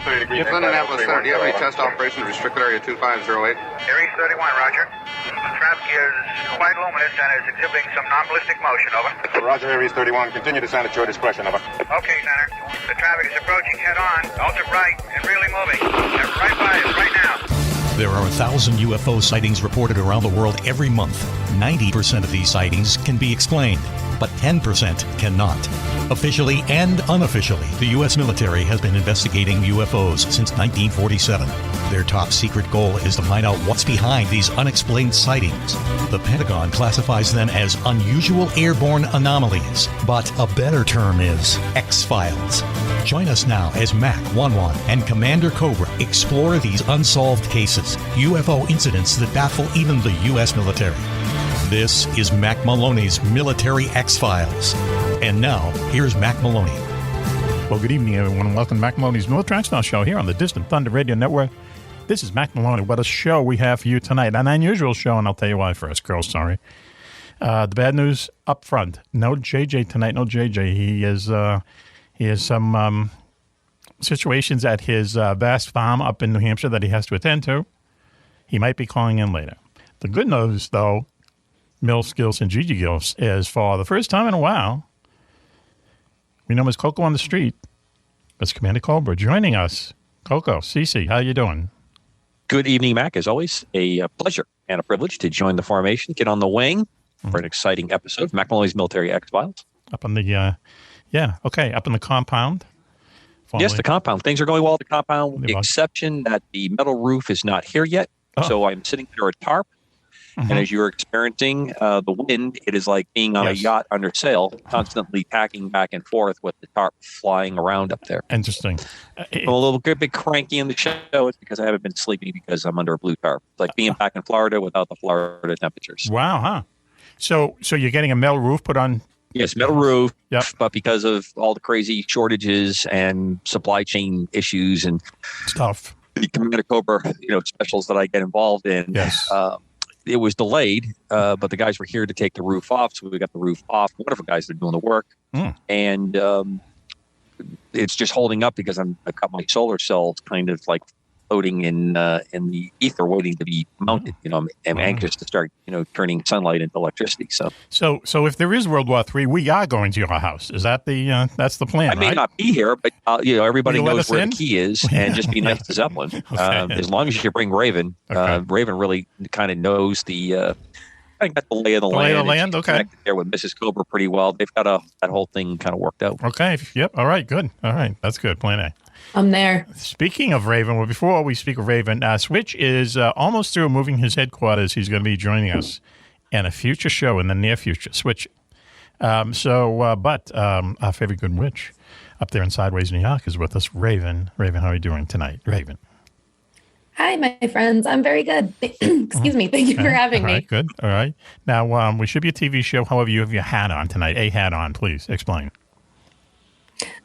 30 degrees. If Indianapolis Center, do you have any test operation to restricted area 2508? Aries 31, roger. The traffic is quite luminous and is exhibiting some non-ballistic motion, over. Roger, Aries 31. Continue to sound at your discretion, over. Okay, Center. The traffic is approaching head-on, ultra bright, and really moving. They're right by us right now. There are 1,000 UFO sightings reported around the world every month. 90% of these sightings can be explained, but 10% cannot. Officially and unofficially, the U.S. military has been investigating UFOs since 1947. Their top secret goal is to find out what's behind these unexplained sightings. The Pentagon classifies them as unusual airborne anomalies, but a better term is X-Files. Join us now as Mack Maloney and Commander Cobra explore these unsolved cases, UFO incidents that baffle even the U.S. military. This is Mack Maloney's Military X-Files. And now, here's Mack Maloney. Well, good evening, everyone, and welcome to Mack Maloney's Military X-Files show here on the Distant Thunder Radio Network. This is Mack Maloney. What a show we have for you tonight. An unusual show, and I'll tell you why first, girls, sorry. The bad news up front. No JJ tonight, no JJ. He has some situations at his vast farm up in New Hampshire that he has to attend to. He might be calling in later. The good news, though, Mill Skills and Gigi Gills, is for the first time in a while, we know Ms. Coco on the street. That's Commander Cobra joining us. Coco, Cece, how you doing? Good evening, Mac. As always, a pleasure and a privilege to join the formation, get on the wing for an exciting episode of Mack Maloney's Military X-Files. Up on the, up in the compound. Finally. Yes, the compound. Things are going well at the compound, with the exception that the metal roof is not here yet. Oh. So I'm sitting under a tarp. Mm-hmm. And as you're experiencing the wind, it is like being on a yacht under sail, constantly tacking back and forth with the tarp flying around up there. Interesting. I'm a little bit cranky in the show. It's because I haven't been sleeping because I'm under a blue tarp. It's like being back in Florida without the Florida temperatures. Wow, huh? So you're getting a metal roof put on? Yes, metal roof. Yep. But because of all the crazy shortages and supply chain issues and stuff, the Commander Cobra, specials that I get involved in. Yes. It was delayed, but the guys were here to take the roof off, so we got the roof off. Wonderful guys that are doing the work, and it's just holding up because I've got my solar cells kind of like floating in the ether, waiting to be mounted. I'm anxious to start, turning sunlight into electricity. So if there is World War III, we are going to your house. Is that that's the plan? I may not be here, but everybody knows where the key is, and just be nice to Zeppelin. Okay. As long as you bring Raven, Raven really kind of knows the. I got the lay of the land. Lay of the land, okay. Connected there with Mrs. Cobra pretty well. They've got that whole thing kind of worked out. Okay. Yep. All right. Good. All right. That's good. Plan A. I'm there. Speaking of Raven, well, before we speak of Raven, Switch is almost through moving his headquarters. He's going to be joining us in a future show in the near future. Switch. But our favorite good witch up there in Sideways, New York is with us. Raven. Raven, how are you doing tonight? Raven. Hi, my friends. I'm very good. Excuse me. Thank you for having me. All right, good. All right. Now, we should be a TV show. However, you have your hat on tonight. A hat on, please. Explain.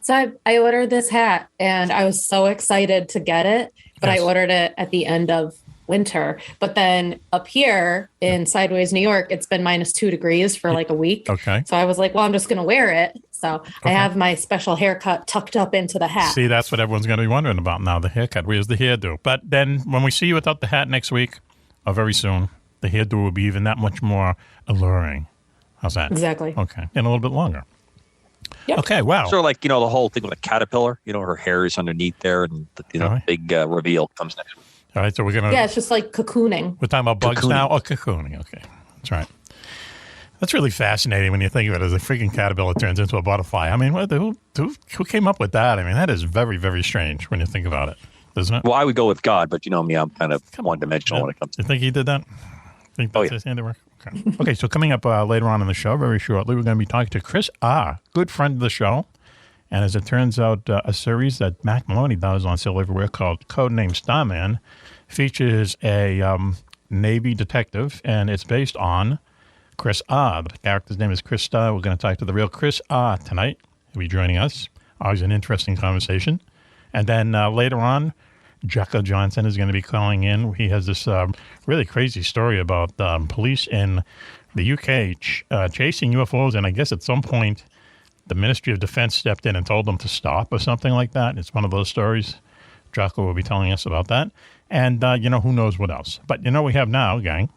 So I ordered this hat, and I was so excited to get it, but I ordered it at the end of winter. But then up here in Sideways, New York, it's been -2 degrees for like a week. Okay. So I was like, well, I'm just going to wear it. So I have my special haircut tucked up into the hat. See, that's what everyone's going to be wondering about now, the haircut. Where's the hairdo? But then when we see you without the hat next week, or very soon, the hairdo will be even that much more alluring. How's that? Exactly. Okay. And a little bit longer. Yep. Okay, wow. Sort of like, the whole thing with a caterpillar, her hair is underneath there, and the big reveal comes next week. All right, so we're going to... Yeah, it's just like cocooning. We're talking about bugs now? Oh, cocooning, okay. That's right. That's really fascinating when you think of it as a freaking caterpillar turns into a butterfly. I mean, who came up with that? I mean, that is very, very strange when you think about it, isn't it? Well, I would go with God, but you know me, I'm kind of one-dimensional when it comes to You think he did that? Think that's his handiwork? Okay. Okay, so coming up later on in the show, very shortly, we're going to be talking to Chris R., good friend of the show. And as it turns out, a series that Mack Maloney does on Sale Everywhere called Codename Starman features a Navy detective, and it's based on Chris R. The character's name is Chris R. We're going to talk to the real Chris R. tonight. He'll be joining us. Always an interesting conversation. And then later on, Jacko Johnson is going to be calling in. He has this really crazy story about police in the UK chasing UFOs, and I guess at some point the Ministry of Defense stepped in and told them to stop or something like that. It's one of those stories Jocko will be telling us about that. And, who knows what else. But we have now, gang,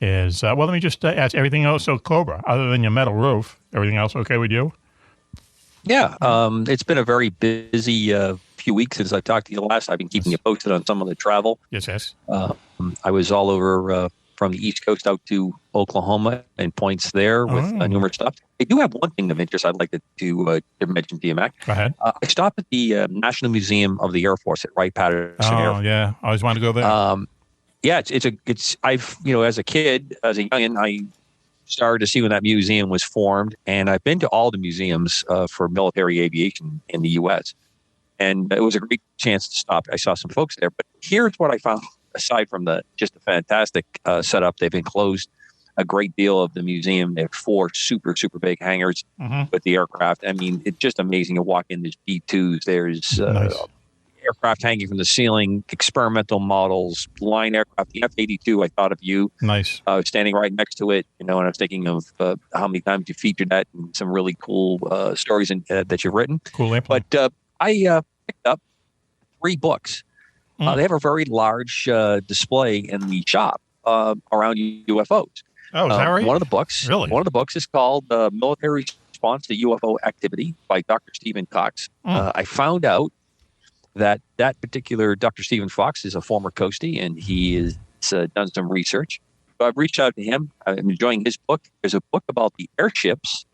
is, let me just ask everything else. So, Cobra, other than your metal roof, everything else okay with you? Yeah. It's been a very busy few weeks since I talked to you last. I've been keeping you posted on some of the travel. Yes. I was all over from the East Coast out to Oklahoma and points there with numerous stuff. I do have one thing of interest I'd like to mention to you, Mac. Go ahead. I stopped at the National Museum of the Air Force at Wright-Patterson Air Force. Yeah. I always wanted to go there. Yeah, I've, as a kid, as a youngin', I started to see when that museum was formed, and I've been to all the museums for military aviation in the U.S., and it was a great chance to stop. I saw some folks there, but here's what I found. Aside from just a fantastic setup, they've enclosed a great deal of the museum. They have 4 super, super big hangars with the aircraft. I mean, it's just amazing to walk in. There's B-2s. There's aircraft hanging from the ceiling, experimental models, line aircraft. The F-82, I thought of you. Nice. Standing right next to it, and I was thinking of how many times you featured that and some really cool stories that you've written. Cool airplane. But I picked up 3 books. They have a very large display in the shop around UFOs. Oh, is that right? One of the books, is called "Military Response to UFO Activity" by Dr. Stephen Cox. I found out that particular Dr. Stephen Fox is a former Coastie, and he has done some research. So I've reached out to him. I'm enjoying his book. There's a book about the airships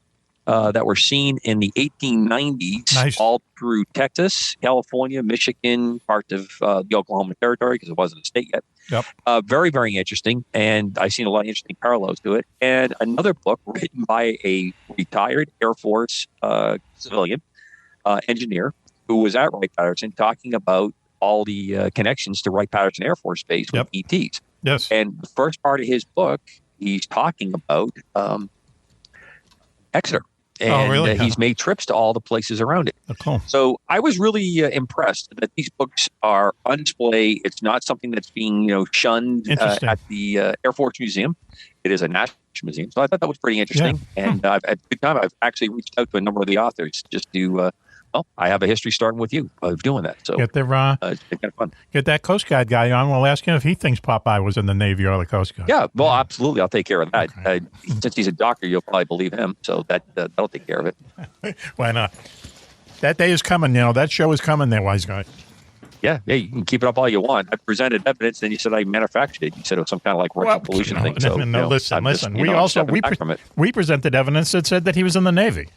that were seen in the 1890s, all through Texas, California, Michigan, parts of the Oklahoma Territory, because it wasn't a state yet. Yep. Very, very interesting. And I've seen a lot of interesting parallels to it. And another book written by a retired Air Force civilian engineer who was at Wright-Patterson, talking about all the connections to Wright-Patterson Air Force Base with ETs. Yes. And the first part of his book, he's talking about Exeter. And he's made trips to all the places around it. Oh, cool. So I was really impressed that these books are on display. It's not something that's being shunned at the Air Force Museum. It is a national museum. So I thought that was pretty interesting. Yeah. And at the good time, I've actually reached out to a number of the authors just to, I have a history starting with you of doing that. So it's been kind of fun. Get that Coast Guard guy on. We'll ask him if he thinks Popeye was in the Navy or the Coast Guard. Yeah, well, absolutely. I'll take care of that. Okay. Since he's a doctor, you'll probably believe him. So that'll take care of it. Why not? That day is coming. That show is coming there, wise guy. Yeah, you can keep it up all you want. I presented evidence, then you said I manufactured it. You said it was some kind of like Russian pollution thing. So, listen. We presented evidence that said that he was in the Navy.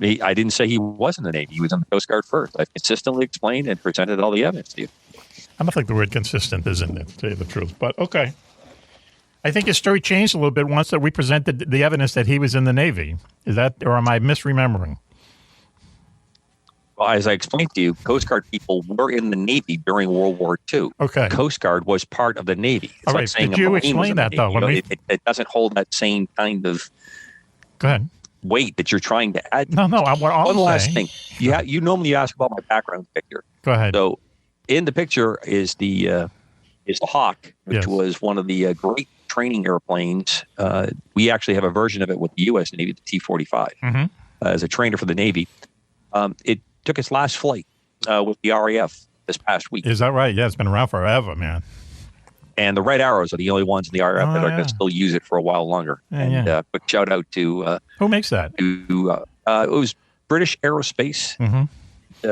I didn't say he was in the Navy. He was in the Coast Guard first. I've consistently explained and presented all the evidence to you. I don't think the word consistent is in it, to tell you the truth. But okay. I think his story changed a little bit once that we presented the evidence that he was in the Navy. Is that, or am I misremembering? Well, as I explained to you, Coast Guard people were in the Navy during World War II. Okay. Coast Guard was part of the Navy. It's all right. saying Did you explain that, though? It doesn't hold that same kind of Go ahead. weight that you're trying to add. No. One last thing. You normally ask about my background picture. Go ahead. So in the picture is the Hawk, which was one of the great training airplanes. We actually have a version of it with the U.S. Navy, the T-45, as a trainer for the Navy. It took its last flight with the RAF this past week. Is that right? Yeah, it's been around forever, man. And the Red Arrows are the only ones in the RAF that are going to still use it for a while longer. Quick shout out to who makes that? It was British Aerospace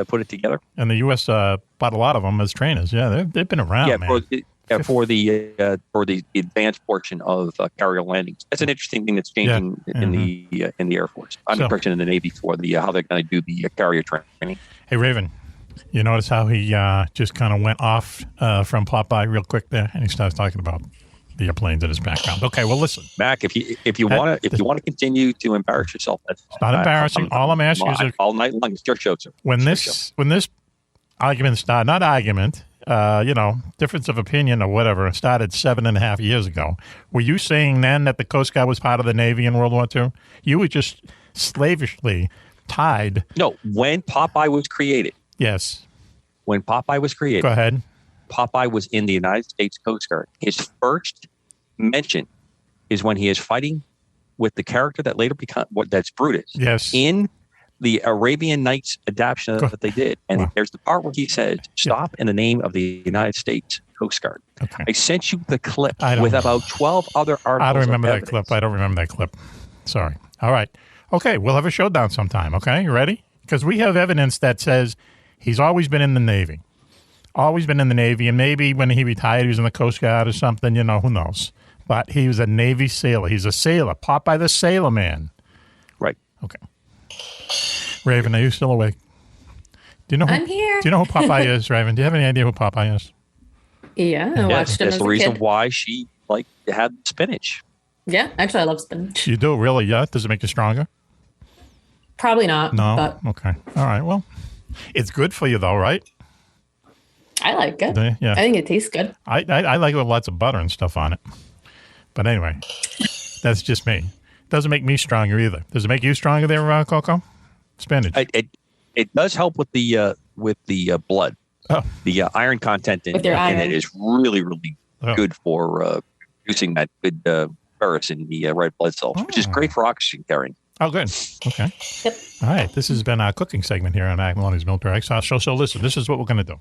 put it together, and the U.S. bought a lot of them as trainers. Yeah, they've been around. Yeah, for the advanced portion of carrier landings. That's an interesting thing that's changing in the Air Force. I'm a person in the Navy for how they're going to do the carrier training. Hey, Raven. You notice how he just kind of went off from Popeye real quick there, and he starts talking about the airplanes in his background. Okay, well, listen, Mac, if you want to continue to embarrass yourself, that's it's not embarrassing. All I'm asking is all night long. It's your show, sir. When this argument started, not argument, difference of opinion or whatever, started 7.5 years ago. Were you saying then that the Coast Guard was part of the Navy in World War II? You were just slavishly tied. No, when Popeye was created. Yes. When Popeye was created. Go ahead. Popeye was in the United States Coast Guard. His first mention is when he is fighting with the character that later that's Brutus. Yes. In the Arabian Nights adaptation that they did. And there's the part where he says, stop in the name of the United States Coast Guard. Okay. I sent you the clip with about 12 other articles. I don't remember that clip. I don't remember that clip. Sorry. All right. Okay, we'll have a showdown sometime, okay? You ready? Because we have evidence that says he's always been in the Navy. Always been in the Navy, and maybe when he retired, he was in the Coast Guard or something, who knows. But he was a Navy sailor. He's a sailor. Popeye the Sailor Man. Right. Okay. Raven, are you still awake? Do you know I'm here. Do you know who Popeye is, Raven? Do you have any idea who Popeye is? Yeah, I watched him That's as the a reason kid. why she had spinach. Yeah, actually, I love spinach. You do, really? Yeah? Does it make you stronger? Probably not. No? But Okay. All right. Well, it's good for you, though, right? I like it. Yeah. I think it tastes good. I like it with lots of butter and stuff on it. But anyway, that's just me. Doesn't make me stronger either. Does it make you stronger there, Coco? Spinach. It does help with the blood. Oh. The iron content in it is really, really good for producing that good ferrous in the red blood cells, which is great for oxygen carrying. Oh, good. Okay. Yep. All right. This has been our cooking segment here on Mack Maloney's Military X Show. So listen, this is what we're going to do.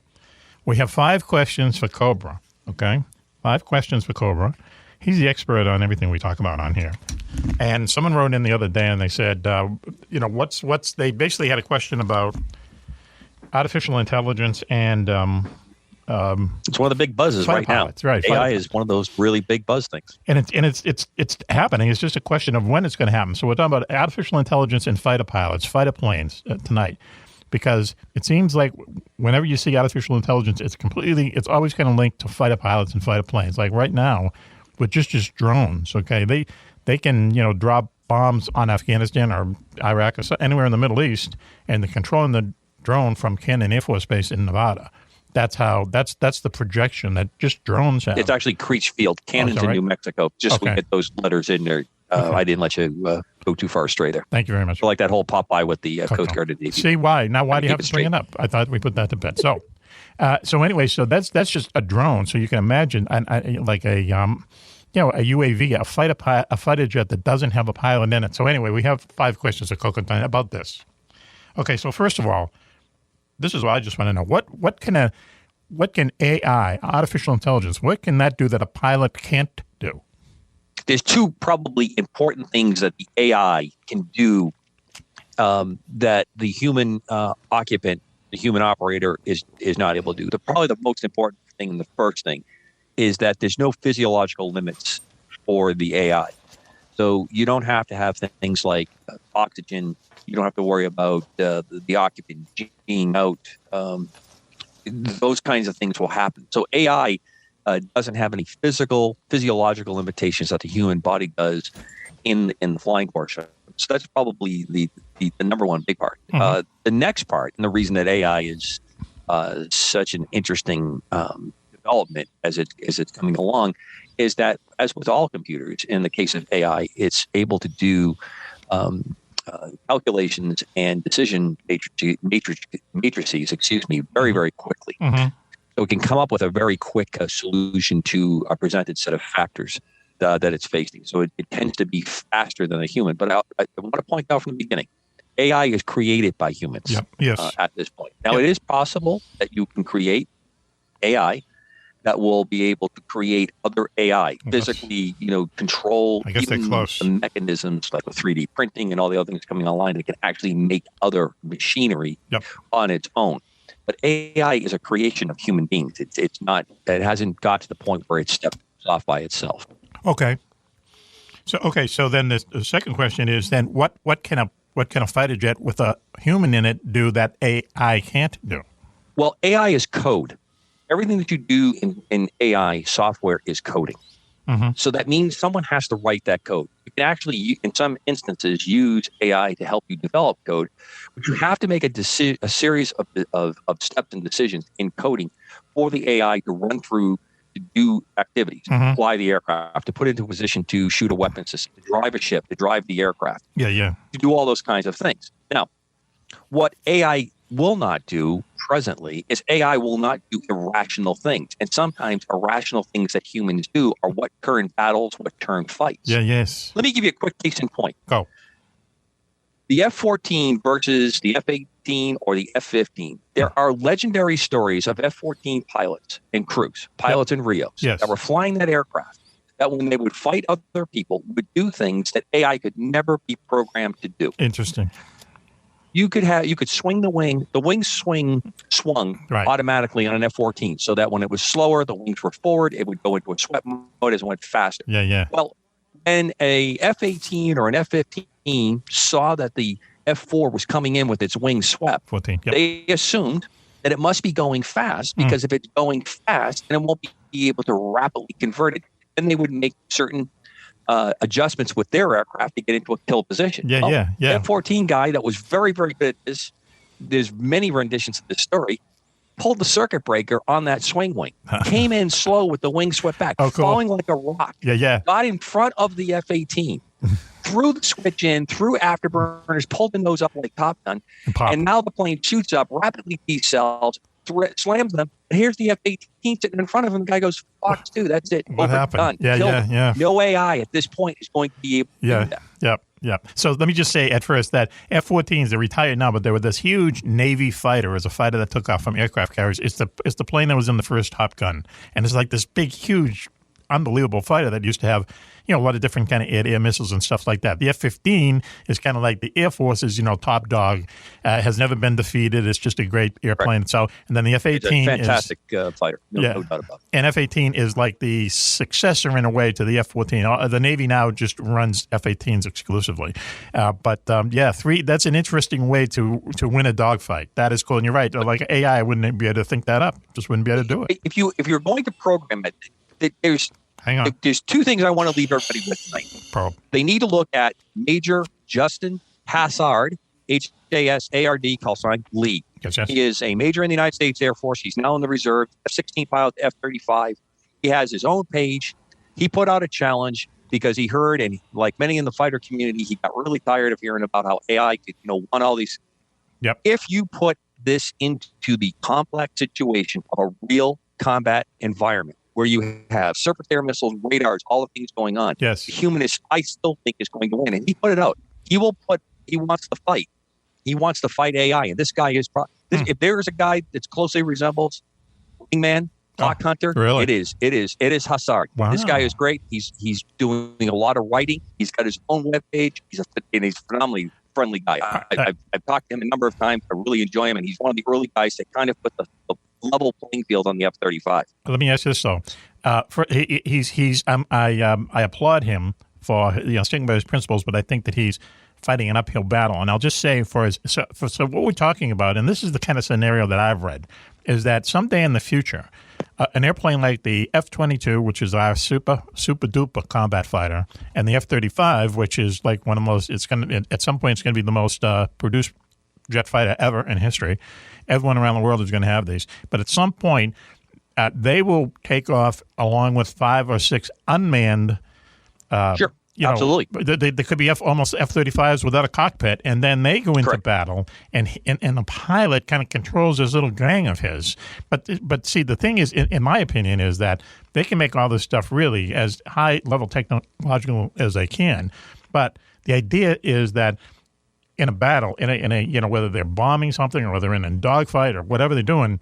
We have 5 questions for Cobra, okay? 5 questions for Cobra. He's the expert on everything we talk about on here. And someone wrote in the other day and they said, they basically had a question about artificial intelligence and it's one of the big buzzes right now. That's right. AI is one of those really big buzz things. And it's happening. It's just a question of when it's going to happen. So we're talking about artificial intelligence and fighter pilots, fighter planes tonight. Because it seems like whenever you see artificial intelligence, it's always kind of linked to fighter pilots and fighter planes. Like right now, with just drones, okay? They can, drop bombs on Afghanistan or Iraq or anywhere in the Middle East, and they're controlling the drone from Cannon Air Force Base in Nevada. That's the projection that just drones have. It's actually Creech Field, Cannons in New Mexico. Just so we get those letters in there. I didn't let you go too far astray there. Thank you very much. So like that whole Popeye with the Coast Guard and Navy. See why? Now, why do you have to bring it up? I thought we put that to bed. So, anyway, so that's just a drone. So you can imagine like a UAV, a fighter jet that doesn't have a pilot in it. So anyway, we have 5 questions of Coco about this. Okay, so first of all, this is what I just want to know. What can AI, artificial intelligence, what can that do that a pilot can't do? There's 2 probably important things that the AI can do that the human occupant, the human operator, is not able to do. Probably the most important thing, and the first thing, is that there's no physiological limits for the AI. So you don't have to have things like oxygen. You don't have to worry about the occupant being out. Those kinds of things will happen. So AI doesn't have any physiological limitations that the human body does in the flying portion. So that's probably the number one big part. Mm-hmm. The next part, and the reason that AI is such an interesting development as it's coming along, is that, as with all computers, in the case of AI, it's able to do calculations and decision matrices, very, very quickly. Mm-hmm. So it can come up with a very quick solution to a presented set of factors that it's facing. So it tends to be faster than a human. But I want to point out from the beginning, AI is created by humans. Yes. At this point. Now, it is possible that you can create AI that will be able to create other AI, physically, control even the mechanisms like with 3D printing and all the other things coming online that can actually make other machinery on its own. But AI is a creation of human beings. It hasn't got to the point where it steps off by itself. Okay. So then the second question is then what can a fighter jet with a human in it do that AI can't do? Well, AI is code. Everything that you do in AI software is coding. Mm-hmm. So that means someone has to write that code. You can actually, in some instances, use AI to help you develop code, but you have to make a series of steps and decisions in coding for the AI to run through to do activities, to fly the aircraft, to put into a position to shoot a weapon system, to drive a ship, to drive the aircraft, to do all those kinds of things. Now, what AI will not do presently is AI will not do irrational things. And sometimes irrational things that humans do are what turn battles, what turn fights. Yes. Let me give you a quick case in point. Go. the F-14 versus the F-18 or the F-15. There are legendary stories of F-14 pilots and crews, pilots and Rios, that were flying that aircraft, that when they would fight other people, would do things that AI could never be programmed to do. Interesting. You could swing the wing. The wings swung automatically on an F-14, so that when it was slower, the wings were forward. It would go into a swept mode as it went faster. Yeah. Well, when a F-18 or an F-15 saw that the F-4 was coming in with its wings swept, they assumed that it must be going fast, because if it's going fast, then it won't be able to rapidly convert it. Then they would make certain adjustments with their aircraft to get into a kill position. Yeah. F-14 guy that was very, very good at this, there's many renditions of this story, pulled the circuit breaker on that swing wing, came in slow with the wing swept back, falling like a rock. Got in front of the F-18, threw the switch in, threw afterburners, pulled the nose up like Top Gun, and now the plane shoots up, rapidly decells, slams them, and here's the F-18 sitting in front of him. The guy goes, "Fox 2, that's it. What happened?" Done. No AI at this point is going to be able to do that. Yeah. So let me just say at first that F-14s, they're retired now, but they were this huge Navy fighter. It was a fighter that took off from aircraft carriers. It's the plane that was in the first Top Gun. And it's like this big, huge, unbelievable fighter that used to have, a lot of different kind of air missiles and stuff like that. The F-15 is kind of like the Air Force's, top dog, has never been defeated. It's just a great airplane. So, and then the F-18 is a fantastic fighter. No doubt about it. And F-18 is like the successor in a way to the F-14. The Navy now just runs F-18s exclusively. That's an interesting way to win a dogfight. That is cool. And you're right. Like AI wouldn't be able to think that up. Just wouldn't be able to do it. If you're going to program it, there's two things I want to leave everybody with tonight. They need to look at Major Justin Hassard, H-A-S-A-R-D, call sign Lee. Yes. He is a major in the United States Air Force. He's now in the reserve, F-16 pilot, F-35. He has his own page. He put out a challenge because he heard, and like many in the fighter community, he got really tired of hearing about how AI could, won all these. Yep. If you put this into the complex situation of a real combat environment, where you have surface air missiles, radars, all the things going on. Yes. The humanist, I still think, is going to win. And he put it out. He wants to fight. He wants to fight AI. And this guy is, if there is a guy that closely resembles Wingman, Hawk Hunter, really? It is Hassard. Wow. This guy is great. He's doing a lot of writing. He's got his own webpage. He's a phenomenally friendly guy. I've talked to him a number of times. I really enjoy him. And he's one of the early guys that kind of put the level playing field on the F-35. Let me ask you this though: I applaud him for sticking by his principles, but I think that he's fighting an uphill battle. And I'll just say so what we're talking about, and this is the kind of scenario that I've read, is that someday in the future, an airplane like the F-22, which is our super duper combat fighter, and the F-35, which is like one of the most, at some point it's going to be the most produced jet fighter ever in history. Everyone around the world is going to have these. But at some point, they will take off along with 5 or 6 unmanned. Sure, absolutely. They could be almost F-35s without a cockpit, and then they go into battle, and the pilot kind of controls this little gang of his. But see, the thing is, in my opinion, is that they can make all this stuff really as high-level technological as they can. But the idea is that in a battle, in a whether they're bombing something or whether they're in a dogfight or whatever they're doing,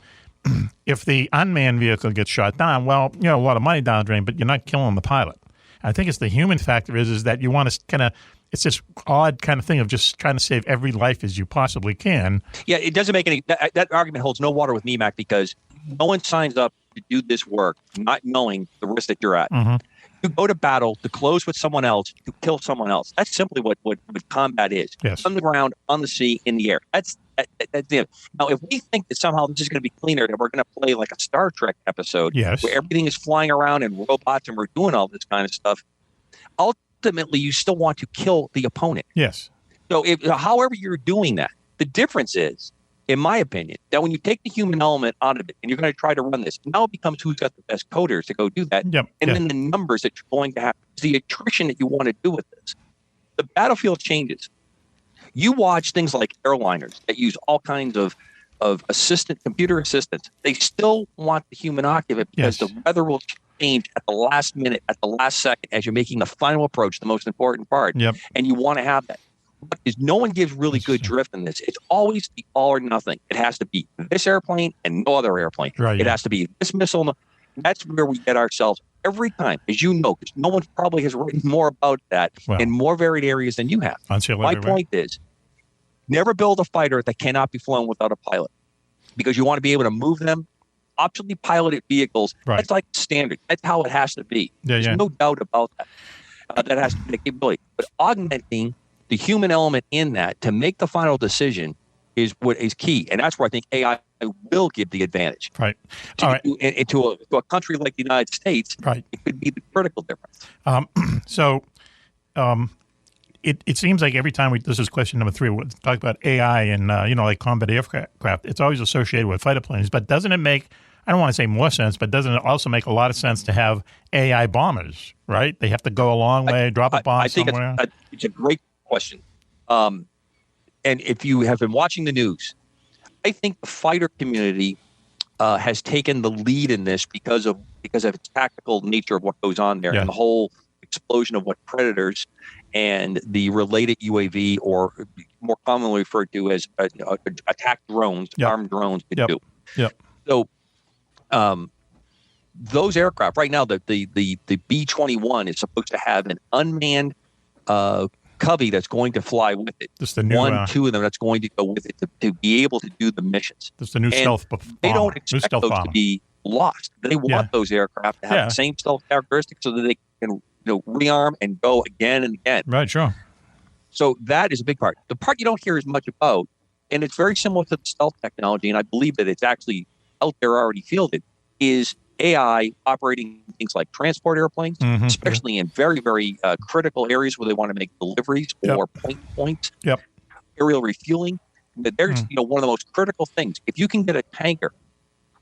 if the unmanned vehicle gets shot down, well, a lot of money down the drain, but you're not killing the pilot. I think it's the human factor is that you want to kind of, it's this odd kind of thing of just trying to save every life as you possibly can. Yeah, it doesn't make any, that argument holds no water with me, Mac, because no one signs up to do this work not knowing the risk that you're at. Mm-hmm. You go to battle to close with someone else, to kill someone else. That's simply what combat is. Yes. On the ground, on the sea, in the air. That's it. Now, if we think that somehow this is going to be cleaner, that we're going to play like a Star Trek episode where everything is flying around and robots and we're doing all this kind of stuff, ultimately you still want to kill the opponent. Yes. So however you're doing that, the difference is, in my opinion, that when you take the human element out of it and you're going to try to run this, now it becomes who's got the best coders to go do that. Then the numbers that you're going to have, the attrition that you want to do with this. The battlefield changes. You watch things like airliners that use all kinds of computer assistants. They still want the human occupant because the weather will change at the last minute, at the last second, as you're making the final approach, the most important part. And you want to have that. is no one gives really good drift in this. It's always the all or nothing. It has to be this airplane and no other airplane. Right, it has to be this missile. That's where we get ourselves every time, as you know, because no one probably has written more about that in more varied areas than you have. My point is, never build a fighter that cannot be flown without a pilot, because you want to be able to move them. Optionally piloted vehicles, that's like standard. That's how it has to be. There's no doubt about that. That has to be the capability. But augmenting the human element in that to make the final decision is what is key. And that's where I think AI will give the advantage. Right. To a country like the United States, it could be the critical difference. It seems like every time this is question number 3, we talk about AI and, like combat aircraft, it's always associated with fighter planes. But doesn't it make, I don't want to say more sense, but doesn't it also make a lot of sense to have AI bombers, right? They have to go a long way, drop a bomb somewhere. I think it's a great question. And if you have been watching the news, I think the fighter community has taken the lead in this because of its tactical nature of what goes on there and the whole explosion of what predators and the related UAV, or more commonly referred to as attack drones, armed drones, can do. So those aircraft right now, the B-21 is supposed to have an unmanned covey that's going to fly with it. Just the new, 2 of them that's going to go with it to be able to do the missions. Just the new stealth bomber. They don't expect those to be lost. They want those aircraft to have the same stealth characteristics so that they can rearm and go again and again. Right, sure. So that is a big part. The part you don't hear as much about, and it's very similar to the stealth technology, and I believe that it's actually out there already fielded, is AI operating things like transport airplanes, especially in very, very critical areas where they want to make deliveries or points, aerial refueling. There's one of the most critical things. If you can get a tanker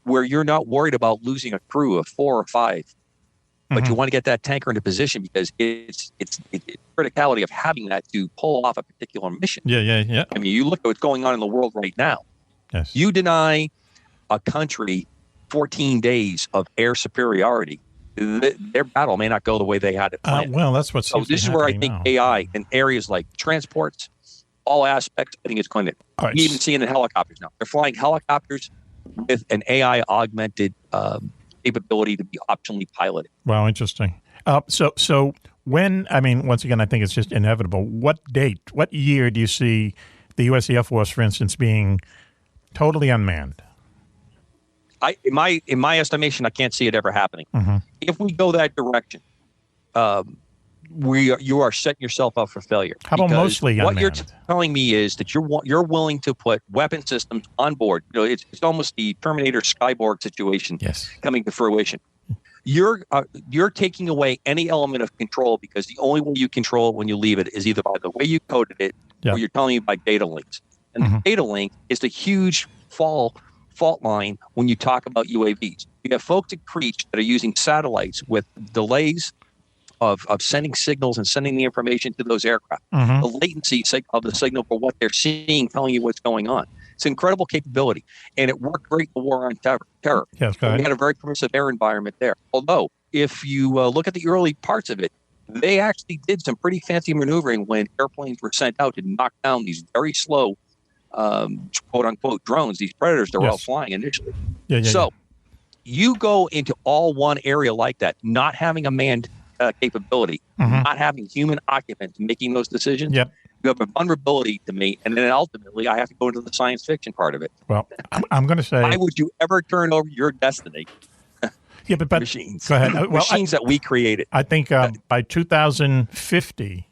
where you're not worried about losing a crew of 4 or 5, but you want to get that tanker into position because it's criticality of having that to pull off a particular mission. Yeah. I mean, you look at what's going on in the world right now. Yes. You deny a country 14 days of air superiority, their battle may not go the way they had it planned. That's what's so. This is where I think AI in areas like transports, all aspects, I think it's going to. You even see it in helicopters now. They're flying helicopters with an AI augmented capability to be optionally piloted. Wow, interesting. So when, I mean, once again, I think it's just inevitable. What year do you see the U.S. Air Force, for instance, being totally unmanned? In my estimation, I can't see it ever happening. If we go that direction, you are setting yourself up for failure. How about mostly unmanned? What you're telling me is that you're willing to put weapon systems on board. It's almost the Terminator Skyborg situation coming to fruition. You're taking away any element of control, because the only way you control it when you leave it is either by the way you coded it or you're telling me by data links. And the data link is the huge fault line when you talk about UAVs. You have folks at Creech that are using satellites with delays of sending signals and sending the information to those aircraft. The latency of the signal for what they're seeing, telling you what's going on. It's incredible capability. And it worked great in the war on terror. Yes, we had a very permissive air environment there. Although, if you look at the early parts of it, they actually did some pretty fancy maneuvering when airplanes were sent out to knock down these very slow quote unquote drones, these predators that were out flying initially. You go into all one area like that, not having a manned capability, not having human occupants making those decisions. You have a vulnerability to me, and then ultimately I have to go into the science fiction part of it. Well, I'm going to say, why would you ever turn over your destiny? but machines. Go ahead. Machines that we created. I think by 2050,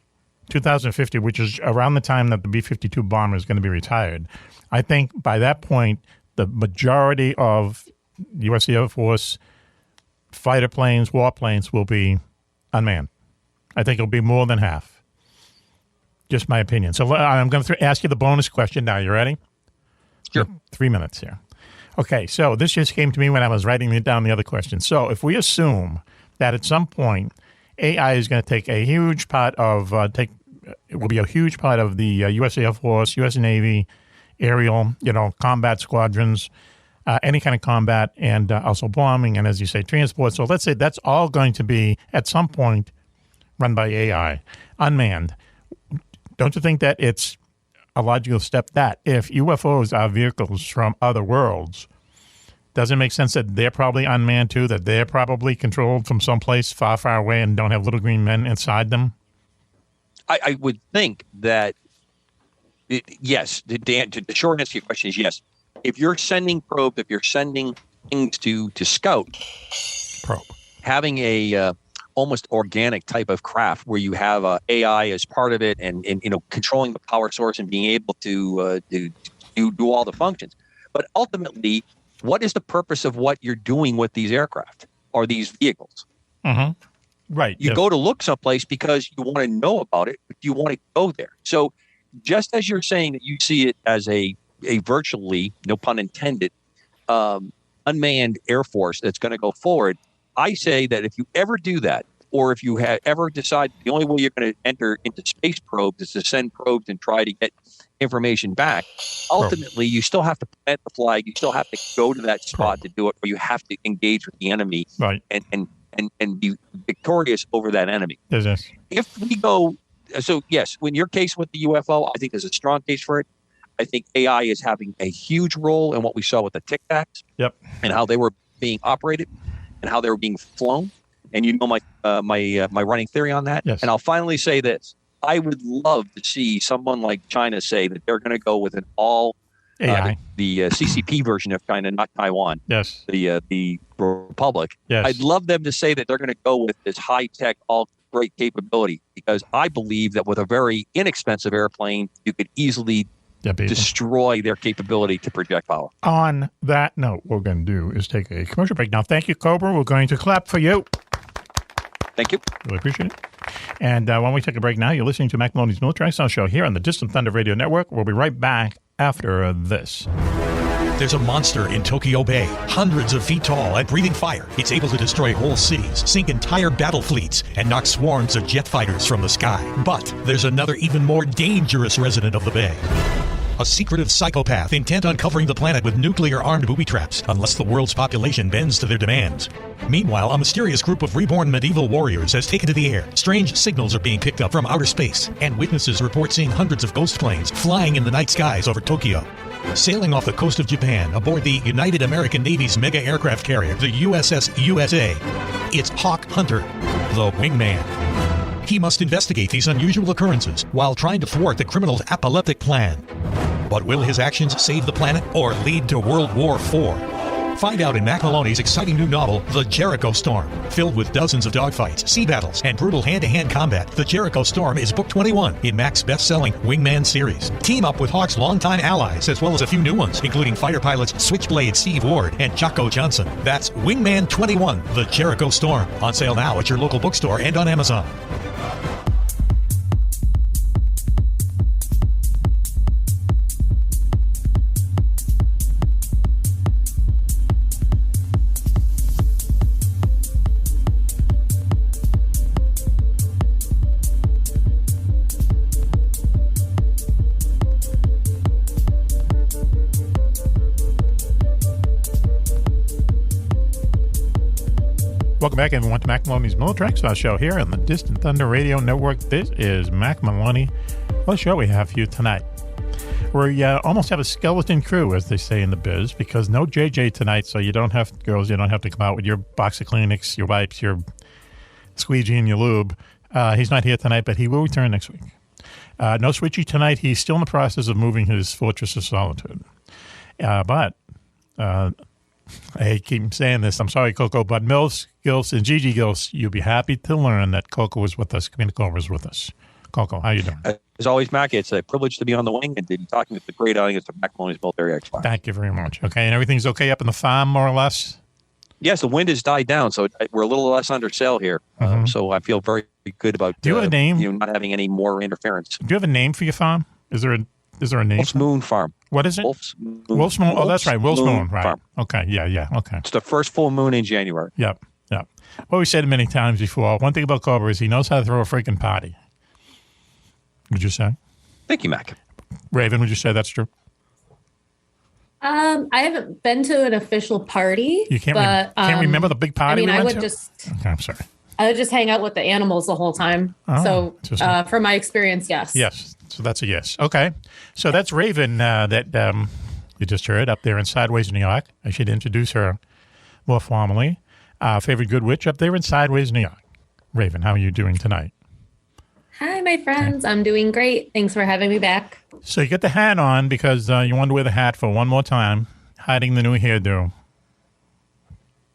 which is around the time that the B-52 bomber is going to be retired, I think by that point, the majority of U.S. Air Force fighter planes, warplanes will be unmanned. I think it'll be more than half. Just my opinion. So I'm going to ask you the bonus question now. You ready? Sure. 3 minutes here. Okay, so this just came to me when I was writing down the other question. So if we assume that at some point AI is going to take a huge part of, it will be a huge part of the U.S. Air Force, U.S. Navy, aerial, combat squadrons, any kind of combat, and also bombing, and as you say, transport. So let's say that's all going to be, at some point, run by AI, unmanned. don't you think that it's a logical step that if UFOs are vehicles from other worlds, does it make sense that they're probably unmanned too, that they're probably controlled from someplace far, far away and don't have little green men inside them? I would think that, yes, the short answer to your question is yes. If you're sending probes, if you're sending things to scout, probe, having a almost organic type of craft where you have AI as part of it and controlling the power source and being able to do all the functions. But ultimately, what is the purpose of what you're doing with these aircraft or these vehicles? Mm-hmm. Right. You go to look someplace because you want to know about it, but you want to go there. So just as you're saying that you see it as a virtually, no pun intended, unmanned Air Force that's going to go forward, I say that if you ever do that, or if you have ever decide the only way you're going to enter into space probes is to send probes and try to get information back, ultimately you still have to plant the flag. You still have to go to that spot to do it, or you have to engage with the enemy and be victorious over that enemy. If we go, so yes, in your case with the UFO, I think there's a strong case for it. I think AI is having a huge role in what we saw with the Tic Tacs, and how they were being operated and how they were being flown. And you know my running theory on that. Yes. And I'll finally say this: I would love to see someone like China say that they're going to go with an all AI, the CCP version of China, not Taiwan. Yes, the Republic. Yes, I'd love them to say that they're going to go with this high tech, all great capability, because I believe that with a very inexpensive airplane, you could easily destroy their capability to project power. On that note, what we're going to do is take a commercial break. Now, thank you, Cobra. We're going to clap for you. Thank you. Really appreciate it. And when we take a break now, you're listening to Mack Maloney's Military Lifestyle Show here on the Distant Thunder Radio Network. We'll be right back after this. There's a monster in Tokyo Bay, hundreds of feet tall and breathing fire. It's able to destroy whole cities, sink entire battle fleets, and knock swarms of jet fighters from the sky. But there's another even more dangerous resident of the bay. A secretive psychopath intent on covering the planet with nuclear-armed booby traps unless the world's population bends to their demands. Meanwhile, a mysterious group of reborn medieval warriors has taken to the air. Strange signals are being picked up from outer space, and witnesses report seeing hundreds of ghost planes flying in the night skies over Tokyo. Sailing off the coast of Japan aboard the United American Navy's mega aircraft carrier, the USS USA, it's Hawk Hunter, the wingman. He must investigate these unusual occurrences while trying to thwart the criminal's apoplectic plan. But will his actions save the planet or lead to World War IV? Find out in Mack Maloney's exciting new novel, The Jericho Storm. Filled with dozens of dogfights, sea battles, and brutal hand-to-hand combat, The Jericho Storm is book 21 in Mack's best-selling Wingman series. Team up with Hawk's longtime allies, as well as a few new ones, including fighter pilots Switchblade Steve Ward and Jocko Johnson. That's Wingman 21, The Jericho Storm. On sale now at your local bookstore and on Amazon. Welcome back, everyone, to Mack Maloney's Military Lifestyle Show here on the Distant Thunder Radio Network. This is Mack Maloney. What show we have for you tonight? We almost have a skeleton crew, as they say in the biz, because no JJ tonight, so you don't have, girls, you don't have to come out with your box of Kleenex, your wipes, your squeegee, and your lube. He's not here tonight, but he will return next week. No Switchy tonight. He's still in the process of moving his Fortress of Solitude. But I keep saying this. I'm sorry, Coco, but Mills, Gills, and Gigi Gills, you'll be happy to learn that Coco is with us. Communico is with us. Coco, how you doing? As always, Mac, it's a privilege to be on the wing and to be talking with the great audience of Mack Maloney's Military Expert. Thank you very much. Okay, and everything's okay up in the farm, more or less? Yes, the wind has died down, so we're a little less under sail here. So I feel very good about Do you have a name? Not having any more interference. Do you have a name for your farm? Is there a name? Wolf's Moon Farm. What is it? Wolf's Moon. Oh, that's right. Wolf's Moon. Right. Farm. Okay. Yeah. Okay. It's the first full moon in January. Yep. Well, we said it many times before. One thing about Cobra is he knows how to throw a freaking party. Would you say? Thank you, Mac. Raven, would you say that's true? I haven't been to an official party. You can't remember the big party we went to? just... Okay, I'm sorry. I would just hang out with the animals the whole time. Oh, so from my experience, yes. Yes. So that's a yes. Okay. So that's Raven that you just heard up there in Sideways, New York. I should introduce her more formally. Favorite good witch up there in Sideways, New York. Raven, how are you doing tonight? Hi, my friends. I'm doing great. Thanks for having me back. So you get the hat on because you wanted to wear the hat for one more time, hiding the new hairdo.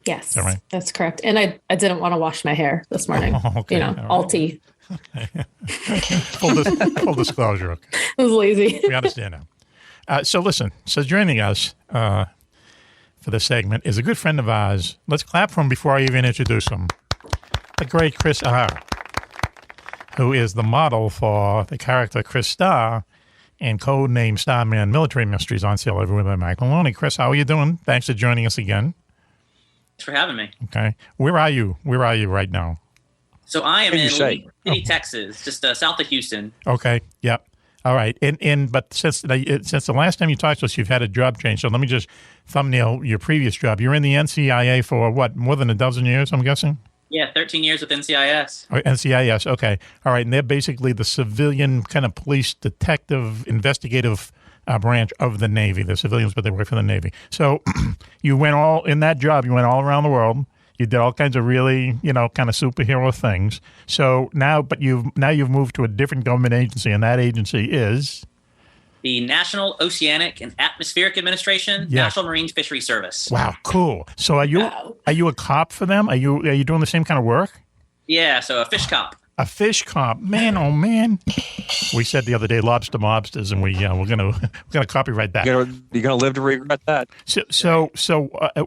Yes, right? That's correct. And I didn't want to wash my hair this morning. Oh, okay. Alty. Full disclosure. Okay. I was lazy. We understand now. So listen, joining us for this segment is a good friend of ours. Let's clap for him before I even introduce him. The great Chris R., who is the model for the character Chris Starr and codename Starman Military Mysteries on sale everywhere by Mack Maloney. Chris, how are you doing? Thanks for joining us again. Thanks for having me. Okay. Where are you? Where are you right now? So I am in Lee City, Texas, just south of Houston. Okay. Yep. All right. But since the last time you talked to us, you've had a job change. So let me just thumbnail your previous job. You're in the NCIA for what, more than a dozen years, I'm guessing? Yeah, 13 years with NCIS. Oh, NCIS. Okay. All right. And they're basically the civilian kind of police detective investigative branch of the Navy. They're civilians, but they work for the Navy. So you went all around the world. You did all kinds of really, kind of superhero things. So now you've moved to a different government agency, and that agency is the National Oceanic and Atmospheric Administration, National Marine Fisheries Service. Wow, cool. So are you a cop for them? Are you doing the same kind of work? Yeah, so a fish cop. A fish cop, man! Oh man! We said the other day, lobster mobsters, and we're gonna copyright that. You're gonna live to regret that. So,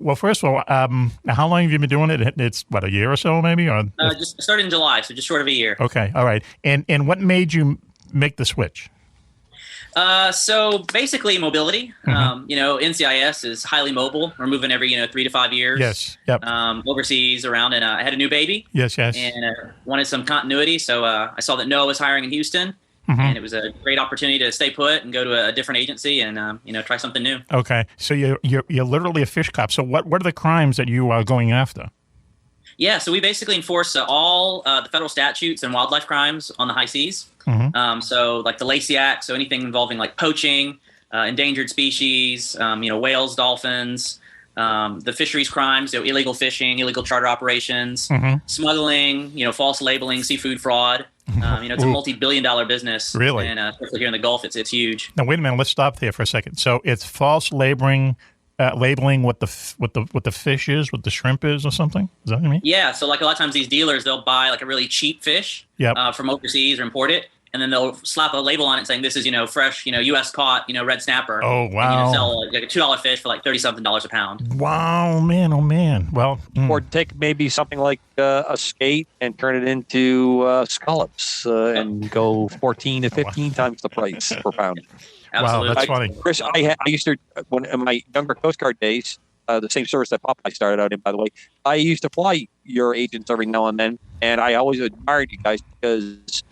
well, first of all, how long have you been doing it? It's what, a year or so, maybe? Or just started in July, so just short of a year. Okay, all right. And what made you make the switch? So basically mobility. Mm-hmm. NCIS is highly mobile. We're moving every 3 to 5 years. Yes. Yep. Overseas around, and I had a new baby. Yes. And wanted some continuity, so I saw that NOAA was hiring in Houston, mm-hmm. and it was a great opportunity to stay put and go to a different agency and try something new. Okay, so you're literally a fish cop. So what are the crimes that you are going after? Yeah, so we basically enforce all the federal statutes and wildlife crimes on the high seas. Mm-hmm. So like the Lacey Act, so anything involving like poaching, endangered species, whales, dolphins, the fisheries crimes, illegal fishing, illegal charter operations, mm-hmm. smuggling, false labeling, seafood fraud. It's a multi-billion-dollar business. Really? And especially here in the Gulf, it's huge. Now wait a minute. Let's stop there for a second. So it's false labeling what the fish is, what the shrimp is, or something. Is that what you mean? Yeah. So like a lot of times these dealers, they'll buy like a really cheap fish from overseas or import it, and then they'll slap a label on it saying this is fresh, U.S. caught, red snapper. Oh wow! And sell like a $2 fish for like $30-something a pound. Wow, man! Oh man! Well, or take maybe something like a skate and turn it into scallops and go 14 to 15 times the price per pound. Absolutely. Wow, that's funny. Chris, I used to, when in my younger Coast Guard days, the same service that Popeye started out in, by the way, I used to fly your agents every now and then, and I always admired you guys because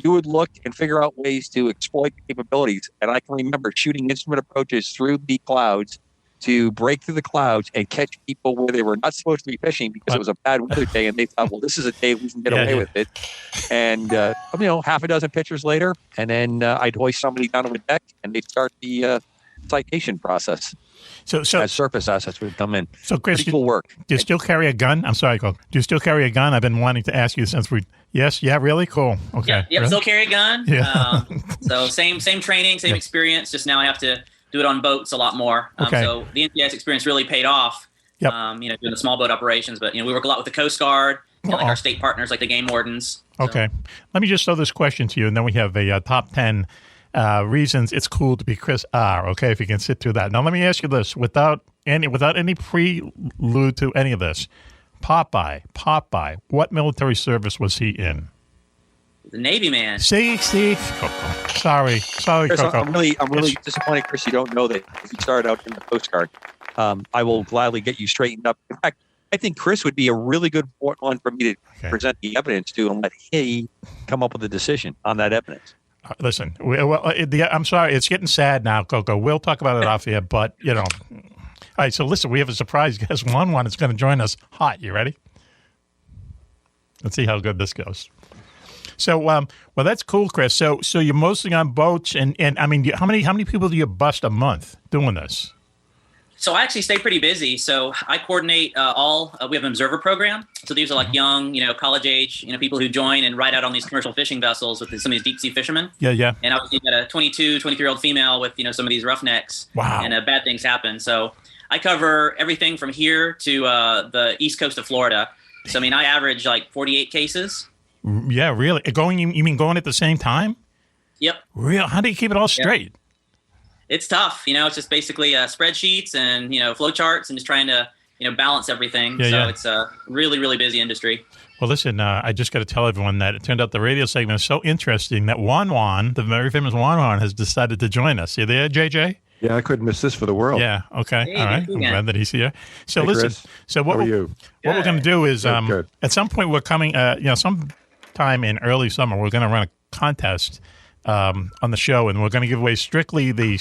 you would look and figure out ways to exploit capabilities. And I can remember shooting instrument approaches through the clouds to break through the clouds and catch people where they were not supposed to be fishing because it was a bad weather day, and they thought, well, this is a day we can get away with it. And half a dozen pictures later, and then I'd hoist somebody down on the deck, and they'd start the citation process. So as surface assets would come in. So Chris, will work. Do you still carry a gun? I'm sorry, Cole. Do you still carry a gun? I've been wanting to ask you since we. Yes. Yeah. Really cool. Okay. Yep. Really? Still carry a gun. Yeah. So same training, same experience. Just now I have to do it on boats a lot more. Okay. So the NCIS experience really paid off. Yep. Doing the small boat operations, but we work a lot with the Coast Guard, like our state partners, like the game wardens. So. Okay. Let me just throw this question to you, and then we have a top 10 reasons it's cool to be Chris R. Okay, if you can sit through that. Now let me ask you this, without any prelude to any of this, Popeye, what military service was he in? The Navy, man. See, Coco. Sorry, Chris, Coco. I'm really disappointed, Chris. You don't know that if you started out in the Coast Guard. I will gladly get you straightened up. In fact, I think Chris would be a really good one for me to present the evidence to and let he come up with a decision on that evidence. Listen, I'm sorry, it's getting sad now, Coco. We'll talk about it off here, but All right, so listen, we have a surprise guest. One is going to join us hot. You ready? Let's see how good this goes. So, well, that's cool, Chris. So you're mostly on boats, and I mean, how many people do you bust a month doing this? So I actually stay pretty busy. So I coordinate we have an observer program. So these are like young, college age, people who join and ride out on these commercial fishing vessels with some of these deep sea fishermen. Yeah. And obviously you got a 22, 23-year-old female with, some of these roughnecks. Wow. And bad things happen. So I cover everything from here to the east coast of Florida. So, I mean, I average like 48 cases. Yeah, really? You mean going at the same time? Yep. Real? How do you keep it all straight? Yep. It's tough. It's just basically spreadsheets and, flow charts and just trying to, balance everything. It's a really, really busy industry. Well, listen, I just got to tell everyone that it turned out the radio segment is so interesting that Juan, the very famous Juan, has decided to join us. You there, JJ? Yeah, I couldn't miss this for the world. Yeah, okay. Hey, all right. I'm glad that he's here. So, listen, Chris. so what How are you? What we're going to do is Good. at some point we're coming, sometime in early summer, we're going to run a contest on the show, and we're going to give away strictly the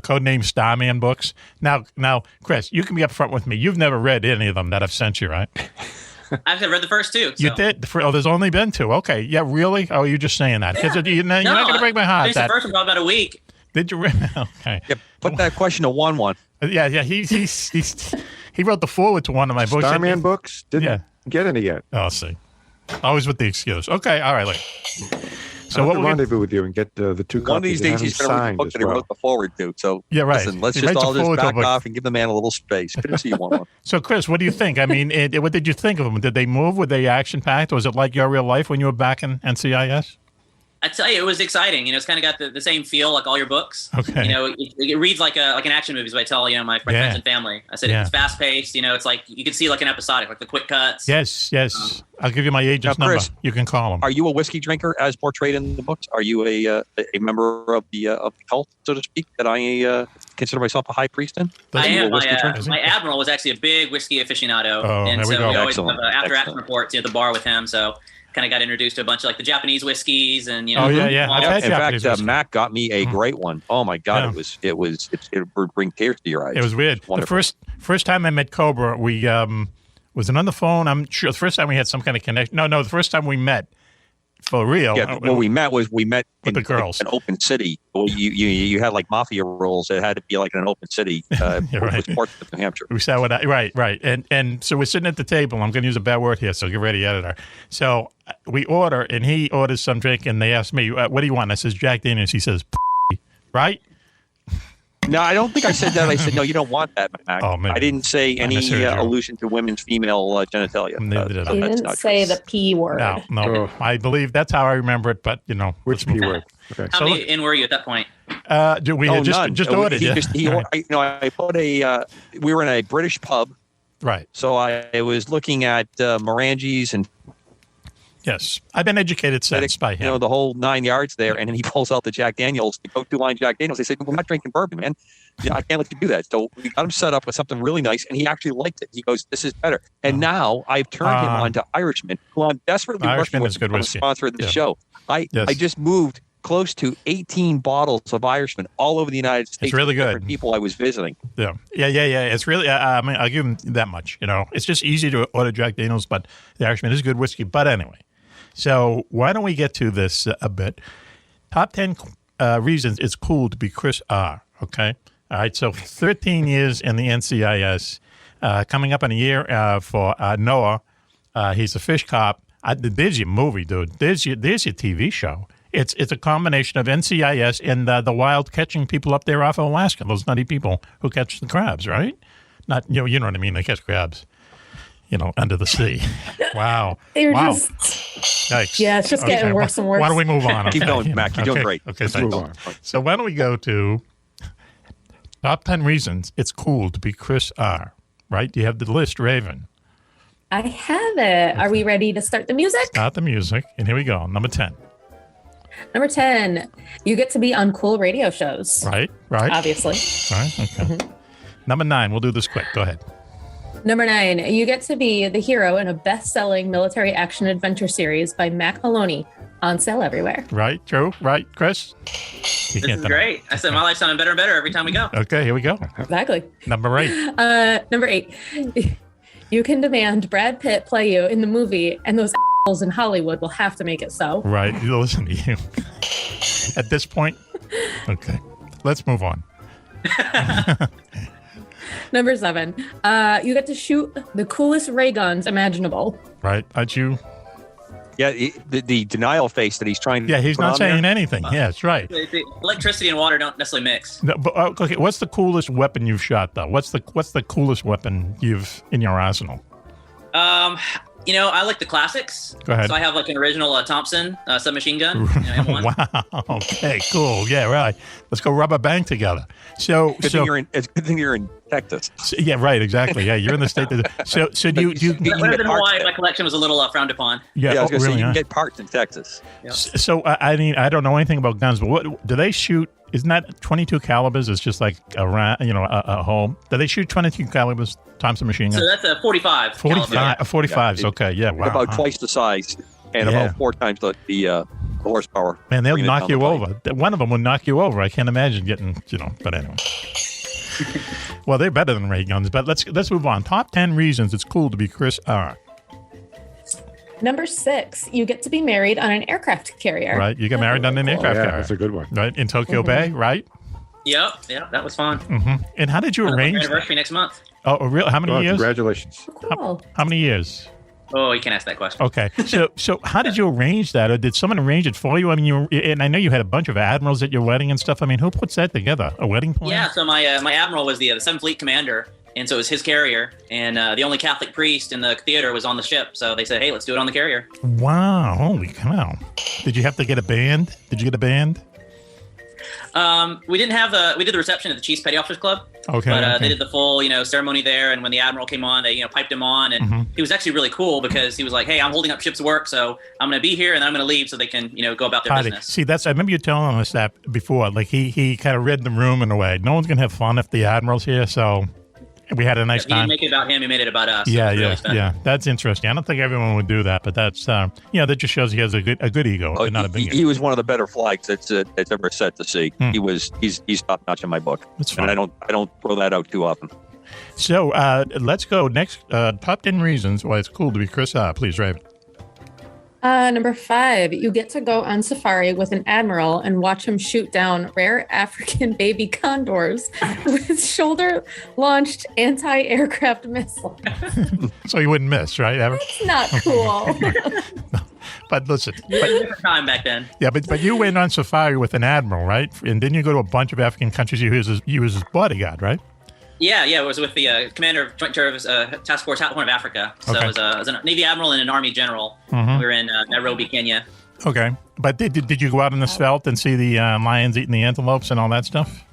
Codename Starman books. Now, Chris, you can be up front with me. You've never read any of them that I've sent you, right? I've read the first two. So. You did? There's only been two. Okay. Yeah, really? Oh, you're just saying that. Yeah. You're not going to break my heart. The first one for about a week. Did you? Okay. Yeah, put that question to Juan. Yeah. He wrote the forward to one of my books. Starman books? Didn't get any yet. Oh, I'll see. Always with the excuse. Okay. All right. Look. So what we'll rendezvous with you and get the two copies. One of these days he's going to read the book that he wrote the forward to. So yeah, right. Listen, let's just all just back off and give the man a little space. Good to see you, Juan. So, Chris, what do you think? I mean, what did you think of them? Did they move? Were they action-packed? Was it like your real life when you were back in NCIS? I tell you, it was exciting. It's kind of got the same feel like all your books. Okay. It reads like an action movie. Is what I tell my friends and family. I said it's fast paced. It's like you can see like an episodic, like the quick cuts. Yes. I'll give you my agent's number. Chris, you can call him. Are you a whiskey drinker as portrayed in the books? Are you a member of the cult, so to speak, that I consider myself a high priest in? I am. My admiral was actually a big whiskey aficionado, and so we always have after action reports at the bar with him. So. Kind of got introduced to a bunch of like the Japanese whiskeys and Oh yeah. In fact, Mack got me a great one. Oh my God, it would bring tears to your eyes. It was weird. The first time I met Cobra, we was it on the phone? I'm sure the first time we had some kind of connection. No, the first time we met for real. Yeah, what we met with the girls. An open city. You had like mafia rules. It had to be like in an open city. Right. It was Portsmouth, New Hampshire. We sat with that. Right. And so we're sitting at the table. I'm going to use a bad word here, so get ready, editor. So we order, and he orders some drink, and they ask me, what do you want? I says, Jack Daniels. He says, right? No, I don't think I said that. I said, no, you don't want that, Mac. Oh, man. I didn't say any allusion to women's female genitalia. You didn't say the P word. No. I believe that's how I remember it, but, Which P word? Okay. How many in were you at that point? We had just ordered. I put we were in a British pub. Right. So I was looking at Morangis and yes, I've been educated since by him. The whole 9 yards there, and then he pulls out the Jack Daniels, the go-to line Jack Daniels. They said, "We're not drinking bourbon, man. I can't let you do that." So we got him set up with something really nice, and he actually liked it. He goes, "This is better." And now I've turned him on to Irishman, who I'm desperately working with to sponsor the show. I just moved close to 18 bottles of Irishman all over the United States. It's really good. Different people I was visiting. Yeah. It's really. I mean, I'll give him that much. It's just easy to order Jack Daniels, but the Irishman is good whiskey. But anyway. So why don't we get to this a bit? Top 10 reasons it's cool to be Chris R. Okay? All right, so 13 years in the NCIS, coming up in a year for Noah. He's a fish cop. There's your movie, dude. There's your TV show. It's a combination of NCIS and the wild catching people up there off of Alaska, those nutty people who catch the crabs, right? Not you know what I mean? They catch crabs. Under the sea. Wow. They're just... Yikes. Yeah, it's just getting worse and worse. Why don't we move on? Okay. Keep going, Mac. You're doing great. Okay, let's move on. So why don't we go to top 10 reasons it's cool to be Chris R. Right? You have the list, Raven. I have it. Are we ready to start the music? Start the music. And here we go. Number 10. Number 10, you get to be on cool radio shows. Right. Obviously. Right. Okay. Mm-hmm. Number 9, we'll do this quick. Go ahead. Number 9, you get to be the hero in a best-selling military action adventure series by Mack Maloney, on sale everywhere. Right, true. Right, Chris? This is great. I said my life's sounding better and better every time we go. Okay, here we go. Exactly. Number 8. Number 8, you can demand Brad Pitt play you in the movie, and those in Hollywood will have to make it so. Right. Listen to you. At this point, okay, let's move on. Number 7, you get to shoot the coolest ray guns imaginable. Right. Aren't you? Yeah, the denial face that he's trying to. Yeah, he's not saying anything. Yeah, that's right. The electricity and water don't necessarily mix. No, but, okay, what's the coolest weapon you've shot though? What's the coolest weapon you've in your arsenal? I like the classics. Go ahead. So I have like an original Thompson submachine gun. Wow. Okay. Cool. Yeah. Right. Let's go rub a bank together. So, it's a good thing you're in Texas. Yeah. Right. Exactly. Yeah. You're in the state. So do you that would have been why my collection was a little frowned upon. Yeah. I was gonna say, you huh? can get parts in Texas. Yeah. So I mean, I don't know anything about guns, but what do they shoot? Isn't that 22 calibers? It's just like a hole. Do they shoot 22 calibers Thompson machine gun? So that's a 45. 45s. Okay. Yeah. Wow. About twice the size and about 4 times the horsepower. Man, they'll knock you over. One of them will knock you over. I can't imagine getting, but anyway. Well, they're better than ray guns, but let's move on. Top 10 reasons it's cool to be Chris R. Number 6, you get to be married on an aircraft carrier. Right, you get married on an aircraft carrier. That's a good one. Right, in Tokyo Bay, right? Yep, that was fun. Mm-hmm. And how did you arrange anniversary next month. Oh, really? How many years? Congratulations. Cool. How many years? Oh, you can't ask that question. Okay, so how did you arrange that, or did someone arrange it for you? I mean, and I know you had a bunch of admirals at your wedding and stuff. I mean, who puts that together? A wedding plan? Yeah, so my admiral was the 7th Fleet commander, and so it was his carrier, and the only Catholic priest in the theater was on the ship. So they said, hey, let's do it on the carrier. Wow, holy cow. Did you have to get a band? Did you get a band? We didn't have we did the reception at the Chiefs Petty Officers Club. Okay. But they did the full, ceremony there, and when the admiral came on, they, piped him on, and he was actually really cool because he was like, hey, I'm holding up ship's work, so I'm going to be here, and then I'm going to leave so they can, go about their business. See, I remember you telling us that before. Like, he kind of read the room in a way. No one's going to have fun if the admiral's here, so we had a nice time. He didn't make it about him, he made it about us. Yeah, really yeah. That's interesting. I don't think everyone would do that, but that's, that just shows he has a good ego, and not a big ego. He was one of the better flights that's ever set to sea. He's top notch in my book. That's fine. And I don't throw that out too often. So let's go next. Top 10 reasons why it's cool to be Chris R. Please, Raven. Number 5, you get to go on safari with an admiral and watch him shoot down rare African baby condors with shoulder-launched anti-aircraft missiles. So you wouldn't miss, right? Ever? That's not cool. But listen. Different time back then. Yeah, but you went on safari with an admiral, right? And then you go to a bunch of African countries. You was his bodyguard, right? Yeah, it was with the commander of Joint Service Task Force Horn of Africa. So Okay. I was a Navy admiral and an Army general. Mhm. We were in Nairobi, Kenya. Okay. But did you go out in the veldt and see the lions eating the antelopes and all that stuff?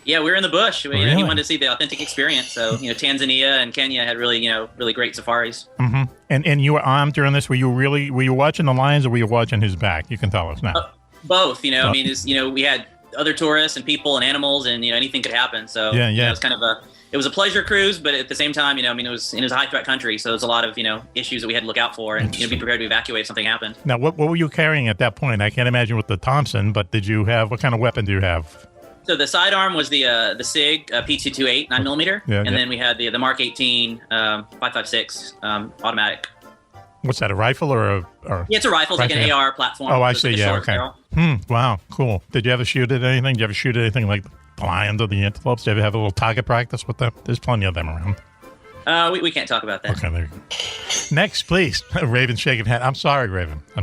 Yeah, we were in the bush. Really? He wanted to see the authentic experience. So, Tanzania and Kenya had really, really great safaris. Mm-hmm. And you were armed during this? Were you watching the lions or were you watching his back? You can tell us now. Both, I mean, we had other tourists and people and animals, and anything could happen. So Yeah. it was kind of it was a pleasure cruise, but at the same time, it was a high threat country, so there's a lot of issues that we had to look out for, and be prepared to evacuate if something happened. Now, what were you carrying at that point? I can't imagine with the Thompson, but what kind of weapon do you have? So the sidearm was the SIG P228 9mm, Yeah, and then we had the Mark 18 5.56 automatic. What's that? A rifle or Yeah, it's a rifle. It's like an AR platform. Oh, I It's see. like a Yeah. short Okay. barrel. Wow. Cool. Did you ever shoot at anything? Did you ever shoot at anything like the lions or the antelopes? Did you ever have a little target practice with them? There's plenty of them around. We can't talk about that. Okay. There you go. Next, please. Raven shaking head. I'm sorry, Raven. I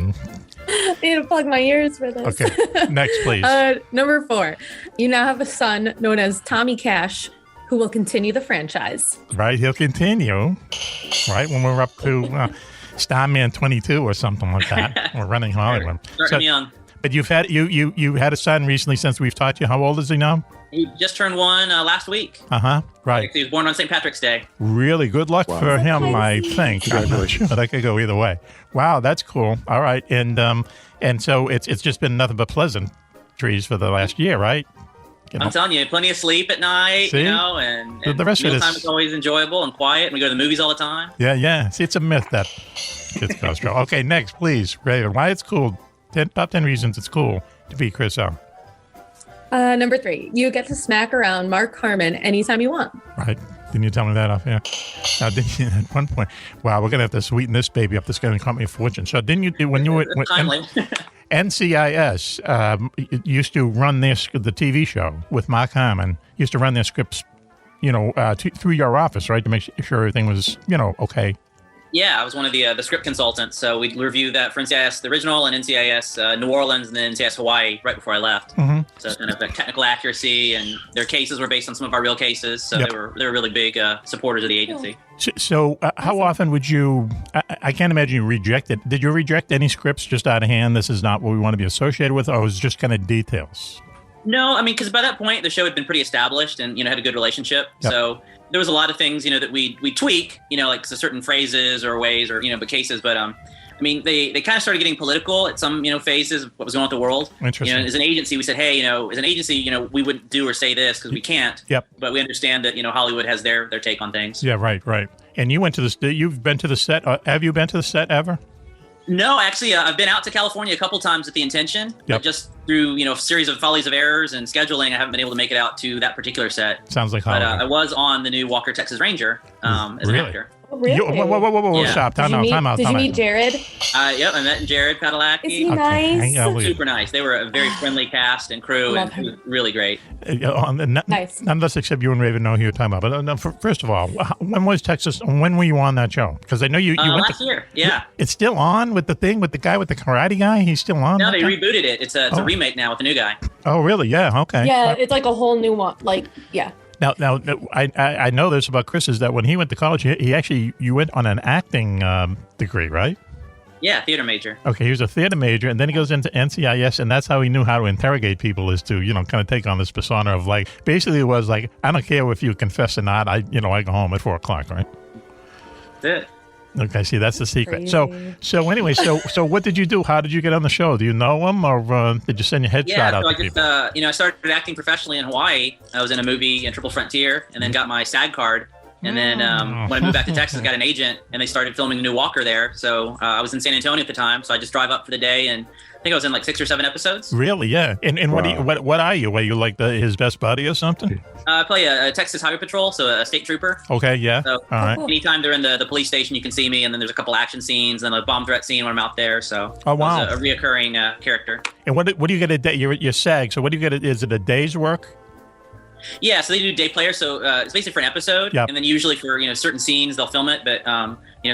need to plug my ears for this. Okay. Next, please. Number 4, you now have a son known as Tommy Cash, who will continue the franchise. Right. He'll continue. Right. When we're up to Starman 22 or something like that. We're running Hollywood. Starting young. But you had a son recently since we've taught you. How old is he now? He just turned 1 last week. Right. He was born on St. Patrick's Day. Really good luck for him, I think. Congratulations. That could go either way. Wow, that's cool. All right, and so it's just been nothing but pleasantries for the last year, right? I'm telling you, plenty of sleep at night, See? and The rest of mealtime this- is always enjoyable and quiet, and we go to the movies all the time. Yeah. See, it's a myth that kids go astray. Okay, next, please, Raven. Why it's cool? Top 10 reasons it's cool to be Chris R. Number 3, you get to smack around Mark Harmon anytime you want. Right. Didn't you tell me that off? Yeah. Didn't you, at one point, wow, we're gonna have to sweeten this baby up. This is gonna cost me a fortune. So didn't you when you were NCIS used to run the TV show with Mark Harmon? Used to run their scripts, through your office, right, to make sure everything was, okay. Yeah, I was one of the script consultants. So we reviewed that for NCIS, the original, and NCIS New Orleans, and then NCIS Hawaii right before I left. Mm-hmm. So kind of like technical accuracy, and their cases were based on some of our real cases. So they were really big supporters of the agency. So how often would you? I can't imagine you reject it. Did you reject any scripts just out of hand? This is not what we want to be associated with, or was it just kind of details? No, I mean, because by that point the show had been pretty established and had a good relationship. Yep. So there was a lot of things that we tweak, like certain phrases or ways or but cases. But I mean, they kind of started getting political at some phases of what was going on with the world. Interesting. As an agency, we said, hey, as an agency, we wouldn't do or say this because we can't. Yep. But we understand that Hollywood has their take on things. Yeah, right. And you went to this. You've been to the set. Have you been to the set ever? No, actually, I've been out to California a couple times with the intention, but just through a series of follies of errors and scheduling, I haven't been able to make it out to that particular set. Sounds like Hollywood. But I was on the new Walker, Texas Ranger as an actor. Oh, really? Whoa, stop. Time out. Did you meet Jared? Yep, I met Jared Padalecki. Is he nice? Super nice. They were a very friendly cast and crew, and it was really great. Nice. None of us except you and Raven know who you're talking about. But first of all, when was Texas? When were you on that show? Because I know you went last year. Yeah, it's still on with the guy with the karate guy. He's still on. No, they rebooted it. It's a remake now with a new guy. Oh, really? Yeah. Okay. Yeah, it's like a whole new one. Yeah. Now, I know this about Chris is that when he went to college, you went on an acting degree, right? Yeah, theater major. Okay, he was a theater major, and then he goes into NCIS, and that's how he knew how to interrogate people, is to kind of take on this persona of basically it was like, I don't care if you confess or not, I go home at 4:00, right? That's it. Okay, see, that's the secret. Crazy. So anyway, so what did you do? How did you get on the show? Do you know him, or did you send your headshot out to people? I started acting professionally in Hawaii. I was in a movie in Triple Frontier, and then got my SAG card. And then when I moved back to Texas, got an agent, and they started filming the new Walker there. So I was in San Antonio at the time, so I just drive up for the day, and I think I was in 6 or 7 episodes. Really? Yeah. And wow. What are you? Are you like his best buddy or something? I play a Texas Highway Patrol, so a state trooper. Okay, yeah. So all right. Anytime they're in the police station, you can see me, and then there's a couple action scenes and a bomb threat scene when I'm out there. So oh, wow. I was a reoccurring character. And what do you get a day? You're SAG, so what do you get? Is it a day's work? Yeah, so they do day player, so it's basically for an episode, and then usually for certain scenes they'll film it, but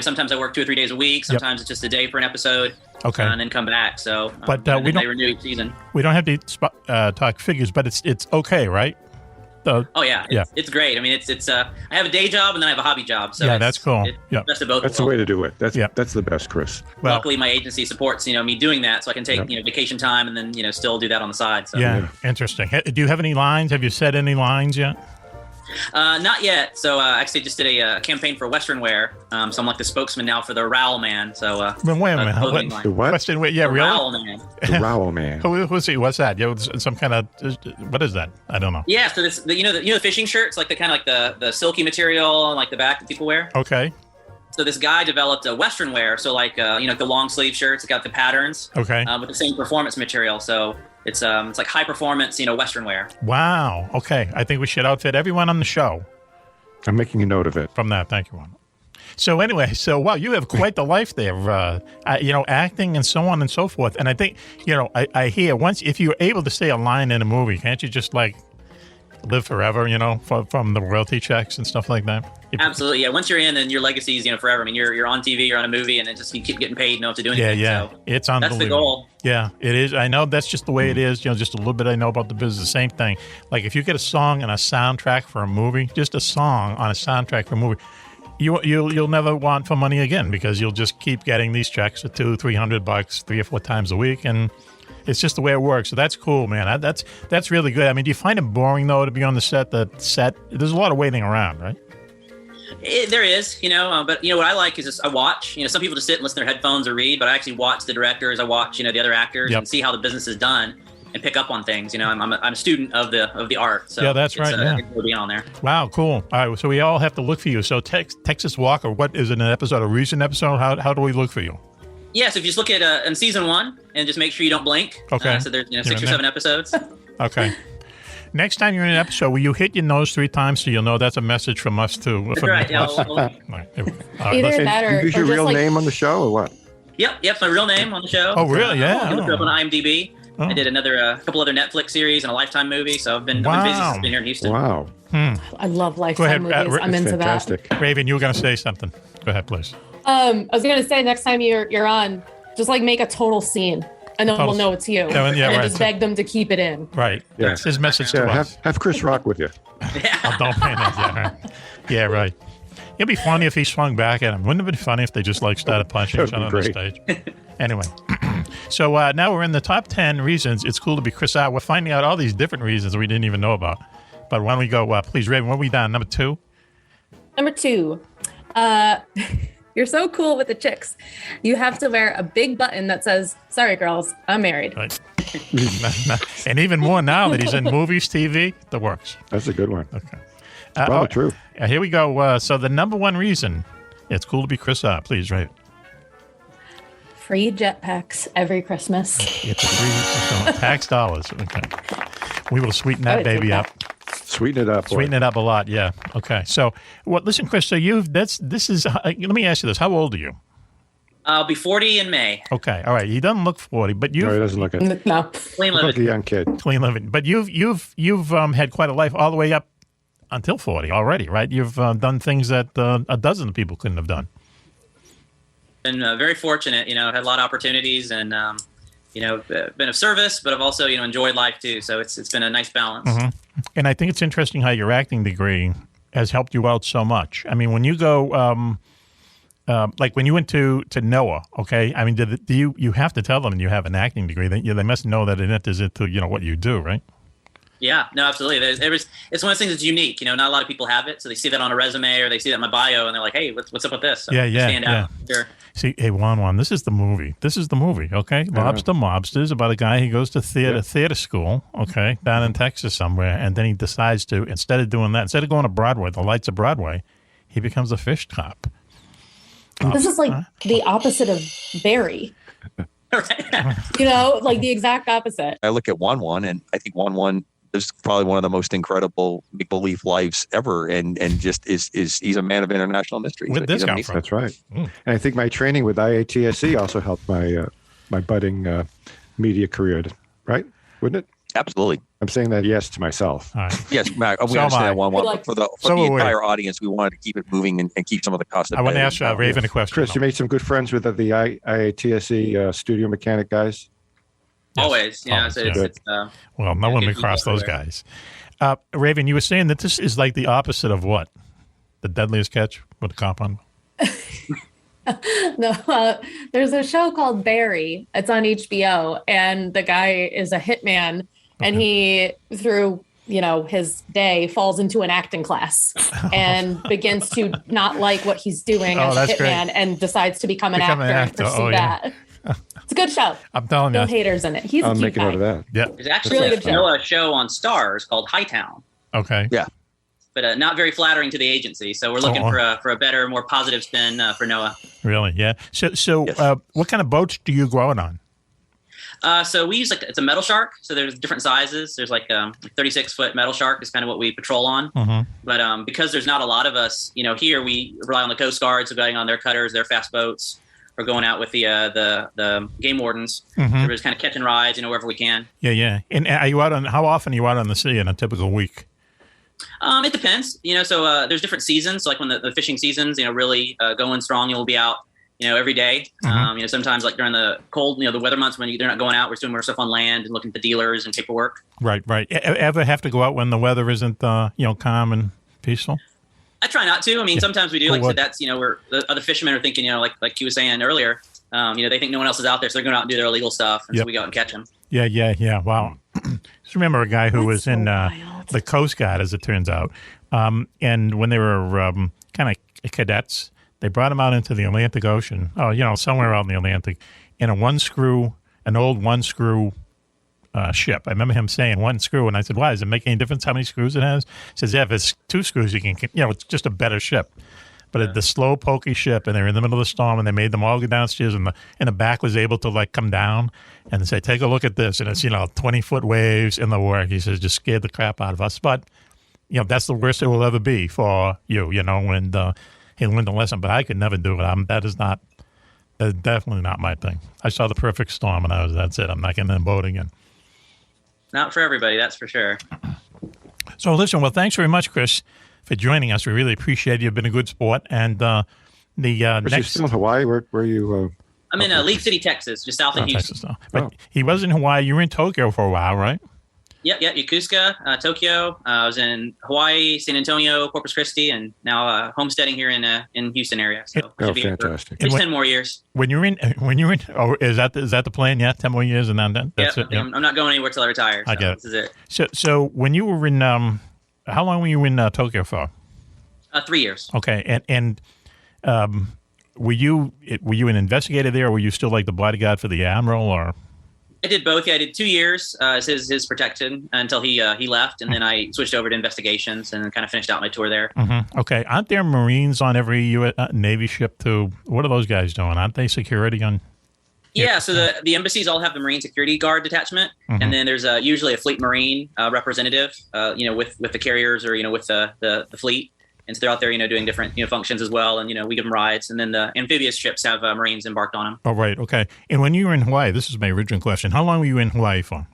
sometimes I work 2 or 3 days a week, sometimes it's just a day for an episode, and then come back. So, but they renew each season. We don't have to talk figures, but it's okay, right? It's great. I mean, it's I have a day job and then I have a hobby job. So that's cool. Best of both. That's the way to do it. That's the best, Chris. Well, luckily, my agency supports me doing that, so I can take vacation time and then still do that on the side. So. Yeah, interesting. Do you have any lines? Have you said any lines yet? Not yet. So actually, just did a campaign for Western wear. So I'm like the spokesman now for the Rowell Man. So wait a minute. The what? Western wear? Yeah, the really? Rowell Man. The Rowell Man. Who's he? What's that? Some kind of what is that? I don't know. Yeah. So this, the fishing shirts, like the kind of like the silky material and like the back that people wear. Okay. So this guy developed a Western wear. So like the long sleeve shirts, it got the patterns. Okay. With the same performance material. So. It's like high performance, Western wear. Wow. Okay. I think we should outfit everyone on the show. I'm making a note of it. From that, thank you, Ron. So anyway, wow, you have quite the life there, acting and so on and so forth. And I think, I hear if you're able to say a line in a movie, can't you just live forever, from the royalty checks and stuff like that? Absolutely, yeah. Once you're in, and your legacy is, forever. I mean, you're on TV, you're on a movie, and you keep getting paid, don't have to do anything. Yeah. So it's unbelievable. That's the goal. Yeah, it is. I know that's just the way it is. Just a little bit I know about the business. Same thing. Like if you get a song and a soundtrack for a movie, just a song on a soundtrack for a movie, you'll never want for money again because you'll just keep getting these checks at $200-$300 3 or 4 times a week, and it's just the way it works. So that's cool, man. That's really good. I mean, do you find it boring though to be on the set? There's a lot of waiting around, right? There is, but what I like is just I watch. Some people just sit and listen to their headphones or read, but I actually watch the directors. I watch the other actors and see how the business is done and pick up on things. I'm a student of the art. So yeah, that's right. Yeah, being on there. Wow, cool. All right, so we all have to look for you. So Texas Walker, what is it? An episode, a recent episode? How do we look for you? Yeah, so if you just look at in season 1 and just make sure you don't blink. Okay. So there's 6 or 7 episodes. Okay. Next time you're in an episode, will you hit your nose 3 times so you'll know that's a message from us too? That's right. Yeah, Either that or use your or just real like, name on the show or what? Yep, my real name on the show. Oh, really? Yeah. I looked up on IMDb. I did a couple other Netflix series and a Lifetime movie, so I've been busy since I've been here in Houston. Wow. I love Lifetime movies. I'm into fantastic. that. Raven, you were going to say something. Go ahead, please. I was going to say next time you're on, just like make a total scene, and then we'll know it's you. And just beg them to keep it in. Right. Yeah. That's his message to us. Have Chris Rock with you. Oh, don't mind that. Yeah, right. It'd be funny if he swung back at him. Wouldn't it be funny if they just started punching each other on the stage? Anyway, so now we're in the top 10 reasons it's cool to be Chris R. We're finding out all these different reasons we didn't even know about. But why don't we go, please, Raven, what are we down? Number 2? Number 2. You're so cool with the chicks. You have to wear a big button that says, "Sorry, girls, I'm married." Right. And even more now that he's in movies, TV, the works. That's a good one. Okay. True. Here we go. So the number 1 reason it's cool to be Chris R. Please, right? Free jetpacks every Christmas. It's a free tax dollars. Okay. We will sweeten that baby up. Sweeten it up. Sweeten it up a lot. Yeah. Okay. So, listen, Chris. So this is. Let me ask you this: how old are you? I'll be 40 in May. Okay. All right. He doesn't look 40, but you. No, he doesn't look it. No. Clean living. Like a young kid. Clean living. But you've had quite a life all the way up until 40 already, right? You've done things that a dozen people couldn't have done. Been very fortunate. Had a lot of opportunities and. Been of service, but I've also, enjoyed life too. So it's been a nice balance. Mm-hmm. And I think it's interesting how your acting degree has helped you out so much. I mean, when you go, like when you went to NOAA, okay? I mean, do you have to tell them you have an acting degree? They must know that it enters into, what you do, right? Yeah, no, absolutely. It's one of those things that's unique. Not a lot of people have it. So they see that on a resume or they see that in my bio and they're like, hey, what's up with this? So stand out. Sure. See, hey, Juan, this is the movie. Okay? Mobsters, about a guy who goes to theater school, okay, down in Texas somewhere, and then he decides to, instead of going to Broadway, the lights of Broadway, he becomes a fish cop. This is like the opposite of Barry. Like the exact opposite. I look at Juan, and I think Juan is probably one of the most incredible make-believe lives ever, and just he's a man of international mystery. Where'd this come from? That's right. And I think my training with IATSE also helped my budding media career, right? Wouldn't it? Absolutely. I'm saying that yes to myself. Right. Yes, Mac, we understand Juan. But for the entire audience, we wanted to keep it moving and keep some of the costs. I want to ask Raven a question. Chris, you made some good friends with the IATSE studio mechanic guys? Yes. Always. Yeah. Well, no one would cross those guys. Raven, you were saying that this is like the opposite of what? The Deadliest Catch with a cop on? No, there's a show called Barry. It's on HBO, and the guy is a hitman, and he, through his day, falls into an acting class and begins to not like what he's doing as a hitman, and decides to become an actor and pursue that. It's a good show. I'm telling you. No haters in it. He's a cute making guy. note of that. Yeah. There's actually a show on Stars called Hightown. Okay. Yeah. But not very flattering to the agency. So we're looking for a better, more positive spin for Noah. Really? Yeah. So yes. What kind of boats do you grow it on? So we use it's a metal shark. So there's different sizes. There's 36-foot metal shark is kind of what we patrol on. Mm-hmm. But because there's not a lot of us, here we rely on the Coast Guard, so going on their cutters, their fast boats. We're going out with the game wardens. Mm-hmm. We're just kind of catching rides, wherever we can. Yeah. And are you how often are you out on the sea in a typical week? It depends. So there's different seasons. So like when the fishing seasons, really going strong, you'll be out, every day. Mm-hmm. Sometimes like during the cold, the weather months when they're not going out, we're doing more stuff on land and looking at the dealers and paperwork. Right. Ever have to go out when the weather isn't, calm and peaceful? I try not to. I mean, sometimes we do. Like I said, that's, where the other fishermen are thinking, like you were saying earlier, they think no one else is out there, so they're going out and do their illegal stuff, and so we go out and catch them. Yeah. Wow. Just remember a guy who was in the Coast Guard, as it turns out, and when they were kind of cadets, they brought him out into the Atlantic Ocean, somewhere out in the Atlantic, in an old one-screw ship. I remember him saying one screw, and I said, why? Does it make any difference how many screws it has? He says, yeah, if it's 2 screws, you can, it's just a better ship. But the slow pokey ship, and they're in the middle of the storm, and they made them all go downstairs, and the back was able to like come down and say, "Take a look at this," and it's 20-foot waves in the work. He says, just scared the crap out of us, but that's the worst it will ever be for you, and he learned a lesson. But I could never do it. That's definitely not my thing. I saw the perfect storm, and that's it. I'm not getting in a boat again. Not for everybody, that's for sure. So listen, well, thanks very much, Chris, for joining us. We really appreciate it. You've been a good sport. And the next... you still in Hawaii? Where are you? I'm in Leaf City, Texas, just south of Houston. Texas, but he was in Hawaii. You were in Tokyo for a while, right? Yep, Yokosuka, Tokyo. I was in Hawaii, San Antonio, Corpus Christi, and now homesteading here in Houston area. So should be fantastic! At least 10 more years. When you're in, is that the plan? Yeah, 10 more years, and then that's it. I'm not going anywhere till I retire. So I get it. This is it. So when you were in, how long were you in Tokyo for? 3 years. Okay, and were you an investigator there, or were you still like the bodyguard for the admiral, or? I did both. Yeah, I did 2 years as his protection until he left, and then I switched over to investigations and kind of finished out my tour there. Mm-hmm. Okay, aren't there Marines on every U.S. Navy ship too? What are those guys doing? Aren't they security on? Yeah, so the embassies all have the Marine Security Guard detachment, and then there's usually a Fleet Marine representative, with the carriers or with the fleet. And so they're out there, doing different, functions as well. And, we give them rides. And then the amphibious ships have Marines embarked on them. Oh, right. Okay. And when you were in Hawaii, this is my original question. How long were you in Hawaii for?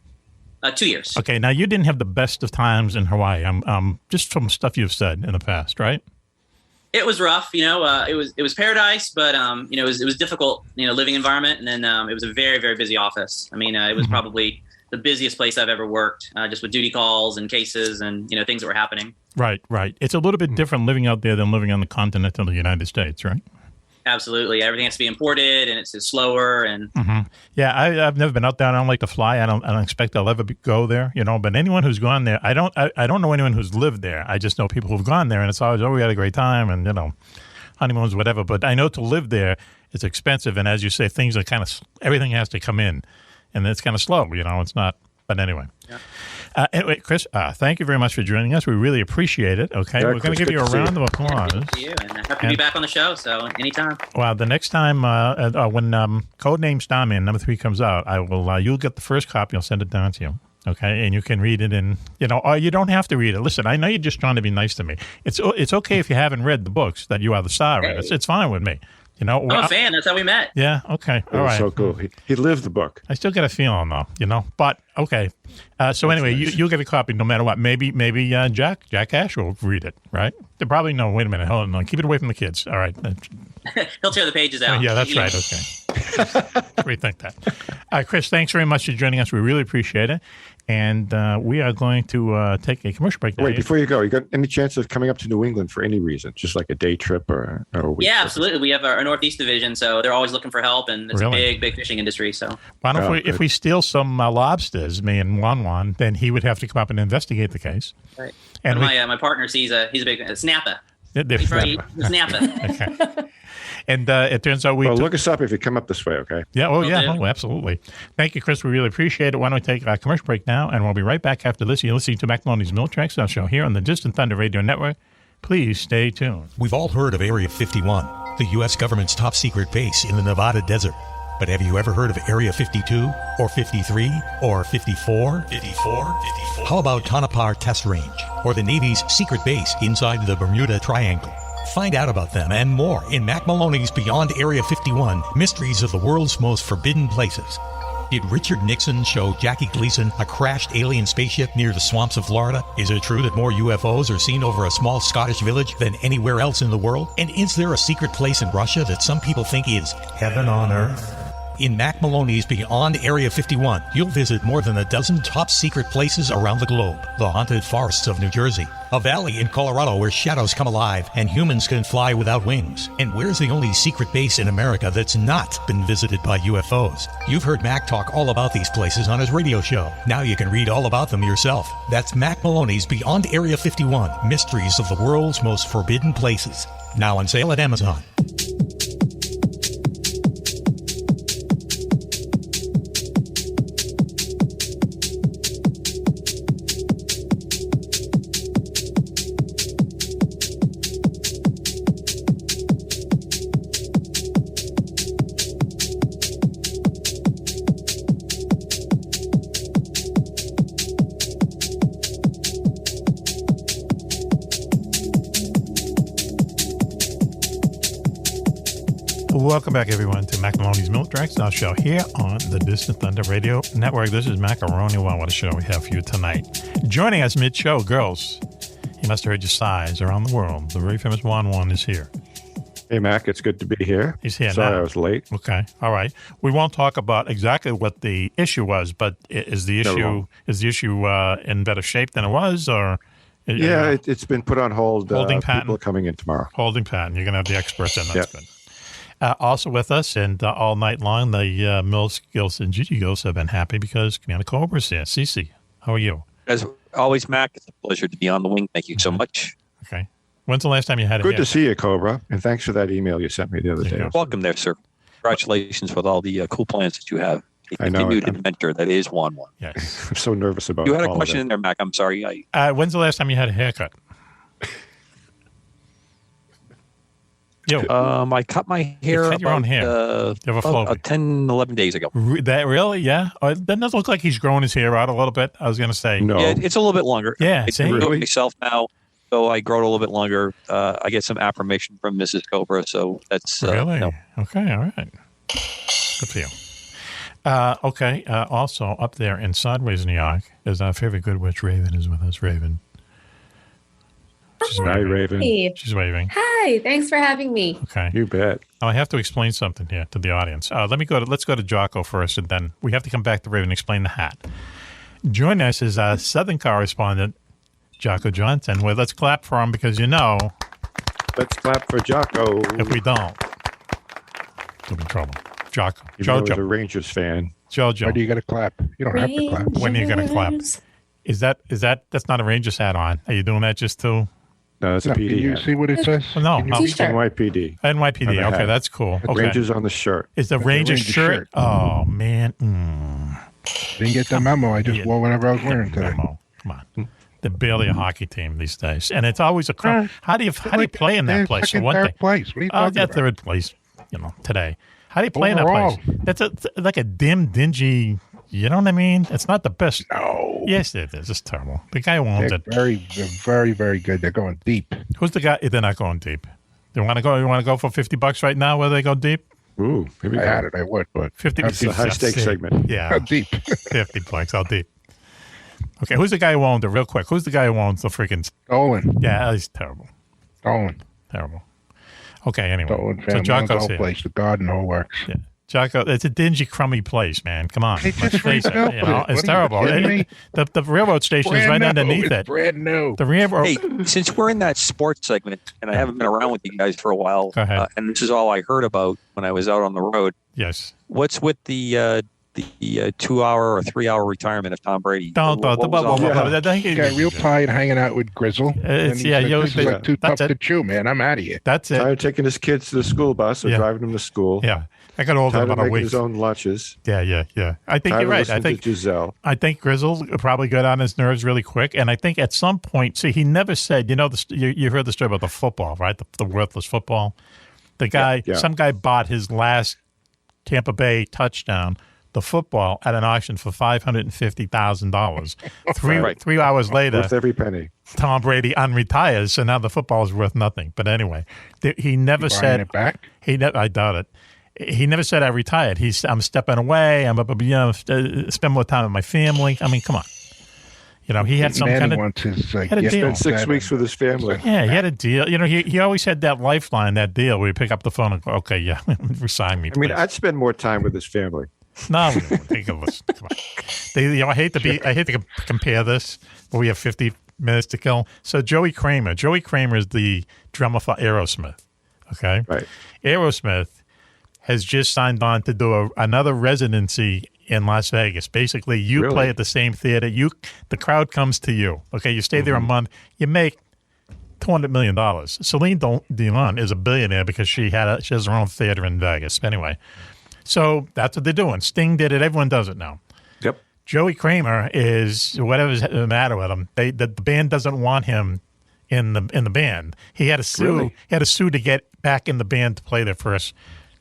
2 years. Okay. Now, you didn't have the best of times in Hawaii. Just from stuff you've said in the past, right? It was rough. It was paradise, but, it was difficult, living environment. And then it was a very, very busy office. I mean, it was probably the busiest place I've ever worked, just with duty calls and cases and, things that were happening. Right. It's a little bit different living out there than living on the continent of the United States, right? Absolutely. Everything has to be imported, and it's slower. And yeah, I've never been out there. I don't like to fly. I don't expect I'll ever go there. But anyone who's gone there, I don't know anyone who's lived there. I just know people who've gone there, and it's always, we had a great time, and honeymoons, whatever. But I know to live there, it's expensive, and as you say, things are everything has to come in, and it's kind of slow. It's not. But anyway. Yeah. Anyway, Chris, thank you very much for joining us. We really appreciate it. Okay, we're going to give you a round of applause. Thank you, and happy to be back on the show. So anytime. Well, the next time when Codename Starman #3 comes out, I will. You'll get the first copy. I'll send it down to you. Okay, and you can read it, and or you don't have to read it. Listen, I know you're just trying to be nice to me. It's okay if you haven't read the books that you are the star in. It's fine with me. I'm a fan. That's how we met. Yeah. Okay. All right. So cool. He lived the book. I still get a feeling though, But okay. So anyway, nice. You'll get a copy no matter what. Maybe Jack Ash will read it. Right? They probably no. Wait a minute. Hold on. Keep it away from the kids. All right. He'll tear the pages out. Yeah, that's right. Okay. Rethink that. Chris, thanks very much for joining us. We really appreciate it. And we are going to take a commercial break now. Wait, before you go, you got any chance of coming up to New England for any reason? Just like a day trip or a week? Yeah, absolutely. We have our Northeast division, so they're always looking for help, and it's a big fishing industry. So why don't if we steal some lobsters, me and Juan, then he would have to come up and investigate the case. Right. And my partner sees he's a big snapper. Snapper. Okay. And it turns out look us up if you come up this way, okay? Yeah, absolutely. Thank you, Chris. We really appreciate it. Why don't we take a commercial break now, and we'll be right back after this. You're listening to Mack Maloney's Mill Tracks show here on the Distant Thunder Radio Network. Please stay tuned. We've all heard of Area 51, the U.S. government's top secret base in the Nevada desert. But have you ever heard of Area 52, or 53, or 54? 54? How about Tonopah Test Range, or the Navy's secret base inside the Bermuda Triangle? Find out about them and more in Mack Maloney's Beyond Area 51, Mysteries of the World's Most Forbidden Places. Did Richard Nixon show Jackie Gleason a crashed alien spaceship near the swamps of Florida? Is it true that more UFOs are seen over a small Scottish village than anywhere else in the world? And is there a secret place in Russia that some people think is heaven on earth? In Mack Maloney's Beyond Area 51, you'll visit more than a dozen top secret places around the globe. The haunted forests of New Jersey, a valley in Colorado where shadows come alive and humans can fly without wings. And where's the only secret base in America that's not been visited by UFOs? You've heard Mack talk all about these places on his radio show. Now you can read all about them yourself. That's Mack Maloney's Beyond Area 51, Mysteries of the World's Most Forbidden Places. Now on sale at Amazon. Welcome back, everyone, to Mack Maloney's Military Exile Show here on the Distant Thunder Radio Network. This is Macaroni. Well, what a show we have for you tonight. Joining us mid-show, girls. You must have heard your sighs around the world. The very famous Juan is here. Hey, Mac, it's good to be here. He's here Sorry now. I was late. Okay, all right. We won't talk about exactly what the issue was, but is the issue in better shape than it was, or? Yeah, it's been put on hold. Holding patent. People are coming in tomorrow. Holding patent. You're going to have the experts in. That's Yep. good. Also with us, and all night long, the Mills, Gills, and Gigi Gills have been happy because Commander Cobra's here. Cece, how are you? As always, Mac, it's a pleasure to be on the wing. Thank you so much. Okay. When's the last time you had a Good haircut? to see you, Cobra, and thanks for that email you sent me the other day. Welcome there, sir. Congratulations with all the cool plans that you have. I know. Continued inventor, that is Juan. Yes. I'm so nervous about You had a all of question that. in there, Mac. I'm sorry. When's the last time you had a haircut? Yo, I cut my hair cut your own hair. You have a flow. 10, 11 days ago. That really? Yeah. That doesn't look like he's growing his hair out a little bit. I was going to say. No. Yeah, it's a little bit longer. Yeah, I see? do Really? it myself now, so I grow it a little bit longer. I get some affirmation from Mrs. Cobra, so that's Really? no. Okay. All right. Good for you. Okay. Also, up there in Sideways, New York, is our favorite good witch, Raven, is with us. Raven. She's Hi, waving. Raven. Hey. She's waving. Hi, thanks for having me. Okay. You bet. Now, I have to explain something here to the audience. Let's go to Jocko first, and then we have to come back to Raven and explain the hat. Joining us is our Southern correspondent, Jocko Johnson. Well, let's clap for him because Let's clap for Jocko. if we don't, we'll be in trouble. Jocko. Even though he's a Jojo. Rangers fan. Jojo. Why do you got to clap? You don't have to clap. When are you going to clap? That's not a Rangers hat on. Are you doing that just to? No, it's a No, PD can you hat. see what it says? No, Can you- no. T-shirt. NYPD. NYPD. On the Okay, hat. that's cool. Okay. Rangers on the shirt. Is the That's a Rangers Rangers shirt? shirt. Oh, man. Didn't get the memo. I just Yeah. wore whatever I was wearing today. Come on. They're barely a hockey team these days. And it's always a crime. How do you play in that They're place? second, For one third thing. place. What are you Oh, talking yeah, about? third place, today. How do you play in that Overall. place? That's like a dim, dingy, you know what I mean? It's not the best. No. Yes, it is. It's terrible. The guy who owns They're it. they're very, very good. They're going deep. Who's the guy? They're not going deep. You want to go for $50 right now where they go deep? Ooh, here we I go. had it. I would, but 50 how It's a deep? high-stakes segment. Yeah. How deep? 50 bucks. How deep? Okay, who's the guy who owned it? Real quick. Who's the guy who owns the freaking. Dolan. Yeah, he's terrible. Dolan. Terrible. Okay, anyway. Dolan So family. Owns the Jocko's whole here. place. The garden, the whole works. Yeah. Jocko, it's a dingy, crummy place, man. Come on. They Let's just face it. rebuilt You know, it. it's What are you terrible. kidding me? The railroad station is right Brand new. underneath It's it. brand new. The railroad. Hey, since we're in that sports segment, and I haven't been around with you guys for a while, Go ahead. and this is all I heard about when I was out on the road. Yes. What's with the 2-hour or 3-hour retirement of Tom Brady? Don't. What was all that? Got real tired hanging out with Grizzle. It's- And he's yeah, like, you- this is like too that's tough it. to chew, man. I'm out of here. That's it. Tired of taking his kids to the school bus or Yeah. driving them to school. Yeah. I got older Tired of about a making week. his own lunches. Yeah. I think Tired you're of right. I listening think to Giselle. Grizzle probably got on his nerves really quick. And I think at some point, see, he never said, you heard the story about the football, right? The worthless football. The guy, Yeah. some guy bought his last Tampa Bay touchdown, the football, at an auction for $550,000. Right. 3 hours later, Worth every penny. Tom Brady unretires, so now the football is worth nothing. But anyway, he never Buying said it back? I doubt it. He never said I retired. I'm stepping away. Spend more time with my family. I mean, come on. He had some Manny kind of wants his had a gift deal. and Spent 6 set weeks with his family. yeah. He had a deal. He always had that lifeline, that deal where you pick up the phone and go, okay, yeah, resign me. I mean, please." I'd spend more time with his family. No, we don't. Take a listen. Come on. I hate to compare this, but we have 50 minutes to kill. So Joey Kramer is the drummer for Aerosmith. Okay, Right. Aerosmith has just signed on to do another residency in Las Vegas. Basically, you Really? play at the same theater. The crowd comes to you. Okay, you stay there a month. You make $200 million. Celine Dion is a billionaire because she has her own theater in Vegas. Anyway, so that's what they're doing. Sting did it. Everyone does it now. Yep. Joey Kramer is whatever's the matter with him. The band doesn't want him in the band. He had to sue. Really? He had to sue to get back in the band to play their first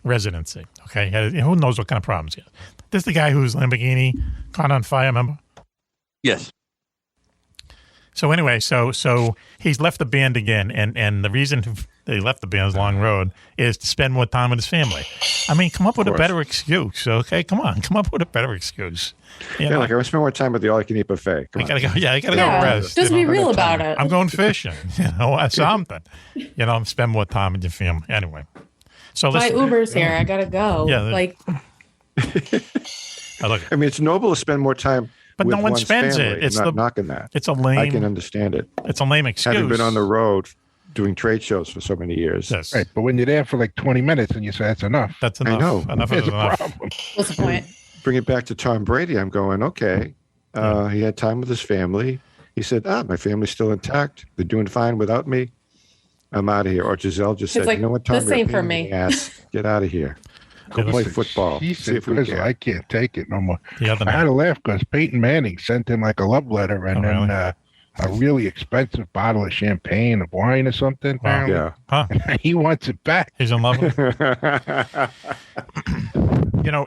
residency. Okay, who knows what kind of problems he has. This is the guy whose Lamborghini caught on fire. Remember? Yes. So anyway, so he's left the band again, and the reason that he left the band's Long Road is to spend more time with his family. I mean, come up with a better excuse, okay? Come up with a better excuse. Yeah, like I want to spend more time with the all-you-can-eat buffet. I gotta go rest. Just be real about it. I'm going fishing, something. Spend more time with your family. Anyway. So my Uber's here. I gotta go. Yeah, I mean, it's noble to spend more time. But with no one one's spends family. it. It's I'm not knocking that. It's a lame. I can understand it. It's a lame excuse. Having been on the road doing trade shows for so many years. Yes. Right, but when you're there for like 20 minutes and you say that's enough. That's enough. I know. Enough is enough. Problem. What's the point? Bring it back to Tom Brady. I'm going, okay. He had time with his family. He said, my family's still intact. They're doing fine without me. I'm out of here. Or Giselle just said, like, you know what, Tom? the same for me. Get out of here. Go play football. He See said, if we can. I can't take it no more. The other I had to laugh because Peyton Manning sent him like a love letter and then a really expensive bottle of champagne, of wine or something. Wow. Yeah. Huh. He wants it back. He's in love with it.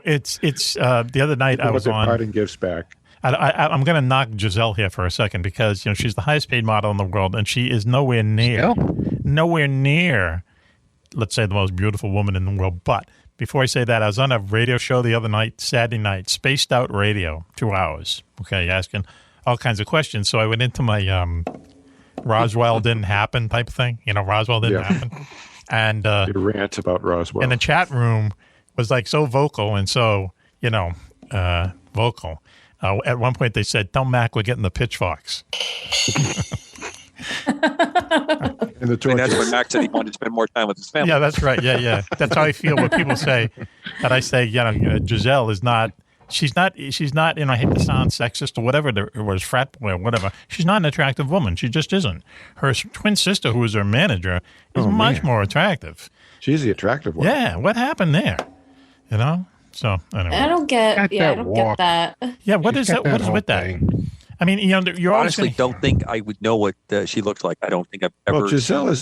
It's the other night I was on. Parting gifts back. I'm going to knock Giselle here for a second because she's the highest paid model in the world, and she is nowhere near, let's say, the most beautiful woman in the world. But before I say that, I was on a radio show the other night, Saturday night, spaced out radio, 2 hours. Okay, asking all kinds of questions. So I went into my Roswell didn't happen type thing. Roswell didn't happen, and your rant about Roswell. And the chat room was like so vocal and so vocal. At one point, they said, "Tell Mac we're getting the pitchforks." And the that's when Mac said he wanted to spend more time with his family. Yeah, that's right. Yeah. That's how I feel when people say that. I say, Giselle is not. She's not. I hate to sound sexist or whatever, or frat boy or whatever. She's not an attractive woman. She just isn't. Her twin sister, who is her manager, is much more attractive. She's the attractive one. Yeah. What happened there? So anyway. I don't get. I don't get that. Yeah. What is that? What is with that? I mean, you're honestly don't think I would know what she looks like. I don't think I've ever. Well, Giselle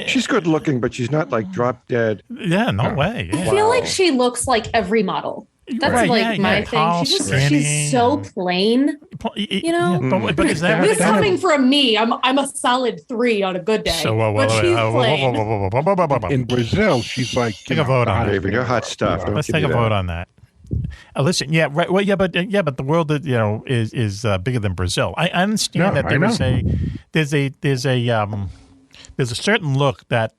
she's good looking, but she's not like drop dead. Yeah, no way. Yeah. I feel like she looks like every model. That's my thing. Tall, she's so plain. But is that this coming from me? I'm a solid 3 on a good day. So but she's plain. In Brazil, she's like. Take a vote on it. You're hot stuff. Let's take a vote on that. Listen, yeah, right. Well, but the world is bigger than Brazil. I understand that there's a certain look that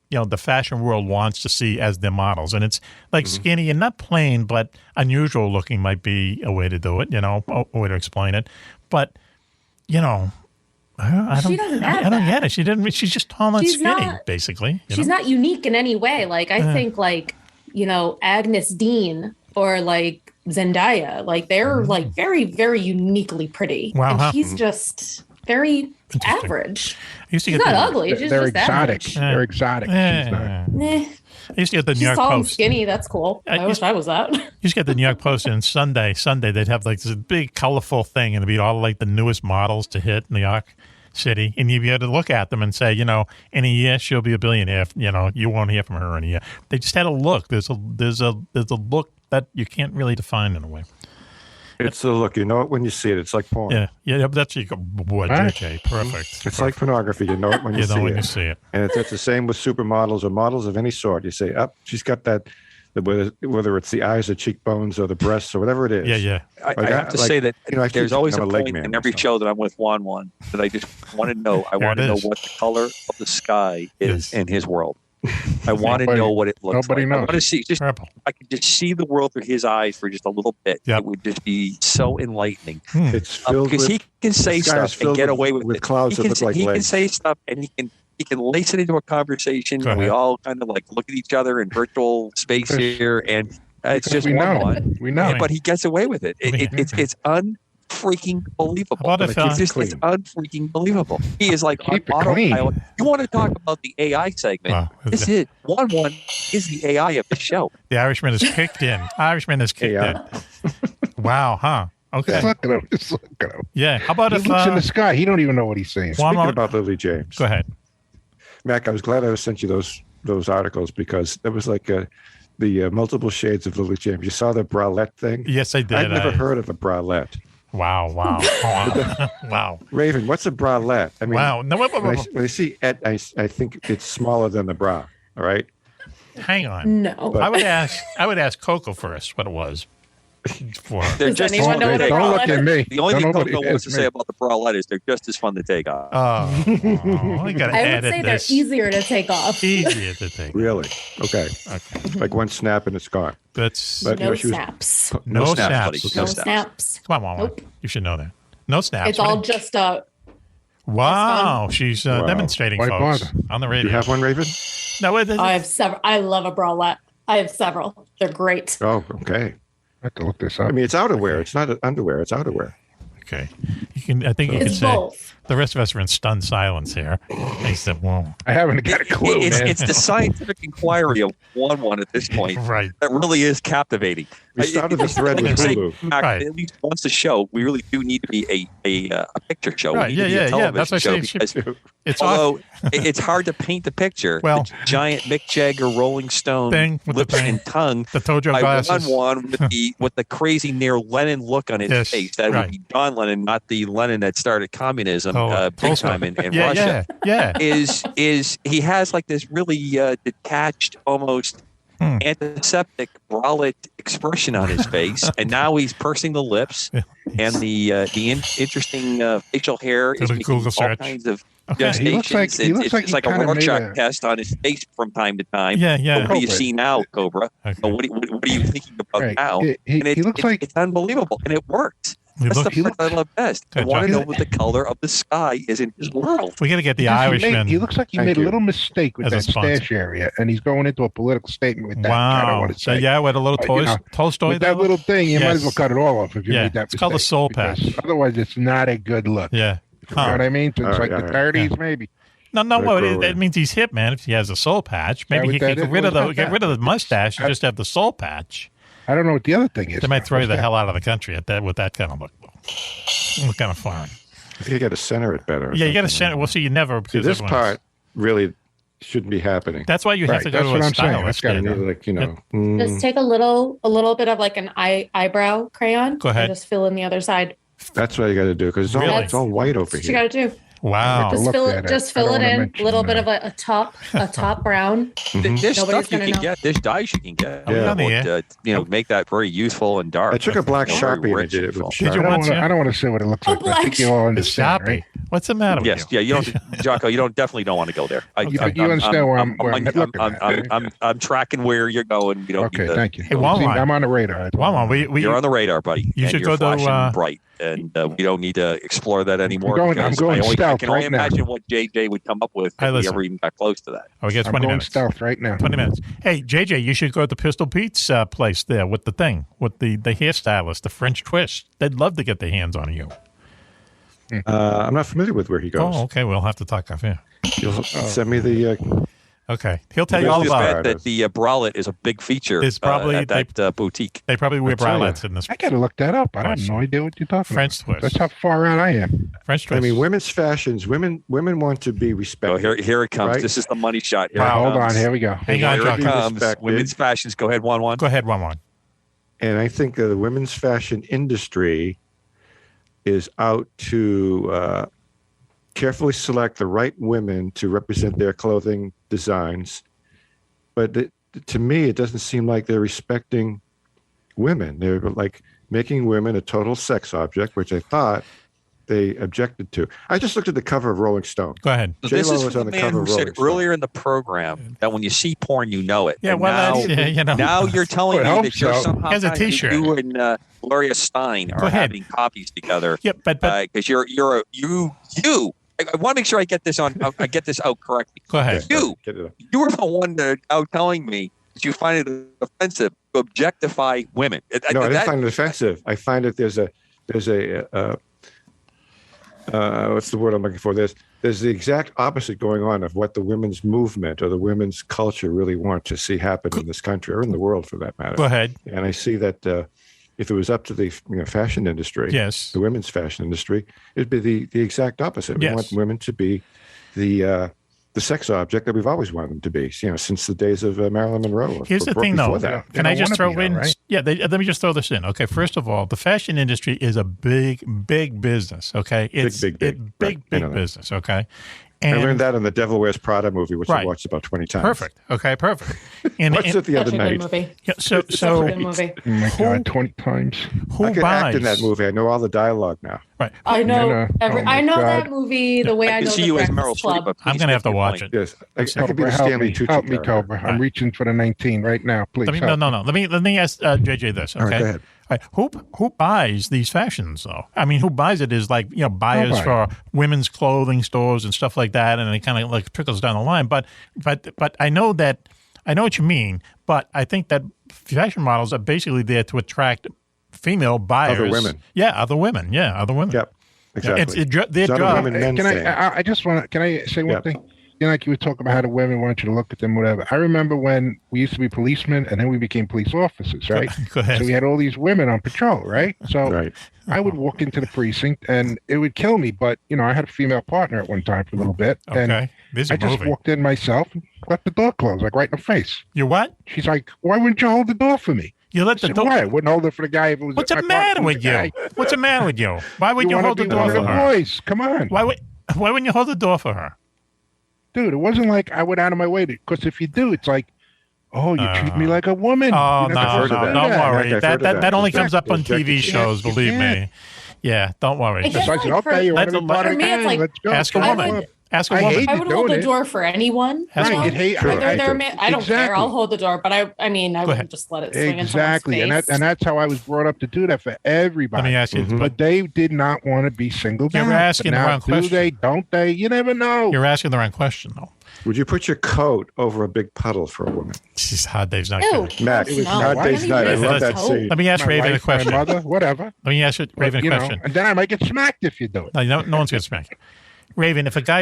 the fashion world wants to see as their models, and it's like skinny and not plain, but unusual looking might be a way to do it. A way to explain it, but I don't get it. She didn't. She's just tall and skinny, basically. She's not unique in any way. Like I think, Agnes Dean. Or like Zendaya, like they're like very, very uniquully pretty. Wow, and she's just very average. She's not ugly. She's they're just exotic. average. They're exotic. She's not. I used to get the New She's York tall Post. And skinny. That's cool. I wish I was that. You used to get the New York Post, and Sunday they'd have like this big colorful thing, and it'd be all like the newest models to hit New York City, and you'd be able to look at them and say, in a year she'll be a billionaire. You won't hear from her in a year. They just had a look. There's a look that you can't really define in a way. It's the look. You know it when you see it. It's like porn. Yeah. But that's boy, JJ, perfect. It's like pornography. You know it when you see it. When you see it. And it's the same with supermodels or models of any sort. You say, she's got that. Whether it's the eyes or cheekbones or the breasts or whatever it is. Yeah. I have to say that there's always a point in every show that I'm with Juan that I just want to know. I want to know what the color of the sky is in his world. I want to know what it looks like. Knows. I want to see if I could just see the world through his eyes for just a little bit. It would just be so enlightening. It's filled because he can say stuff and get away with it. Clouds that look like he legs. can say stuff and he can lace it into a conversation. And we all kind of like look at each other in virtual space here, and it's just one. We know, but he gets away with it. It's unfreaking believable. It's unfreaking believable. He is like on autopilot. You want to talk about the AI segment? This is Juan is the AI of the show. The Irishman is kicked in. In. Wow, huh? Okay. Just look at him. Yeah. How about he looks in the sky? He don't even know what he's saying. Speaking about Lily James. Go ahead. Mac, I was glad I sent you those articles because there was like the multiple shades of Lily James. You saw the bralette thing? Yes, I did. I'd never heard of a bralette. Wow. Wow. Raven, what's a bralette? I mean, Wow. No, when I see it, I think it's smaller than the bra. All right. Hang on. No. I would ask Coco first what it was. They're just anyone know what a Don't look at me. The only thing Nobody Coco wants to asked say me. about the bralette is they're just as fun to take off. You got to I edit would say this. they're easier to take off. Easier to take. Really? Okay. Like one snap and it's gone. That's But, No she was- snaps. no buddy. snaps. No snaps. Come on, Wawan. Nope. You should know that. No snaps. It's all just Wow. She's demonstrating, Why folks, bother? on the Do radio. you have one, Raven? No, it isn't. I have several. I love a bralette. I have several. They're great. Oh, okay. I have to look this up. I mean, it's outerwear. It's not underwear. It's outerwear. Okay. You can. I think you can It's say. both. The rest of us are in stunned silence here. They said, "Whoa." I haven't got a clue, it's, man. it's the scientific inquiry of one at this point. Right. That really is captivating. We started the thread with Say, Hulu. Mac, Right. At least once a show, we really do need to be a picture show. Right, We need to be yeah, a yeah. television That's what show I say. because It's although it's hard to paint the picture, Well- the giant Mick Jagger Rolling Stone Thing with the lips thing. and tongue. The Tojo I glasses. won one with the crazy near Lenin look on his Yes, face. That right. would be John Lennon, not the Lenin that started communism big Tolstoy. time in Yeah, Russia. yeah. Is he has like this really detached, almost antiseptic bralette expression on his face, and now he's pursing the lips, and the interesting facial hair is Did a making Google all search. kinds of Okay. He looks like- gestations. he looks like It's he like a kinda made Rorschach a- test on his face from time to time. Yeah, yeah. But what do you see now, Cobra? Okay. What are you thinking about Right. now? He And looks like it's unbelievable, and it works. He That's look- the part I love best. I Good want to job. know what the color of the sky is in his world. We got to get the he Irishman. looks like he Thank made you. a little mistake with As a that sponsor. stash area, and he's going into a political statement with that. I don't Wow. want to So, say. yeah, with a little You know, Tolstoy with there. that little thing, you might as well Yes. cut it all off if you Yeah, made that it's called a mistake, soul because patch. Otherwise, it's not a good look. Yeah. You know what I mean? So it's All like right, the all 30s, maybe. No, Right, well, right. that means he's hip, man. If he has a soul patch, maybe what he can that get is? rid of What is the that? the mustache and just have the soul patch. I don't know what the other thing is. They might throw you What's the that? hell out of the country at that with that kind of look. What kind of fun? I think you got to center it better. or Yeah, you got to something. send it. Well, see, you never See, because this everyone's- part really shouldn't be happening. That's why you have Right, to go that's to what a I'm saying. stylist. That's gotta Dana. be Like, Just take a little bit of like an eyebrow crayon. Go ahead. And just fill in the other side. that's what you got to do because Really? it's all white over That's what you here. got to do. Wow. I'll Just look fill at it. it. Just I fill don't it wanna in. mention A little bit that. of a top brown. There's Nobody's stuff you gonna can know. get. There's dyes you can get. Yeah. That would, make that very useful and dark. I took a black Very Sharpie and I rich did it with and Did you I want don't to? wanna- I don't want to say what it looks A like, but I think black you all The understand, Sharpie. right? What's the matter with Yes, you? yeah. You don't, Jocko. You definitely don't want to go there. You understand where I'm looking at. I'm tracking where you're going. You don't. Okay, need to, thank you. Hey, Wawan. See, I'm on the radar. Wawan, You're on the radar, buddy. You and should you're go to, flashing bright, and we don't need to explore that anymore. I'm because going I stealth can only right now. imagine what JJ would come up with Hey, if we listen. ever even got close to that. Oh, we got I'm 20 going minutes. stealth right now. 20 minutes. Hey, JJ, you should go to Pistol Pete's place there with the thing, with the hairstylist, the French twist. They'd love to get their hands on you. I'm not familiar with where he goes. Oh, okay. We'll have to talk off here. You'll send me the. Okay. He'll tell you all Just about it. bet that the bralette is a big feature It's probably- at that boutique. They probably wear I'll tell bralettes in this I got to look that up. I have Question. no idea what you're talking French about. twist. That's how far out I am. French twist. I mean, women's fashions. Women want to be So respected. here it comes. Right? This is the money shot. Here Wow. it Hold on. comes. Here we go. Hang on, Here Jocko. it comes. Respected. Women's fashions. Go ahead, one. Go ahead, one. And I think the women's fashion industry is out to carefully select the right women to represent their clothing designs. But to me, it doesn't seem like they're respecting women. They're like making women a total sex object, which I thought they objected to. I just looked at the cover of Rolling Stone. Go ahead. So J-Lo this is was from on the the man cover who of said Rolling Stone. earlier in the program that when you see porn, you know it. Yeah, And well, now, that's, you know. now you're telling Well, me I hope that you're so. somehow Here's a trying to t-shirt. You and Gloria Stein Go are ahead. having copies together. Yeah, but Because you. I want to make sure I get this on. I get this out correctly. go ahead. You Get it up. You were the one that out telling me that you find it offensive to objectify women. No, I didn't find it offensive. I find that there's a what's the word I'm looking for? There's the exact opposite going on of what the women's movement or the women's culture really want to see happen in this country or in the world, for that matter. Go ahead. And I see that if it was up to the fashion industry, Yes. the women's fashion industry, it'd be the exact opposite. Yes. We want women to be the the sex object that we've always wanted them to be, since the days of Marilyn Monroe. Here's the thing, though. That. Can I just throw in? Right? Yeah, let me just throw this in. Okay, first of all, the fashion industry is a big business. Okay, it's big business. Okay. And I learned that in the Devil Wears Prada movie, which I watched about 20 times. Perfect. Okay, perfect. And watched it the other night. Movie. Yeah, so good movie. Oh my God, 20 times. I could act in that movie. I know all the dialogue now. Right. I know. I know that movie the way I know the Breakfast Club. I'm going to have to watch it. Yes, I could be the Stanley Tucci. Help me, Cobra. I'm reaching for the 19 right now, please. No. Let me ask JJ this. Okay. All right, go ahead. Right. Who buys these fashions though? I mean, who buys it is like buyers for women's clothing stores and stuff like that, and it kind of like trickles down the line. But I know what you mean. But I think that fashion models are basically there to attract female buyers. Other women. Yeah, other women. Yep, exactly. Their job. Can I say one thing? Like you were talking about how the women want you to look at them, whatever. I remember when we used to be policemen and then we became police officers, right? Go ahead. So we had all these women on patrol, right? So I would walk into the precinct and it would kill me. But, I had a female partner at one time for a little bit. Okay. And I just walked in myself and left the door closed, like right in the face. You what? She's like, why wouldn't you hold the door for me? You let the door. Why? I wouldn't hold it for the guy if it was. What's the matter with you? What's the matter with you? Why would you hold the door for her? Boys, come on. Why wouldn't you hold the door for her? Dude, it wasn't like I went out of my way to, because if you do, it's like, oh, you treat me like a woman. Oh, no, don't worry. That only comes up on TV shows, believe me. Yeah, don't worry. So I said, okay, you want to be part of the gang? Let's go. Ask a woman. Ask a woman. I would hold the door for anyone. I don't care. I'll hold the door, but I wouldn't just let it swing in someone's face. And that's how I was brought up to do that for everybody. Let me ask you, but they did not want to be singled out. You're asking the wrong question. Do they? Don't they? You never know. You're asking the wrong question, though. Would you put your coat over a big puddle for a woman? She's Hard Dave's not good. Mac, Hard Dave's night. I love that scene. Let me ask Raven a question. My mother, whatever. Let me ask Raven a question. And then I might get smacked if you do it. No one's going to smack you. Raven, if a guy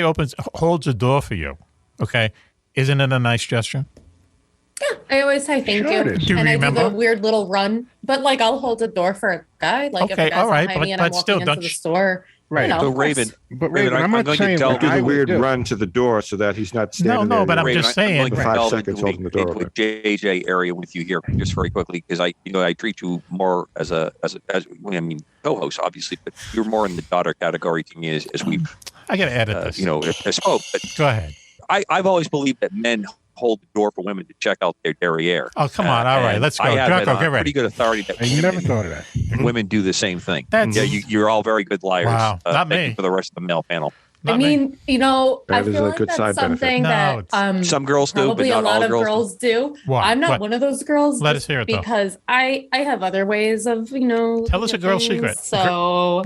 holds a door for you, okay, isn't it a nice gesture? Yeah, I always say thank you. Do you and remember? I do the weird little run, but like I'll hold a door for a guy. Like if a guy's behind me and I'm walking into the store. Right. So Raven, I'm not saying do the weird run to the door so that he's not standing there. No, but I'm just saying. I'm 5 seconds holding the door open. JJ area with you here, just very quickly, because I treat you more as co-host, obviously, but you're more in the daughter category to me as we. I got to edit this. As spoke. But go ahead. I've always believed that men hold the door for women to check out their derriere. Oh, come on. All right, let's go. I have Jocko, get ready. Pretty good authority that you never thought of that. Women do the same thing. You're all very good liars. Wow, not me. For the rest of the male panel. I mean, I feel like good that's something that some girls do, probably but not a lot all of girls do. Why? I'm not one of those girls. Let us hear it, though. Because I have other ways of, Tell us a girl's secret. So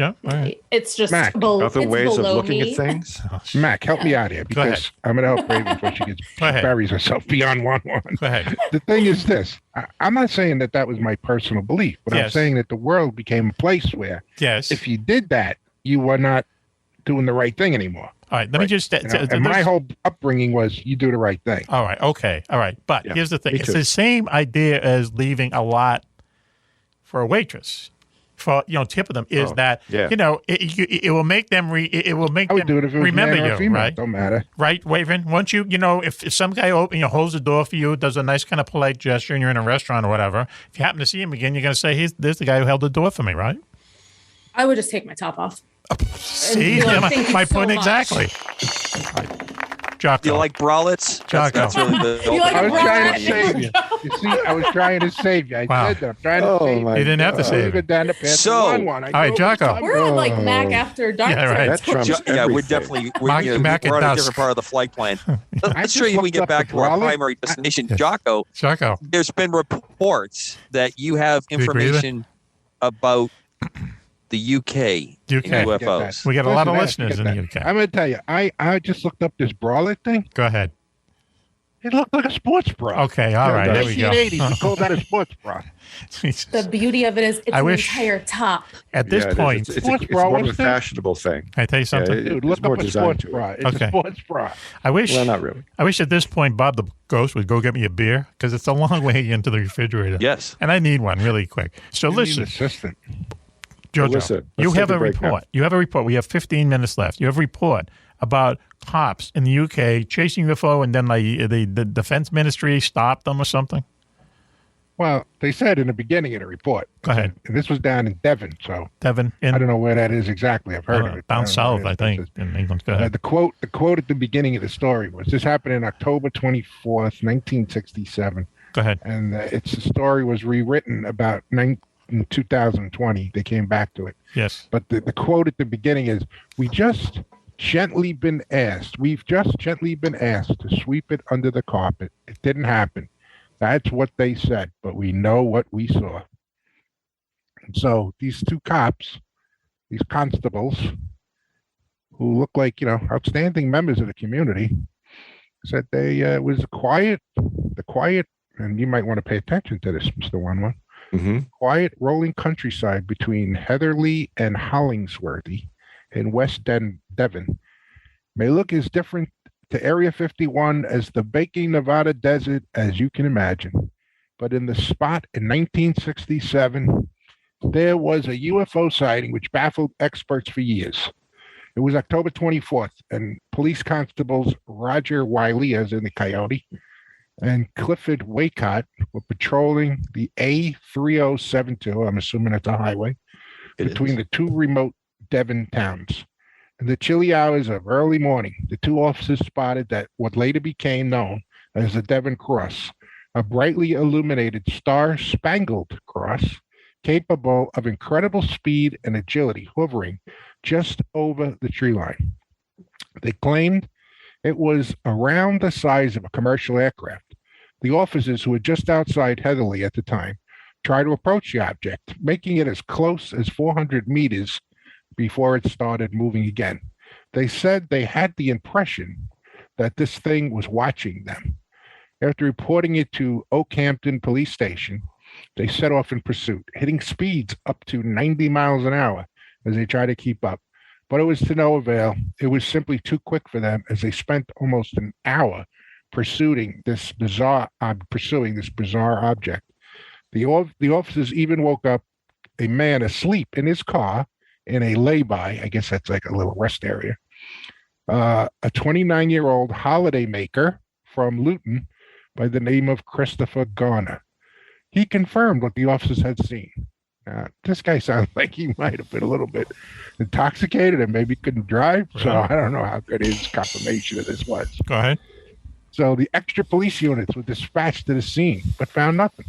it's just Mac, other ways of looking at things. Mac, help me out here because I'm going to help Raven before she buries herself beyond 1-1. Go ahead. The thing is this. I'm not saying that was my personal belief, but I'm saying that the world became a place where if you did that, you were not doing the right thing anymore. All right, let me just. And my whole upbringing was you do the right thing. All right, okay, all right. But here's the thing: it's the same idea as leaving a lot for a waitress. For tip of them is that it will make them remember you, right? Don't matter, right, Raven? Once if some guy holds the door for you, does a nice kind of polite gesture, and you're in a restaurant or whatever, if you happen to see him again, you're going to say, "There's the guy who held the door for me," right? I would just take my top off. See, my point exactly. Jocko. Do you like bralettes? Jocko. I was trying to save you. You see, I was trying to save you. I said that. I'm trying to save you. You didn't have to save you. Down the path all right, Jocko. We're on like Mac after dark. Yeah, right. That trumps we're definitely we're on a different part of the flight plan. Let's show you when we get back to our primary destination. Jocko, there's been reports that you have information about the UK. UFOs. We got a lot of listeners in the UK. I'm going to tell you, I just looked up this bralette thing. Go ahead. It looked like a sports bra. Okay, all right, there we go. 1980s, we called that a sports bra. The beauty of it is it's an entire top. At this point, it's more of a fashionable thing. Can I tell you something? Dude, look up a sports bra. It's a sports bra. Well, not really. I wish at this point Bob the Ghost would go get me a beer because it's a long way into the refrigerator. Yes. And I need one really quick. So listen. Assistant. Jojo, listen, you have a break report. now. You have a report. We have 15 minutes left. You have a report about cops in the UK chasing UFO, and then the defense ministry stopped them or something. Well, they said in the beginning of the report. Go ahead. And this was down in Devon, so Devon. I don't know where that is exactly. I've heard of it. Down south, I think, in England. Go ahead. The quote at the beginning of the story was, "This happened in October 24th, 1967." Go ahead. And the story was rewritten about in 2020. They came back to it. Yes. But the quote at the beginning is, We've just gently been asked to sweep it under the carpet. It didn't happen. That's what they said, but we know what we saw." And so these two cops, these constables, who look like, outstanding members of the community, said they was the quiet, and you might want to pay attention to this, Mr. One. Mm-hmm. Quiet rolling countryside between Heatherley and Hollingsworthy in West Devon may look as different to Area 51 as the baking Nevada desert as you can imagine. But in the spot in 1967, there was a UFO sighting which baffled experts for years. It was October 24th, and police constables Roger Wiley, as in the Coyote, and Clifford Waycott were patrolling the A3072, I'm assuming it's a highway, between the two remote Devon towns. In the chilly hours of early morning, the two officers spotted that what later became known as the Devon Cross, a brightly illuminated star-spangled cross capable of incredible speed and agility, hovering just over the tree line. They claimed it was around the size of a commercial aircraft. The officers, who were just outside Heatherley at the time, tried to approach the object, making it as close as 400 meters before it started moving again. They said they had the impression that this thing was watching them. After reporting it to Oakhampton Police Station, they set off in pursuit, hitting speeds up to 90 miles an hour as they tried to keep up. But it was to no avail. It was simply too quick for them, as they spent almost an hour pursuing this bizarre object. The officers even woke up a man asleep in his car in a lay-by, I guess that's like a little rest area, a 29-year-old holiday maker from Luton by the name of Christopher Garner. He confirmed what the officers had seen. This guy sounds like he might have been a little bit intoxicated and maybe couldn't drive, so I don't know how good his confirmation of this was. Go ahead. So the extra police units were dispatched to the scene, but found nothing.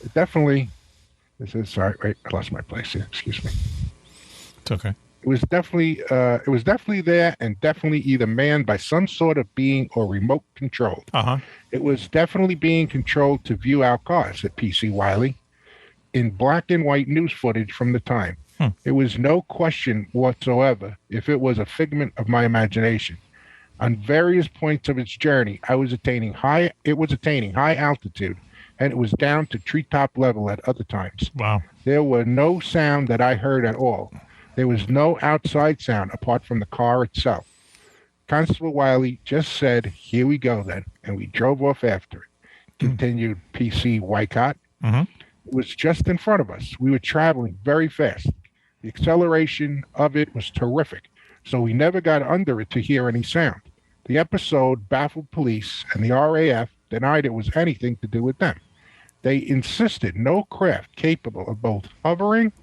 It definitely... sorry, wait, I lost my place here. Excuse me. It's okay. It was definitely there, and definitely either manned by some sort of being or remote controlled. Uh-huh. It was definitely being controlled to view our cars, said PC Wiley, in black and white news footage from the time. It was no question whatsoever if it was a figment of my imagination. On various points of its journey, it was attaining high altitude, and it was down to treetop level at other times. Wow. There were no sound that I heard at all. There was no outside sound apart from the car itself. Constable Wiley just said, "Here we go then," and we drove off after it. Continued PC Wycott. Mm-hmm. It was just in front of us. We were traveling very fast. The acceleration of it was terrific, so we never got under it to hear any sound. The episode baffled police, and the RAF denied it was anything to do with them. They insisted no craft capable of both hovering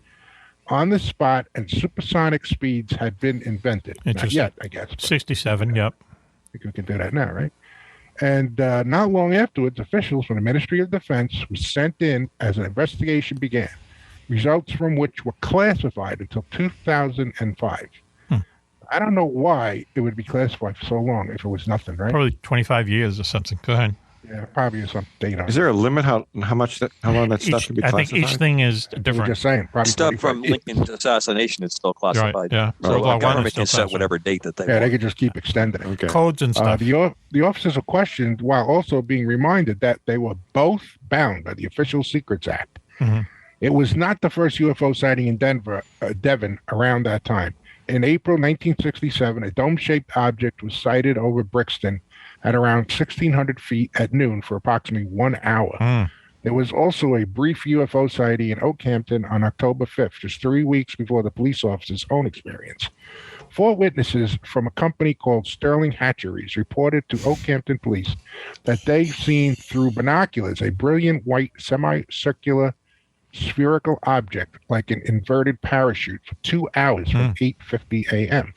on the spot and supersonic speeds had been invented. Not yet, I guess. 67, yep. I think we can do that now, right? And not long afterwards, officials from the Ministry of Defense were sent in as an investigation began, results from which were classified until 2005. I don't know why it would be classified for so long if it was nothing, right? Probably 25 years or something. Go ahead. Yeah, probably something. Is there a limit how long that stuff can be classified? I think each thing is different. We're just saying, probably stuff from Lincoln's assassination is still classified. Right, yeah. So the government can set classified. whatever date that they Yeah, want. they could just keep extending it. Okay. Codes and stuff. The officers were questioned while also being reminded that they were both bound by the Official Secrets Act. Mm-hmm. It was not the first UFO sighting in Devon around that time. In April 1967, a dome-shaped object was sighted over Brixton at around 1,600 feet at noon for approximately 1 hour. There was also a brief UFO sighting in Oakhampton on October 5th, just 3 weeks before the police officer's own experience. 4 witnesses from a company called Sterling Hatcheries reported to Oakhampton police that they've seen through binoculars a brilliant white semicircular spherical object like an inverted parachute for 2 hours from 8:50 a.m.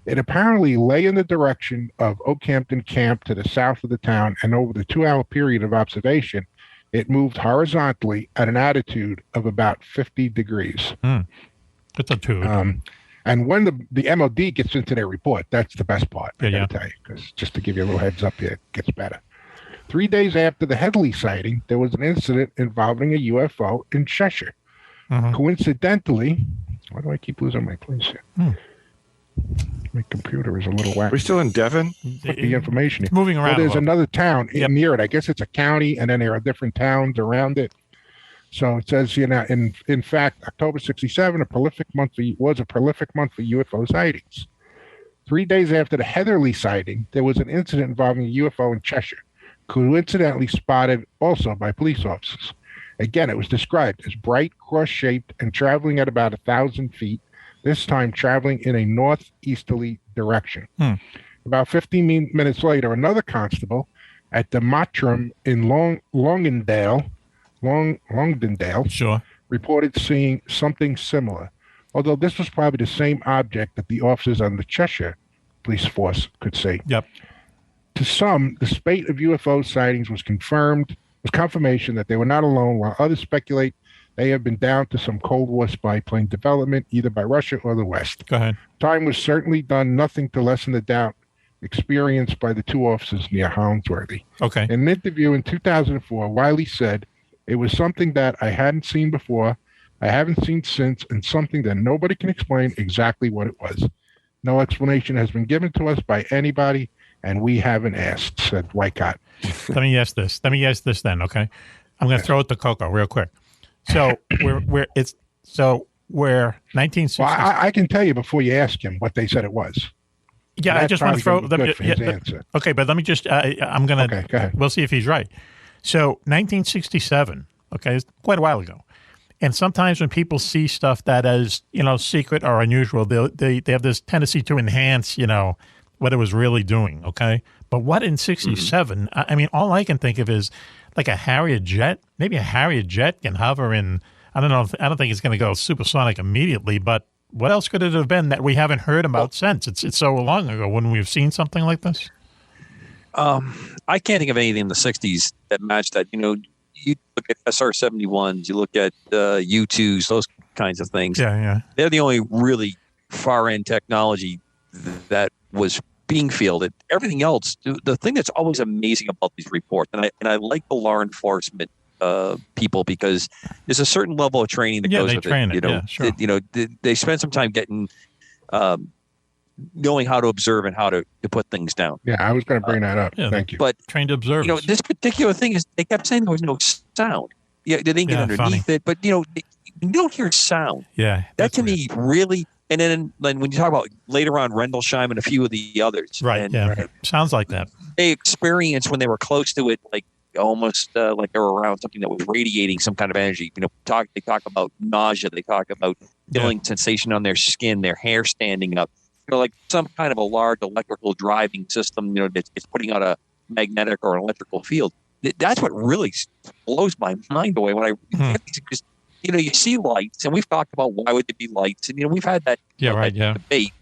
It apparently lay in the direction of Oakhampton Camp to the south of the town, and over the 2-hour period of observation, it moved horizontally at an attitude of about 50 degrees. That's a two. And when the MOD gets into their report, that's the best part, I Yeah, gotta tell you, because just to give you a little heads up here, it gets better. 3 days after the Headley sighting, there was an incident involving a UFO in Cheshire. Coincidentally, why do I keep losing my place here? My computer is a little whack. We're still in Devon? Put the information It's moving around. Well, there's a little. another town near it. I guess it's a county, and then there are different towns around it. So it says, in fact, October 67 was a prolific month for UFO sightings. 3 days after the Heatherley sighting, there was an incident involving a UFO in Cheshire, coincidentally spotted also by police officers. Again, it was described as bright, cross-shaped, and traveling at about 1,000 feet, this time traveling in a northeasterly direction. About 15 minutes later, another constable at the Mottram in Longdendale reported seeing something similar, although this was probably the same object that the officers on the Cheshire police force could see. To some, the spate of UFO sightings was confirmation that they were not alone, while others speculate they have been down to some Cold War spy plane development, either by Russia or the West. Go ahead. Time was certainly done nothing to lessen the doubt experienced by the 2 officers near Holmesworthy. Okay. In an interview in 2004, Wiley said, "It was something that I hadn't seen before, I haven't seen since, and something that nobody can explain exactly what it was. No explanation has been given to us by anybody, and we haven't asked," said Wycott. Let me ask this then, okay? I'm going to throw it to Coco real quick. So we're 1960s. Well, I can tell you before you ask him what they said it was. Yeah, I just want to throw. Answer. Okay, but let me just. I'm gonna. Okay, go ahead. We'll see if he's right. So 1967. Okay, it's quite a while ago. And sometimes when people see stuff that is secret or unusual, they have this tendency to enhance what it was really doing. Okay, but what in '67? I mean, all I can think of is like a Harrier jet. Maybe a Harrier jet can hover in. I don't know. I don't think it's going to go supersonic immediately, but what else could it have been that we haven't heard about since? It's so long ago. Wouldn't we have seen something like this? I can't think of anything in the 60s that matched that. You look at SR-71s, you look at U-2s, those kinds of things. Yeah. They're the only really far-end technology that was being fielded. Everything else, the thing that's always amazing about these reports, and I like the law enforcement people, because there's a certain level of training that goes with it. Sure. They spend some time getting knowing how to observe and how to put things down. Yeah, I was going to bring that up. Thank you. But trained to observe. This particular thing is they kept saying there was no sound. Yeah, they didn't get underneath it, but you don't hear sound. Yeah, that to me really. And then when you talk about later on Rendlesham and a few of the others, right? Sounds like that. They experienced when they were close to it, like almost like they were around something that was radiating some kind of energy. They talk about nausea. They talk about feeling sensation on their skin, their hair standing up. Like some kind of a large electrical driving system. It's putting out a magnetic or an electrical field. That's what really blows my mind away when I get these. Because, you see lights, and we've talked about why would there be lights, and we've had that debate.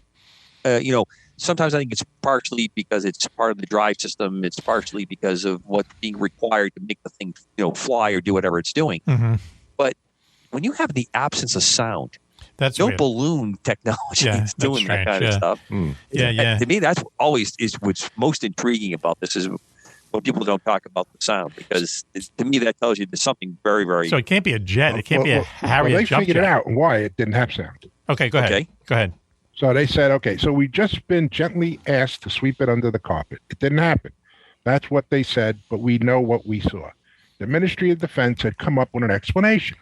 Sometimes I think it's partially because it's part of the drive system. It's partially because of what's being required to make the thing, fly or do whatever it's doing. But when you have the absence of sound, that's no weird. Balloon technology is doing that kind of stuff. To me, that's always is what's most intriguing about this is when people don't talk about the sound, because to me that tells you there's something very, very. So it can't be a jet. It can't be a Harrier they jump figured jet. it out why it didn't have sound. Okay, go ahead. Go ahead. So they said, so we've just been gently asked to sweep it under the carpet. It didn't happen. That's what they said, but we know what we saw. The Ministry of Defense had come up with an explanation,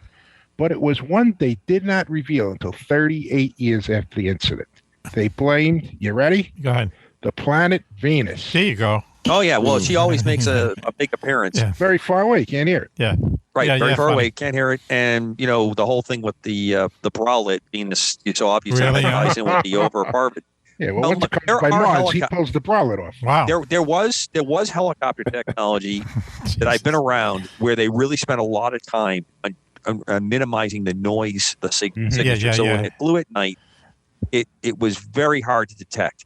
but it was one they did not reveal until 38 years after the incident. They blamed, you ready? Go ahead. The planet Venus. There you go. Oh yeah, well she always makes a big appearance. Yeah. Very far away, can't hear it. Yeah. Right, Yeah, very yeah, far funny. away, can't hear it, and the whole thing with the bralette being so obvious, Really? advertising with the over apartment. Yeah, well, Well, once it look, there comes by are Mars, he pulls the bralette off. Wow. There was helicopter technology that I've been around where they really spent a lot of time on minimizing the noise, the signature. Yeah, so yeah. when it flew at night, it was very hard to detect.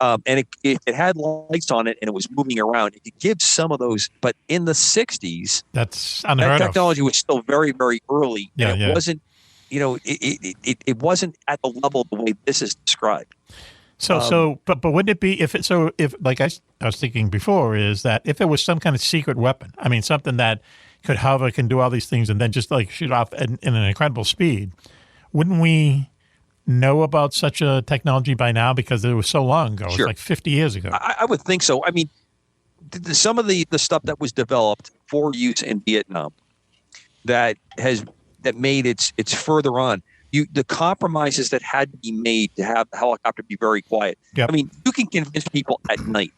And it had lights on it and it was moving around. It could give some of those, but in the 60s, That's that unheard of. technology was still very, very early. Yeah, and it yeah. wasn't, it wasn't at the level the way this is described. But wouldn't it be if like I was thinking before, is that if it was some kind of secret weapon, I mean, something that could hover, can do all these things, and then just like shoot off in an incredible speed, wouldn't we know about such a technology by now because it was so long ago? It was like 50 years ago. I would think so. I mean, some of the stuff that was developed for use in Vietnam that made its further on. The compromises that had to be made to have the helicopter be very quiet. Yep. I mean, you can convince people at night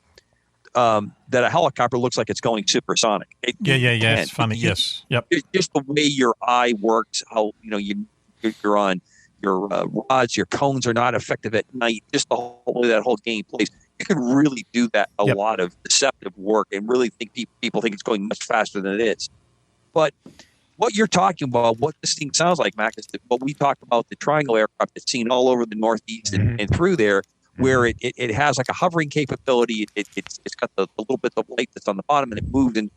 that a helicopter looks like it's going supersonic. Yeah. It's funny. Yes. Yep. It's just the way your eye works, how you're on your rods, your cones are not effective at night. Just the whole way that whole game plays. You can really do that a lot of deceptive work and really think people think it's going much faster than it is. But what you're talking about, what this thing sounds like, Mac, is what we talked about, the triangle aircraft that's seen all over the Northeast and through there, where it has like a hovering capability. It's got the little bit of light that's on the bottom, and it moved in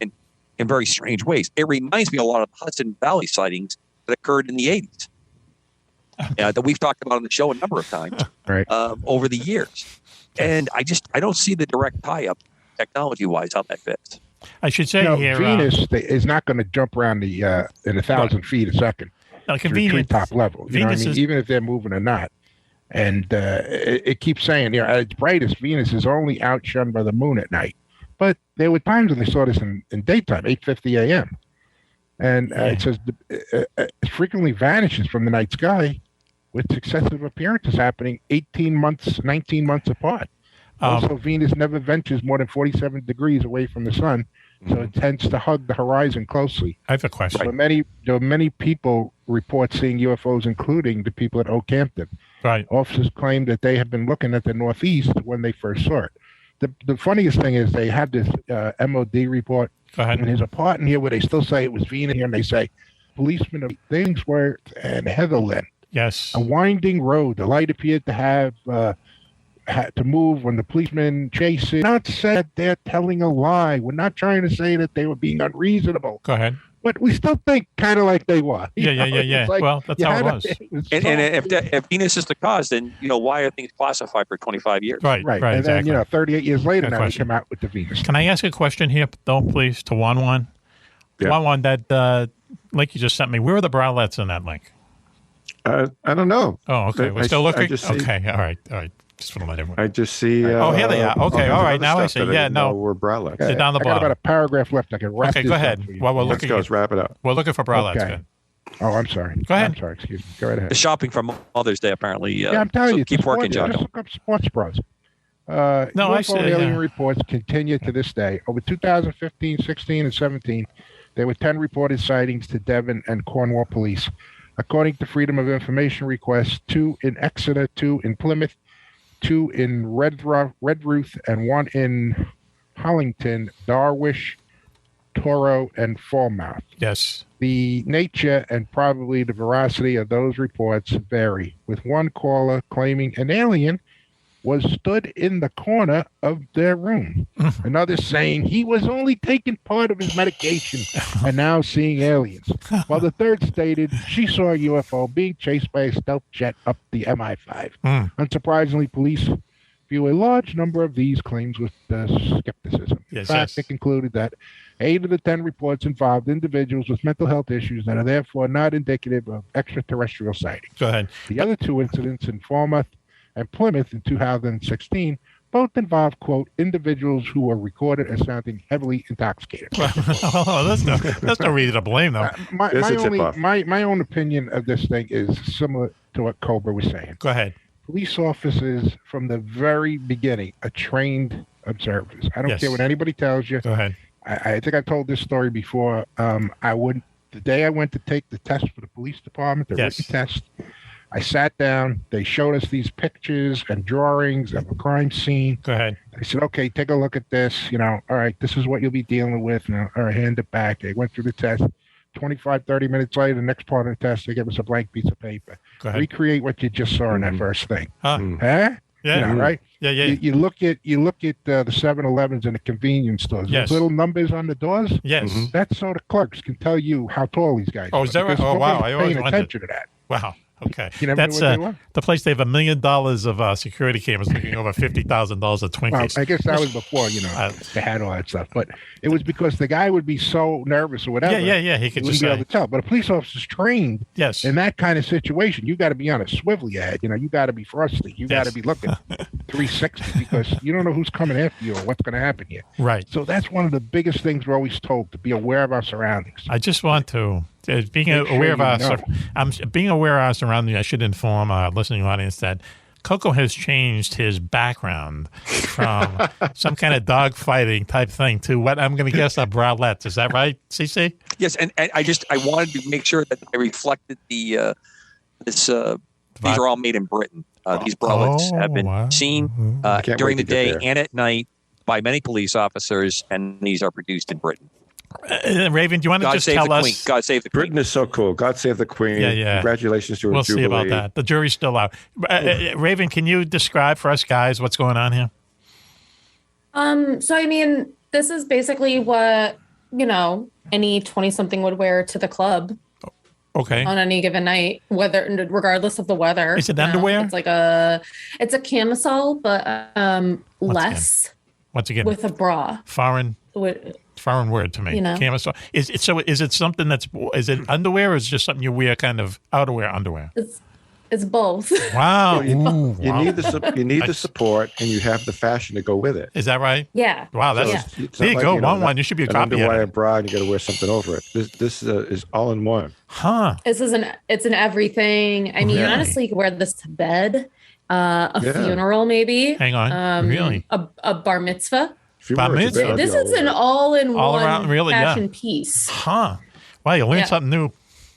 very strange ways. It reminds me a lot of Hudson Valley sightings that occurred in the 80s. That we've talked about on the show a number of times over the years. And I don't see the direct tie-up technology-wise how that fits. I should say here, Venus is not going to jump around in 1,000 feet a second. No, to the treetop level. You know what I mean? Even if they're moving or not. And it keeps saying, at its brightest, Venus is only outshone by the moon at night. But there were times when they saw this in daytime, 8:50 a.m. And it says it frequently vanishes from the night sky with successive appearances happening 19 months apart. Also, Venus never ventures more than 47 degrees away from the sun, so it tends to hug the horizon closely. I have a question. There are many people report seeing UFOs, including the people at Oakhampton. Right. Officers claim that they have been looking at the Northeast when they first saw it. The funniest thing is they had this MOD report, and there's a part in here where they still say it was Venus here, and they say policemen of Thingsworth and Heatherland. Yes. A winding road. The light appeared to have had to move when the policemen chased it. Not said they're telling a lie. We're not trying to say that they were being unreasonable. Go ahead. But we still think kind of like they were. Yeah. Like, well, that's how it was. And if Venus is the cause, then why are things classified for 25 years? Right. And exactly. then 38 years later, Good now question. we come out with the Venus. Can I ask a question here, though, please, to Juan? Yeah. Juan, that link you just sent me. Where are the bralettes in that link? I don't know. Oh, okay. We're still looking. I just see, Okay. All right. Just want to let everyone. I just see. Oh, here they are. Okay. All right. Now I see. Yeah. No. We're bralettes. They're down the I got bottom. about a paragraph left. I can wrap Okay. this Go up ahead. for you. While we're Let's looking, let's wrap it up. we're looking for bralettes. Okay. Good. Oh, I'm sorry. Go ahead. I'm sorry. Excuse me. Go right ahead. The shopping for Mother's Day, apparently. Yeah, I'm telling you. Keep working, John. Just look up sports bros. No, I UFO see. alien reports continue to this day. Over 2015, 16, and 17, there were 10 reported sightings to Devon and Cornwall police. According to Freedom of Information requests, 2 in Exeter, 2 in Plymouth, 2 in Redruth, and 1 in Hollington, Darwish, Toro, and Falmouth. Yes. The nature and probably the veracity of those reports vary, with one caller claiming an alien was stood in the corner of their room. Another saying he was only taking part of his medication and now seeing aliens. While the third stated she saw a UFO being chased by a stealth jet up the MI5. Unsurprisingly, police view a large number of these claims with skepticism. In fact, they concluded that 8 of the 10 reports involved individuals with mental health issues that are therefore not indicative of extraterrestrial sightings. Go ahead. The other 2 incidents in Falmouth and Plymouth in 2016 both involve, quote, individuals who were recorded as sounding heavily intoxicated. That's no reason to blame them. My own opinion of this thing is similar to what Cobra was saying. Go ahead. Police officers from the very beginning are trained observers. I don't Yes. care what anybody tells you. Go ahead. I think I've told this story before. The day I went to take the test for the police department, the Yes. written test, I sat down. They showed us these pictures and drawings of a crime scene. Go ahead. I said, okay, take a look at this. You know, all right, this is what you'll be dealing with. Now, all right, hand it back. They went through the test. 25, 30 minutes later, the next part of the test, they give us a blank piece of paper. Go ahead. Recreate what you just saw in that first thing. Huh? Huh? Yeah. You know, right? Yeah. You look at the 7-Elevens and the convenience stores. Yes. Those little numbers on the doors. Yes. That's so the clerks can tell you how tall these guys are. Oh, is that right? because Oh, wow. nobody's I always paying wondered. attention to that. Wow. Okay. You never That's knew what they were? the place. They have $1 million of security cameras looking over $50,000 of Well, Twinkies. I guess that was before, they had all that stuff. But it was because the guy would be so nervous or whatever. Yeah. He could He just wouldn't be say, able to tell. But a police officer's trained yes. in that kind of situation. You got to be on a swivel you had. You got to be frosty. You got to Yes. be looking 360 because you don't know who's coming after you or what's going to happen here. Right. So that's one of the biggest things we're always told, to be aware of our surroundings. I just want to being Make sure aware of you our. know. I'm being aware of our surroundings. I should inform our listening audience that Coco has changed his background from some kind of dog fighting type thing to what I'm going to guess are bralettes. Is that right, CC? Yes, and I wanted to make sure that I reflected the these are all made in Britain. These bralettes have been seen Can't during wait the to get day there. and at night by many police officers, and these are produced in Britain. Raven, do you want to God just save tell the us? Queen. God save the Queen. Britain is so cool. God save the Queen. Yeah. Congratulations to her We'll jubilee. see about that. The jury's still out. Raven, can you describe for us guys what's going on here? So I mean, this is basically what, any 20-something would wear to the club Okay. on any given night, regardless of the weather. Is it underwear? It's like it's a camisole, but less Once again, with a bra. foreign word to me. Camisole. Is it something is it underwear or is it just something you wear, kind of outerwear underwear? It's both. Wow. You Wow. need the support, and you have the fashion to go with it. Is that right? Yeah. Wow. That's Yeah. It's there not you like, go. you know, One. You should be a an copy underwire bra, and you got to wear something over it. This is all in one. Huh. It's an everything. I mean, Really? honestly, you could wear this to bed, a Yeah. funeral, maybe. Hang on. Really? A bar mitzvah. If you Bar wear it to mitzvah? bed, I'd This be all is an over it. all-in-one All around, really, yeah. fashion piece. Huh. Wow. You learn Yeah. something new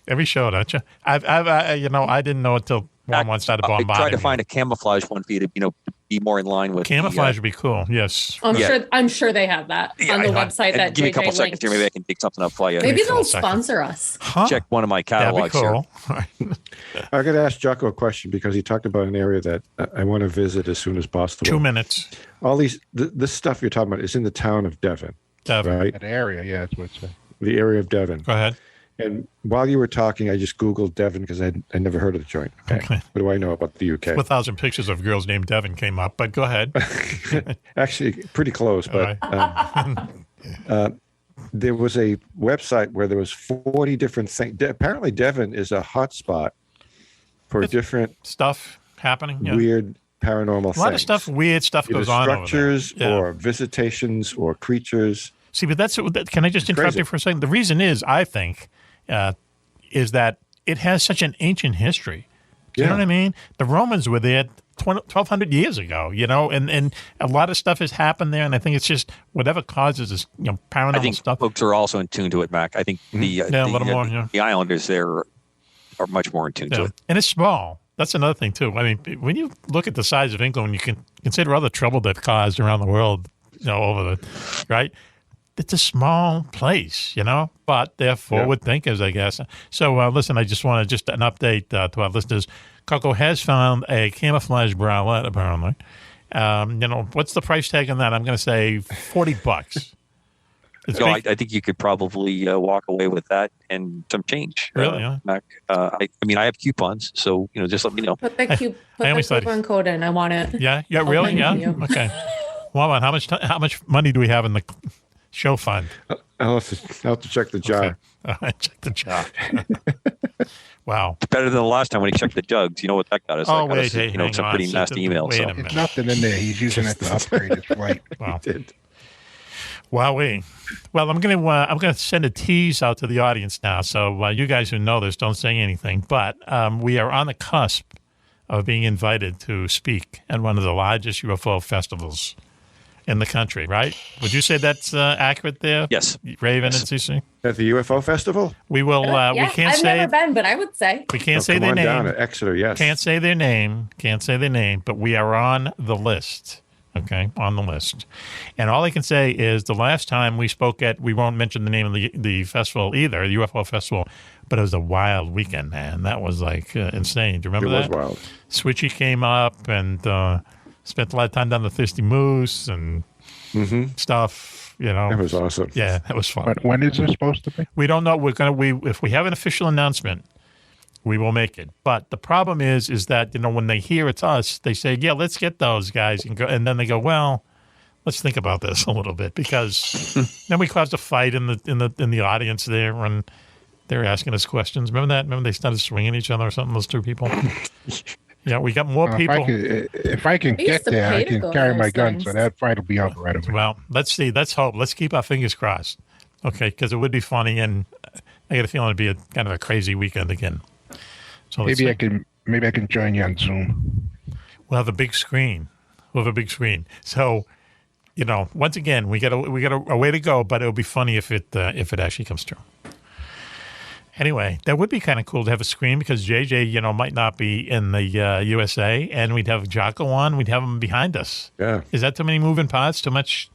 every show, don't you? I didn't know until one started I bombarding. tried to me. find a camouflage one for you to be more in line with Camouflage would be cool. Yes. I'm sure they have that on the website and that give me a couple JJ seconds linked. here. Maybe I can dig something up for you. Maybe Give me they'll a second. sponsor us. Huh. Check one of my That'd be catalogs here. cool. I got to ask Jocko a question because he talked about an area that I want to visit as soon as possible. 2 minutes. All this stuff you're talking about is in the town of Devon, Devon. right? That area, yeah, that's what it's The area of Devon. Go ahead. And while you were talking, I just Googled Devon because I never heard of the joint. Okay. What do I know about the UK? 1,000 pictures of girls named Devon came up, but go ahead. Actually, pretty close, but there was a website where there was 40 different things. Apparently, Devon is a hot spot for different Stuff happening. Yeah. weird paranormal things. A lot of stuff, weird stuff Either goes on over there. structures Yeah. or visitations or creatures. See, but can I just interrupt crazy. you for a second? The reason is, I think, is that it has such an ancient history. Do you know what I mean? The Romans were there 1,200 years ago, and a lot of stuff has happened there. And I think it's just whatever causes this, paranormal I think stuff. folks are also in tune to it, Mac. I think a little more, yeah. the Islanders there are much more in tune to Yeah. it. And it's small. That's another thing, too. I mean, when you look at the size of England, you can consider other trouble they've caused around the world, right? It's a small place, but they're forward thinkers, I guess. So, listen, I just wanted an update to our listeners. Coco has found a camouflage bralette, apparently. What's the price tag on that? I'm going to say $40. So I think you could probably walk away with that and some change. Really? Yeah. Mac. I have coupons, so just let me know. Put the always thought- coupon code in. I want it. Yeah, I'll really? send it Yeah. to you. Okay. Well, how much money do we have in the show fund? I'll have to check the jar. Okay. Check the jar. Wow. It's better than the last time when he checked the jugs. You know what that got us? Oh, That got wait, us, hey, hang some on. pretty nasty emails. Wait So. a minute. It's nothing in there. He's using it to upgrade his flight. Wow. Did. Wowee. Well, I'm gonna send a tease out to the audience now. So you guys who know this, don't say anything. But we are on the cusp of being invited to speak at one of the largest UFO festivals in the country, right? Would you say that's accurate there? Yes. Raven and CC? At the UFO festival? We will. Yeah, we can't I've say. never been, but I would say. We can't say come their on name. down at Exeter, yes. Can't say their name. Can't say their name, but we are on the list. Okay, on the list. And all I can say is the last time we spoke at, we won't mention the name of the festival either, the UFO festival, but it was a wild weekend, man. That was like insane. Do you remember that? It was wild. Switchy came up and spent a lot of time down the Thirsty Moose and stuff, you know. That was awesome. Yeah, that was fun. But when is it supposed to be? We don't know. If we have an official announcement, we will make it. But the problem is that, you know, when they hear it's us, they say, yeah, let's get those guys. And then they go, well, let's think about this a little bit, because then we caused a fight in the audience there, and they're asking us questions. Remember that? Remember they started swinging each other or something, those two people? Yeah, we got more people. If I can get there, I can carry my gun, so that fight will be over right away. Well, let's see. Let's hope. Let's keep our fingers crossed. Okay, because it would be funny, and I got a feeling it'd be kind of a crazy weekend again. So maybe I can join you on Zoom. We'll have a big screen. So, you know, once again, we got a way to go, but it'll be funny if it actually comes true. Anyway, that would be kind of cool to have a screen, because JJ, you know, might not be in the USA, and we'd have Jocko on. We'd have him behind us. Yeah. Is that too many moving parts? Too much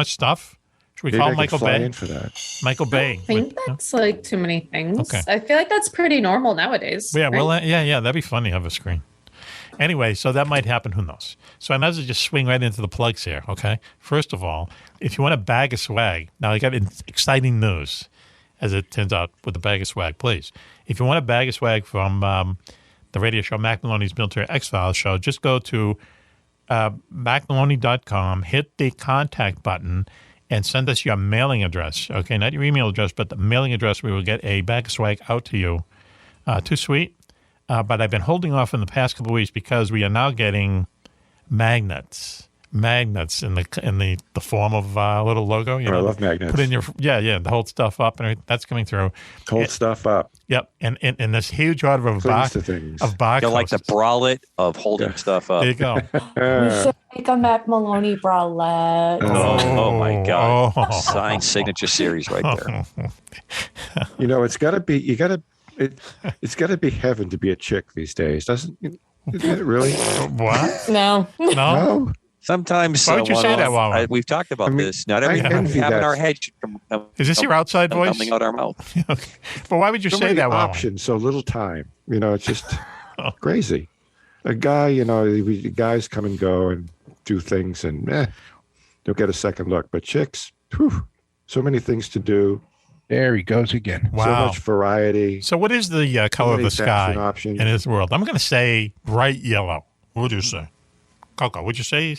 stuff? Should we Maybe call I Michael could fly Bay? in for that. Michael Bay. I think that's like too many things. Okay. I feel like that's pretty normal nowadays. Yeah, right? well, yeah, that'd be funny to have a screen. Anyway, so that might happen. Who knows? So I might as well just swing right into the plugs here, okay? First of all, if you want a bag of swag, now I got exciting news, as it turns out, with the bag of swag, please. If you want a bag of swag from the radio show, Mack Maloney's Military X-Files show, just go to mackmaloney.com, hit the contact button, and send us your mailing address, okay? Not your email address, but the mailing address. We will get a bag of swag out to you. Too sweet. But I've been holding off in the past couple of weeks because we are now getting magnets in the form of a little logo. You know, I love magnets. Put in your to hold stuff up, and that's coming through. Hold stuff up. Yep, and this huge order of Clings to things. barcodes. You're like the bralette of holding stuff up. There you go. We should make a Mack Maloney bralette. Oh my God! Oh. Signed signature series right there. You know, it's got to be. It's got to be heaven to be a chick these days, isn't it? Really? What? No. No. Sometimes why would you say that, Wawa? we've talked about this. Not everything we envy have in that. our head should Is this your outside voice? coming out our mouth. Okay. But why would you So say many that, Wawa? options, so little time. You know, it's just crazy. A guy, you know, guys come and go and do things, and they'll get a second look. But chicks, so many things to do. There he goes again. Wow. So much variety. So what is the color of many the sky fashion options. in this world? I'm going to say bright yellow. What would you say? Coco, would you say?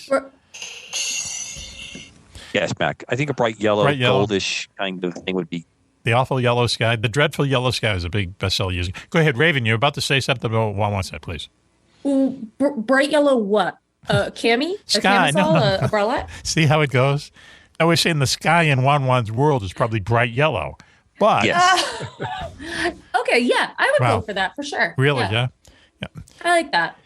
Yes, Mac. I think a bright yellow, goldish kind of thing would be. The awful yellow sky. The dreadful yellow sky is a big bestseller user. Go ahead, Raven. You're about to say something about one said, please. Bright yellow what? Cami? Sky. A camisole? No. A bralette? See how it goes? I was saying the sky in Wan's world is probably bright yellow. But Yes. Okay, yeah. I would Wow. go for that for sure. really, yeah. I like that.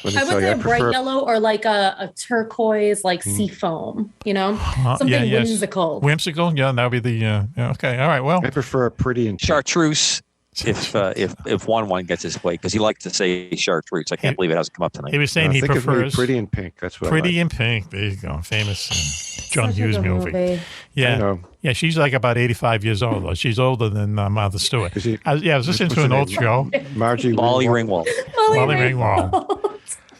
Let me I would tell you, say I a bright prefer- yellow or like a turquoise, like sea foam, you know? Something yeah, yes. whimsical. Whimsical? Yeah, that would be the. Yeah, okay, all right. Well, I prefer a pretty and Chartreuse. If one gets his way, because he likes to say chartreuse. I can't believe it hasn't come up tonight. he was saying he think of me prefers pretty and pink. That's what Pretty I like. in Pink. There you go. Famous John Such a Hughes good movie. I Yeah. know. Yeah, she's like about 85 years old, though. She's older than Martha Stewart. Is he- I was listening what's to an her old name? show. Margie Molly Ringwald. Ringwald. Molly Ringwald.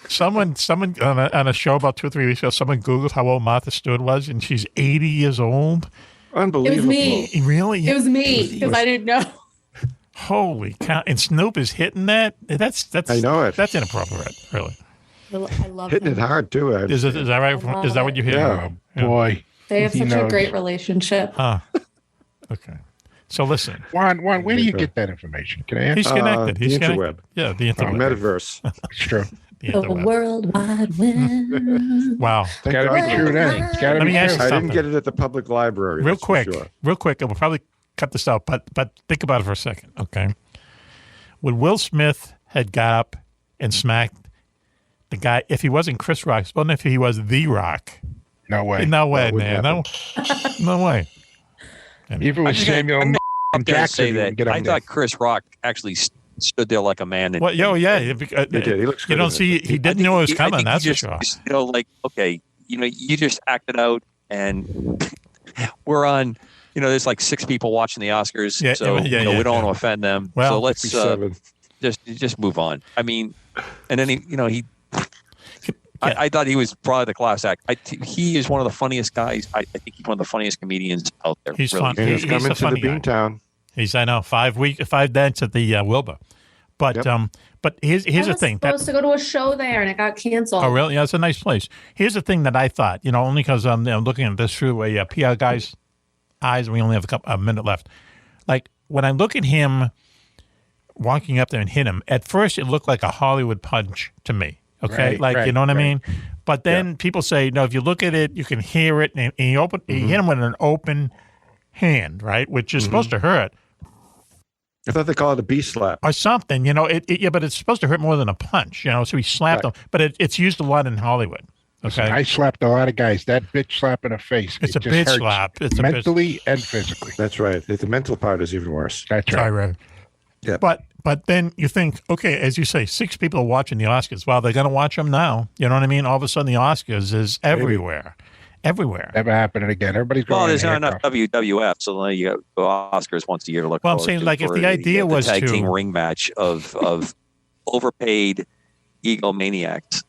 Someone on a show about 2 or 3 weeks ago, someone Googled how old Martha Stewart was, and she's 80 years old. Unbelievable. It was me. Really? It was me because I didn't know. Holy cow! And Snoop is hitting that. That's I know it. That's inappropriate. Really. I love Hitting it them. hard too. Is that right? Is that what you hear? Yeah. Boy. They have He such a knows. great relationship. Okay. So listen, Juan, where do you get that information? Can I ask? he's connected. He's the connected. interweb. Yeah, the interweb. Metaverse. It's true. The The interweb. World Wide Web. Wow. It's got to be true then. It's got to Let be me ask true. you I something. didn't get it at the public library. Real that's for quick, sure. and we'll probably cut this out, but think about it for a second, okay? Would Will Smith had got up and smacked the guy, if he wasn't Chris Rock, well, if he was The Rock, No way. No way, wouldn't man. No way. Even with Samuel Jackson, say that get I him thought Chris Rock actually stood there like a man. And, well, yeah. He did. He looks good. You don't see. He didn't know it was coming. That's for just, sure. You know, like okay, you know, you just acted out, and we're on. You know, there's like 6 people watching the Oscars, so we don't want to offend them. Well, so let's just move on. I mean, and then I thought he was probably the class act. He is one of the funniest guys. I think he's one of the funniest comedians out there. He's really. fun. He's coming to the Beantown. I know 5 nights at the Wilbur, but but here's the thing. I was supposed to go to a show there and it got canceled. Oh really? Yeah, it's a nice place. Here's the thing that I thought. You know, only because I'm looking at this through a PR guy's eyes. We only have a minute left. Like when I look at him walking up there and hit him, at first it looked like a Hollywood punch to me. Okay, you know what I mean? But then people say, no, if you look at it, you can hear it. And he hit him with an open hand, right? Which is supposed to hurt. I thought they call it a B slap. Or something, you know. But it's supposed to hurt more than a punch, you know. So he slapped him. But it's used a lot in Hollywood. Okay, I slapped a lot of guys. That bitch slap in the face. It's a bitch slap. It's mentally and physically. That's right. The mental part is even worse. That's right. Right. Yeah. But then you think, okay, as you say, 6 people are watching the Oscars. Well, they're going to watch them now. You know what I mean? All of a sudden, the Oscars is everywhere. Everywhere. Never happening again. Everybody's going. Well, there's not enough WWF, so then you got Oscars once a year to look. Well, I'm saying, like, if the idea was tag to team ring match of overpaid egomaniacs.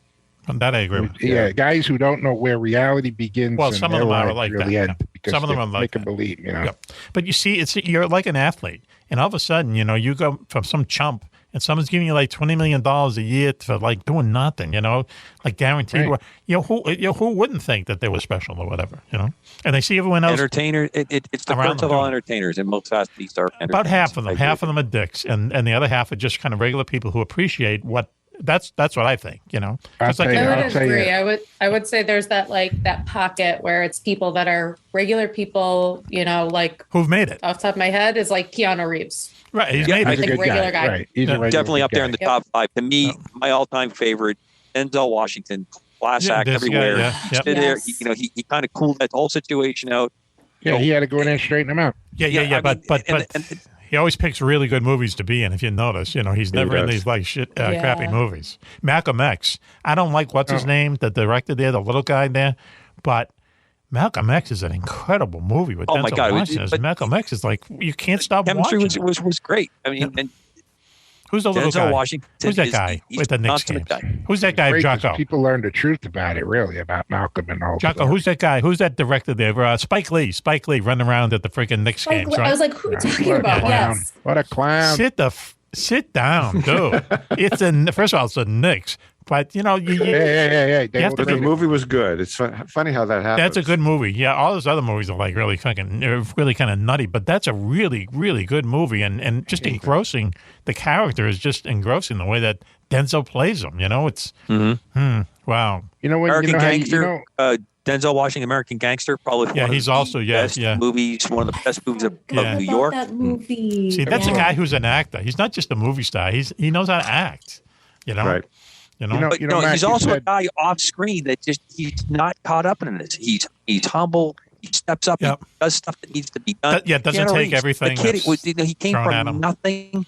And that I agree with. Yeah, guys who don't know where reality begins. Well, and some of them are like really that. end because Some of them are like make them that. believe, you know. Yep. But you see, you're like an athlete, and all of a sudden, you know, you go from some chump, and someone's giving you like $20 million a year for like doing nothing, you know, like guaranteed. Right. Who wouldn't think that they were special or whatever, you know? And they see everyone else. Entertainer. It's the around prince of all entertainers, and most athletes are about half of them. entertainers. Half of them are dicks, and the other half are just kind of regular people who appreciate what. That's what I think, you know. Just like I would agree. I would say there's that pocket where it's people that are regular people, you know, like who've made it. Off the top of my head is like Keanu Reeves. Right, he's made it. I think regular guy. Right. He's a regular Definitely up there in the Yep. top 5. To me, my all-time favorite, Denzel Washington, class act this guy, everywhere. Yep. Stood there, Yes. you know, he kind of cooled that whole situation out. Yeah, he had to go in there and straighten them out. Yeah. But he always picks really good movies to be in. If you notice, you know, he's never in these like shit, crappy movies. Malcolm X. I don't like what's his name, the director there, the little guy there, but Malcolm X is an incredible movie with Denzel my God, Washington. Malcolm X is like you can't stop Chemistry watching. was great. I mean, and Who's the little Denzel guy? Washington Who's that is- guy he's with the Knicks consummate games? guy. Who's that guy, Great 'cause Jocko? People learn the truth about it, really, about Malcolm and all. Jocko, who's that guy? Who's that director there? Spike Lee. Spike Lee running around at the freaking Knicks games, right? I was like, who are you talking about? Clown. Yes. What a clown. Sit down, dude. First of all, it's the Knicks, but you know, Hey. You have to But the be- movie was good. It's funny how that happens. That's a good movie. Yeah, all those other movies are like really kind of nutty, but that's a really, really good movie and just engrossing. The character is just engrossing the way that Denzel plays them. You know, it's wow. You know when American you know how Gangster. Denzel Washington, American Gangster, probably one he's of also the best movies, one of the best movies of New York. That movie. See, that's a guy who's an actor. He's not just a movie star. He knows how to act. You know, Right. You know, But Matt, he's you also a said- guy off screen that he's not caught up in this. He's humble. He steps up. Yep. He does stuff that needs to be done. doesn't Keanu take Reeves, everything The kid, that's he came thrown at him. from nothing,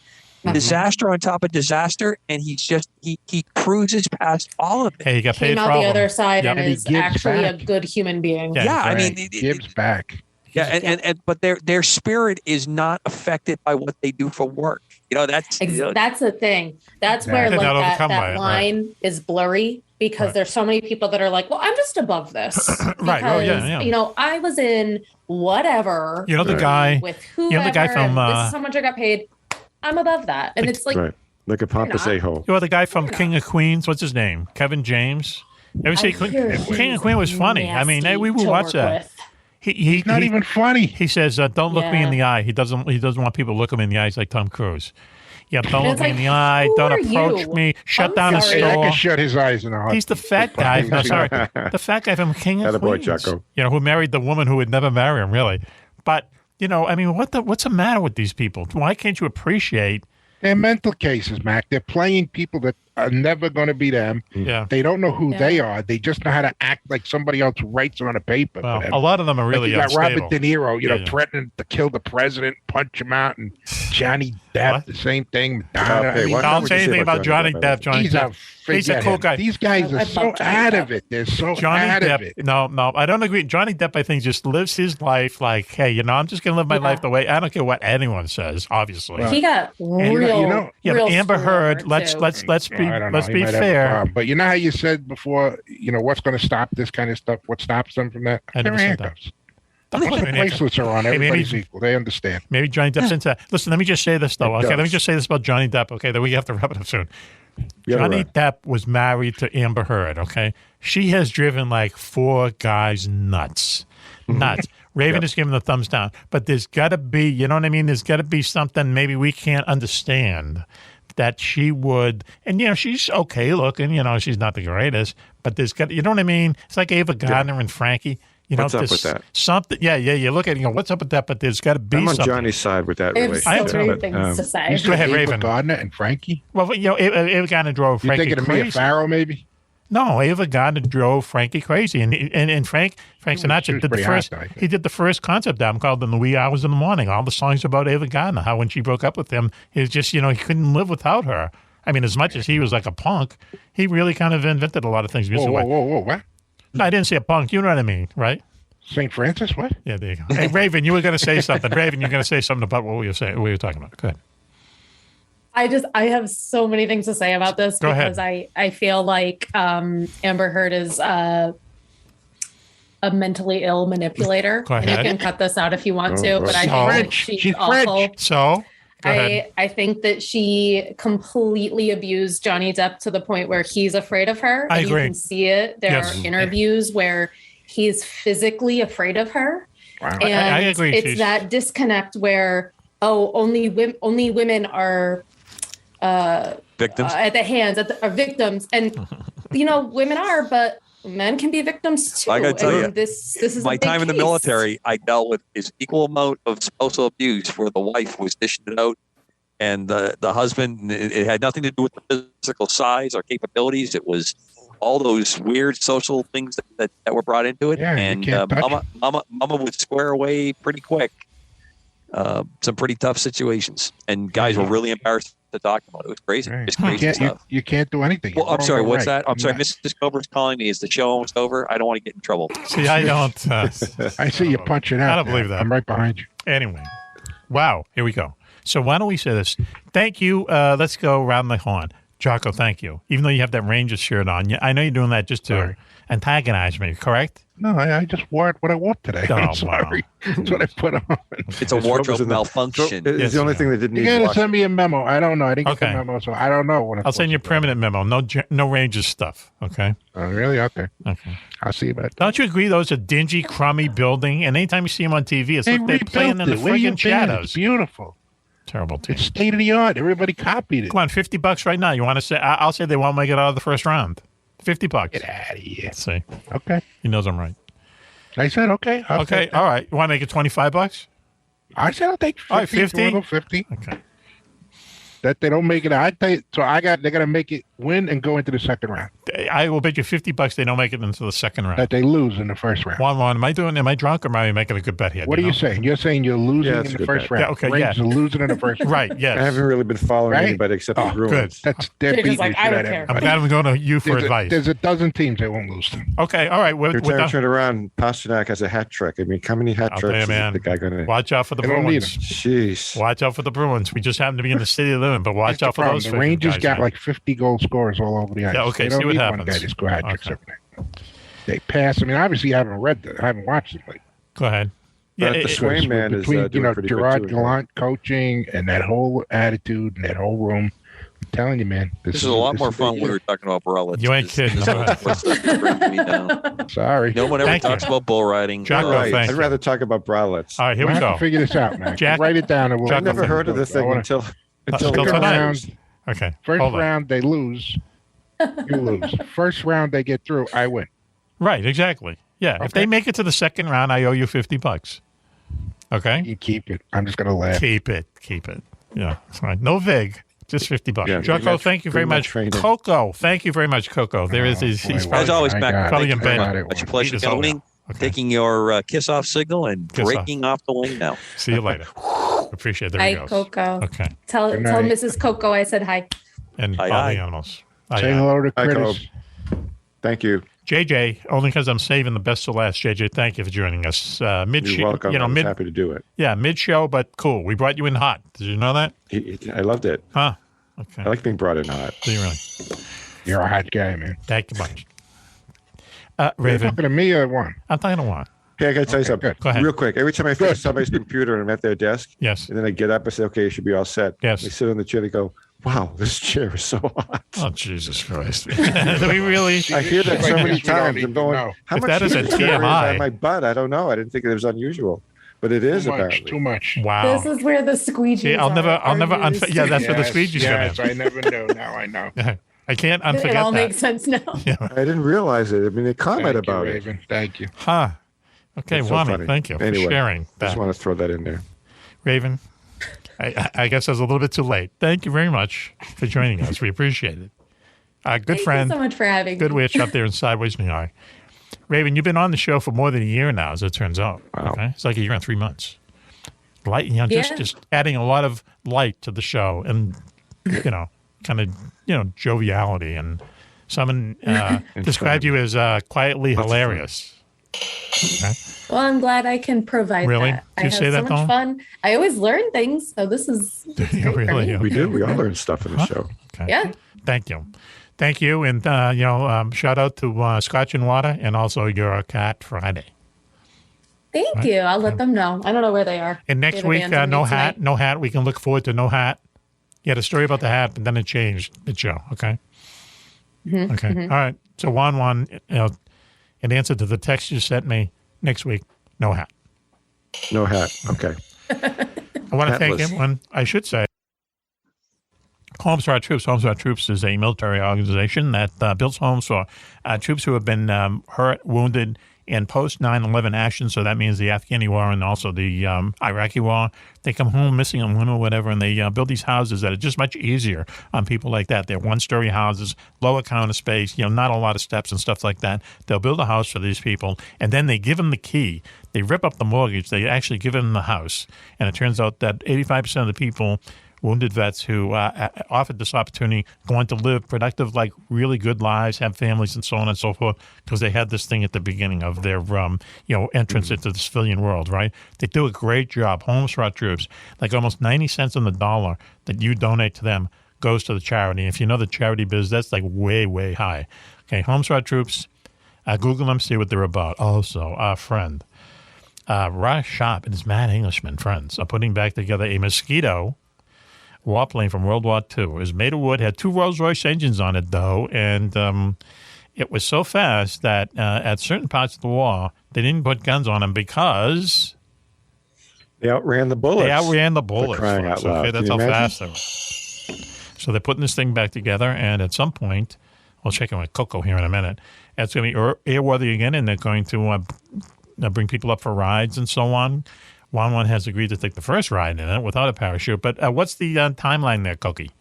disaster on top of disaster, and he's just he cruises past all of it. hey, he got paid Came for out all the of them. other side Yep. and And he is gives actually a back. good human being. Yeah, I Right. mean, gives back. Yeah, and but their spirit is not affected by what they do for work. You know, that's That's the thing. That's Yeah. where They're like not overcome by that it, line is blurry because Right. there's so many people that are like, well, I'm just above this. Right. Oh, yeah, Because, yeah. You know, I was in whatever. You know the guy. with whoever. You know the guy from. This is how much I got paid. I'm above that, and it's like Right. Like a pompous not. a-hole. You know the guy from King of Queens. What's his name? Kevin James. Ever see King of Queens was funny. I mean, we would watch that. He's not even funny. He says, "Don't look me in Yeah. the eye." He doesn't want people to look him in the eyes like Tom Cruise. Yeah, don't And look it's me in like, the eye. who Don't are approach you? me. Shut I'm down the sorry. Hey, I store. can shut his eyes in a heart. He's the fat guy. No, sorry, the fat guy from King of Attaboy, Queens. Jocko. You know, who married the woman who would never marry him, really. But you know, I mean, what's the matter with these people? Why can't you appreciate? They're mental cases, Mac. They're playing people that are never going to be them. Yeah. They don't know who they are. They just know how to act like somebody else writes on a paper. Well, for them. a lot of them are really like you got unstable. Robert De Niro, threatening to kill the president, punch him out, and Johnny Depp, the same thing. Madonna. Okay, I mean, what Don't say anything about Johnny Depp. Johnny Depp. He's a cool guy. These guys are so out of it. They're so out of it. No, I don't agree. Johnny Depp, I think, just lives his life like, hey, I'm just going to live my life the way I don't care what anyone says. Obviously, he got real. But Amber Heard. Let's be fair. But you know how you said before, what's going to stop this kind of stuff? What stops them from that? I never Their said that. handcuffs. The bracelets are on. Everybody's equal. They understand. Maybe Johnny Depp's into that. Listen, let me just say this, though. It Okay, does. let me just say this about Johnny Depp, okay, that we have to wrap it up soon. Johnny Depp was married to Amber Heard, okay? She has driven like 4 guys nuts. Raven is giving the thumbs down. But there's got to be, you know what I mean? There's got to be something maybe we can't understand that she would, and she's okay looking, she's not the greatest, but there's got, you know what I mean? It's like Ava Gardner and Frankie. What's up with that? Something, you look at it and go, what's up with that? But there's got to be I'm on something. Johnny's side with that I have relationship. so many things to say. Go ahead, Raven. Ava Gardner and Frankie? Well, Ava Gardner drove You Frankie thinking of crazy. Mia Farrow, maybe? No, Ava Gardner drove Frankie crazy, and Frank Sinatra did the first. He did the first concept album called "The Wee Hours in the Morning." All the songs about Ava Gardner. How when she broke up with him, he was just he couldn't live without her. I mean, as much as he was like a punk, he really kind of invented a lot of things. Whoa, what? No, I didn't say a punk. You know what I mean, right? St. Francis, what? Yeah, there you go. Hey, Raven, you were going to say something. Raven, you're going to say something about what we were saying. What we were talking about. Go ahead. I have so many things to say about this because I feel like Amber Heard is a mentally ill manipulator. Go ahead. And you can cut this out if you want to, but I think that she's awful. French. So I think that she completely abused Johnny Depp to the point where he's afraid of her. I and agree. You can see it. There are interviews where he's physically afraid of her. Wow. And I agree. it's that disconnect where, only women are Victims? at the hands are victims. And, women are, but men can be victims too. I gotta tell you, this is my a big time in the case. military, I dealt with this equal amount of spousal abuse where the wife was dishing it out and the husband, it had nothing to do with the physical size or capabilities. It was all those weird social things that were brought into it. Yeah, and you can't touch mama would square away pretty quick. Some pretty tough situations, and guys were really embarrassed to talk about it. It was crazy. Right. It's crazy stuff. You can't do anything. Well, I'm sorry. What's Right. that? I'm sorry. Mrs. Cobra's calling me. Is the show almost over? I don't want to get in trouble. See, I don't. I see you punching out. I don't there. believe that. I'm right behind you. Anyway, wow. Here we go. So why don't we say this? Thank you. Let's go around the horn. Jocko, thank you. Even though you have that Rangers shirt on, I know you're doing that just to antagonize me, correct? No, I just wore what I wore today. Oh, I'm sorry. That's what I put on. It's a wardrobe malfunction. It's the only thing that didn't You need gotta washing. send me a memo. I don't know. I didn't get Okay. the memo, so I don't know what I'll send you a permanent memo. No Rangers stuff, okay? Oh, really? Okay. Okay. I'll see about that. Don't you agree those are dingy, crummy building? And anytime you see them on TV, it's They like they're playing in the rebuilt it. Where you friggin' been? shadows. It's beautiful. Terrible team. It's state of the art. Everybody copied it. Come on, $50 right now. You want to say? I'll say they won't make it out of the first round. $50. Get out of here. Let's see. Okay. He knows I'm right. I said okay. I'll Okay. take that. All right. You want to make it $25? I said I'll take 50. All right, 50? 50. Okay. That they don't make it. I tell you, so they got to make it win and go into the second round. I will bet you $50 they don't make it into the second round. That they lose in the first round. 1-1. Am I drunk or am I making a good bet here? What are you know? saying? You're saying you're losing Yeah, that's in a the good first bet. round. Yeah, okay, Rangers yeah. are losing in the first round. Right, yes. I haven't really been following Right? anybody except the Oh, Bruins. good. That's their Peter's beating like, the I shit don't out of care. I'm everybody. glad I'm going to you for advice. There's a dozen teams they won't lose to. Okay, all right. Every time I turn around, Pasternak has a hat trick. I mean, how many hat I'll tell tricks you, is man. the guy going to... Watch out for the They don't need Bruins. Jeez. Watch out for the Bruins. We just happen to be in the city of living, but watch That's the out for problem. those. The freaking Rangers guys, got man. like 50 goal scorers all over the ice. Yeah, okay, They don't see what need happens. one guy to score hat tricks Okay. every night. They pass. I mean, obviously, I haven't watched it. Like, Go ahead. But the Swain man is between doing pretty good, Gerard too. Gallant coaching and that whole attitude and that whole room. I'm telling you, man. This is a lot more fun when we were talking about bralettes. You ain't kidding. Bring me down. Sorry. No one ever Thank talks you. about bull riding. Jocko, Right. thank I'd you. rather talk about bralettes. All right, here We'll we have go. to figure this out, man. Jack- Write it down. And we'll Jack- I've never heard of the thing until Until Second tonight. round, Okay. first hold on. round, they lose. You lose. First round, they get through. I win. Right, exactly. Yeah. If Okay. they make it to the second round, I owe you $50. Okay? You keep it. I'm just going to laugh. Keep it. Yeah. It's fine. No vig. Just $50. Yeah, Choco, thank you very much. Coco, thank you very much, Coco. There is he's probably, as always, Mac. probably in bed. Much pleasure, gentlemen. Taking your kiss off signal and breaking off the wing now. See you later. Appreciate it. There Hi, he goes. Coco. Okay. Tell Mrs. Coco I said hi. And all the animals. Say hello to Curtis. Thank you. JJ, only because I'm saving the best to last. JJ, thank you for joining us. You're welcome. I was happy to do it. Yeah, mid-show, but cool. We brought you in hot. Did you know that? I loved it. Huh? Okay. I like being brought in hot. Do you really? You're a hot guy, man. Thank you much. Raven. Are you talking to me or Juan? I'm talking to Juan. Hey, I got to tell you something. Go ahead. Real quick. Every time I finish somebody's computer and I'm at their desk, yes, and then I get up and say, okay, you should be all set. Yes. They sit on the chair, they go, wow, this chair is so hot. Oh, Jesus Christ. Do we really? I hear that so many times. I'm going, how if much that is a TMI TMI. my butt? I don't know. I didn't think it was unusual. But it is apparently. Too much. Wow. This is where the squeegees See, I'll never yeah, that's where the squeegees come in. Yes, I never knew. Now I know. I can't unforget that. It all makes sense now. Yeah. I didn't realize it. I mean, they comment about it. Raven. Thank you. Huh. Okay, So Wami, funny. thank you Anyway, for sharing that. Just want to throw that in there. Raven, I guess I was a little bit too late. Thank you very much for joining us. We appreciate it. Good Thank friend. you so much for having Good me. witch up there in Sideways, New York. Raven, you've been on the show for more than a year now, as it turns out. Wow. Okay, it's like a year and 3 months. Light, just adding a lot of light to the show, and kind of joviality. And someone described you as quietly hilarious. Okay. Well, I'm glad I can provide Really? that. Do you I say have that, so much Dawn? fun. I always learn things, so this is Really? We do. We all learn stuff in the show. Okay. Yeah. Thank you, and shout out to Scotch and Water, and also your Cat Friday. Thank you. I'll let them know. I don't know where they are. And next They've week, abandoned me no tonight. hat, no hat. We can look forward to no hat. You had a story about the hat, but then it changed the show. Okay. Mm-hmm. Okay. Mm-hmm. All right. So Juan, in answer to the text you sent me, next week, no hat. No hat. Okay. I want to thank Hatless. everyone. I should say, Homes for Our Troops. Homes for Our Troops is a military organization that builds homes for troops who have been hurt, wounded in post 9/11 action. So that means the Afghani war and also the Iraqi war. They come home missing on one or whatever, and they build these houses that are just much easier on people like that. They're one-story houses, lower counter space, not a lot of steps and stuff like that. They'll build a house for these people, and then they give them the key. They rip up the mortgage. They actually give them the house, and it turns out that 85% of the people, wounded vets who offered this opportunity, go on to live productive, like really good lives, have families, and so on and so forth, because they had this thing at the beginning of their, entrance into the civilian world, right? They do a great job. Homes for Our Troops, like almost 90 cents on the dollar that you donate to them goes to the charity. If you know the charity biz, that's like way, way high. Okay, Homes for Our Troops, Google them, see what they're about. Also, our friend, Rush Sharp and his Mad Englishman friends are putting back together a Mosquito warplane from World War II. It was made of wood, had 2 Rolls-Royce engines on it, though, and it was so fast that at certain parts of the war, they didn't put guns on them because they outran the bullets. For crying out loud. Okay, that's Can how you fast they were. So they're putting this thing back together, and at some point, we'll check in with Coco here in a minute, it's going to be airworthy again, and they're going to bring people up for rides and so on. Juan has agreed to take the first ride in it without a parachute. But what's the timeline there, Cokie?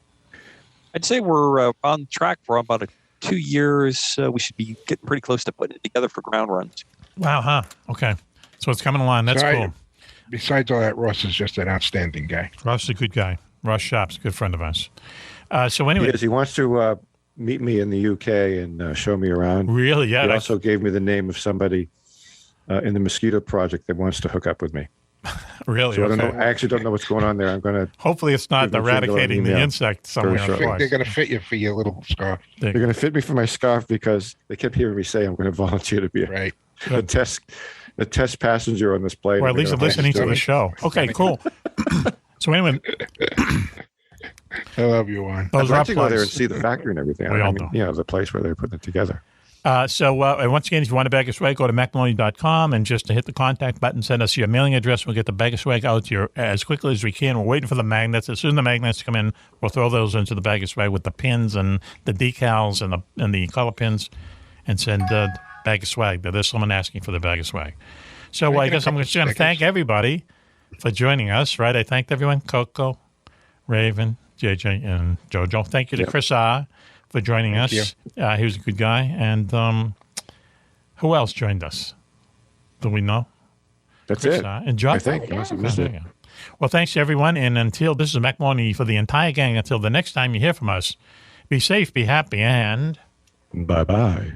I'd say we're on track for about 2 years. We should be getting pretty close to putting it together for ground runs. Wow, huh? Okay. So it's coming along. That's cool. Besides all that, Ross is just an outstanding guy. Ross is a good guy. Ross Sharp's a good friend of ours. So anyway. He wants to meet me in the UK and show me around. Really? Yeah. He also gave me the name of somebody in the Mosquito Project that wants to hook up with me. Really? So okay. I actually don't know what's going on there. I'm going to. Hopefully, it's not eradicating the insect somewhere. I think they're going to fit you for your little scarf. They're going to fit me for my scarf because they kept hearing me say I'm going to volunteer to be a test passenger on this plane. Or at least listening to the show. Okay, cool. So anyway, I love you, Juan. I'd like to go there and see the factory and everything. We all do. The place where they're putting it together. So once again, if you want a bag of swag, go to MackMaloney.com and just to hit the contact button, send us your mailing address. We'll get the bag of swag out to you as quickly as we can. We're waiting for the magnets. As soon as the magnets come in, we'll throw those into the bag of swag with the pins and the decals and the color pins and send the bag of swag. There's someone asking for the bag of swag. So I guess I'm just going to thank everybody for joining us, right? I thanked everyone, Coco, Raven, JJ and JoJo. Thank you to Chris R. for joining us. He was a good guy. And who else joined us? Do we know? That's Chris it. And Joe? I think. Unless I missed it. Well, thanks to everyone. And until this is Mack Maloney for the entire gang. Until the next time you hear from us, be safe, be happy, and bye-bye.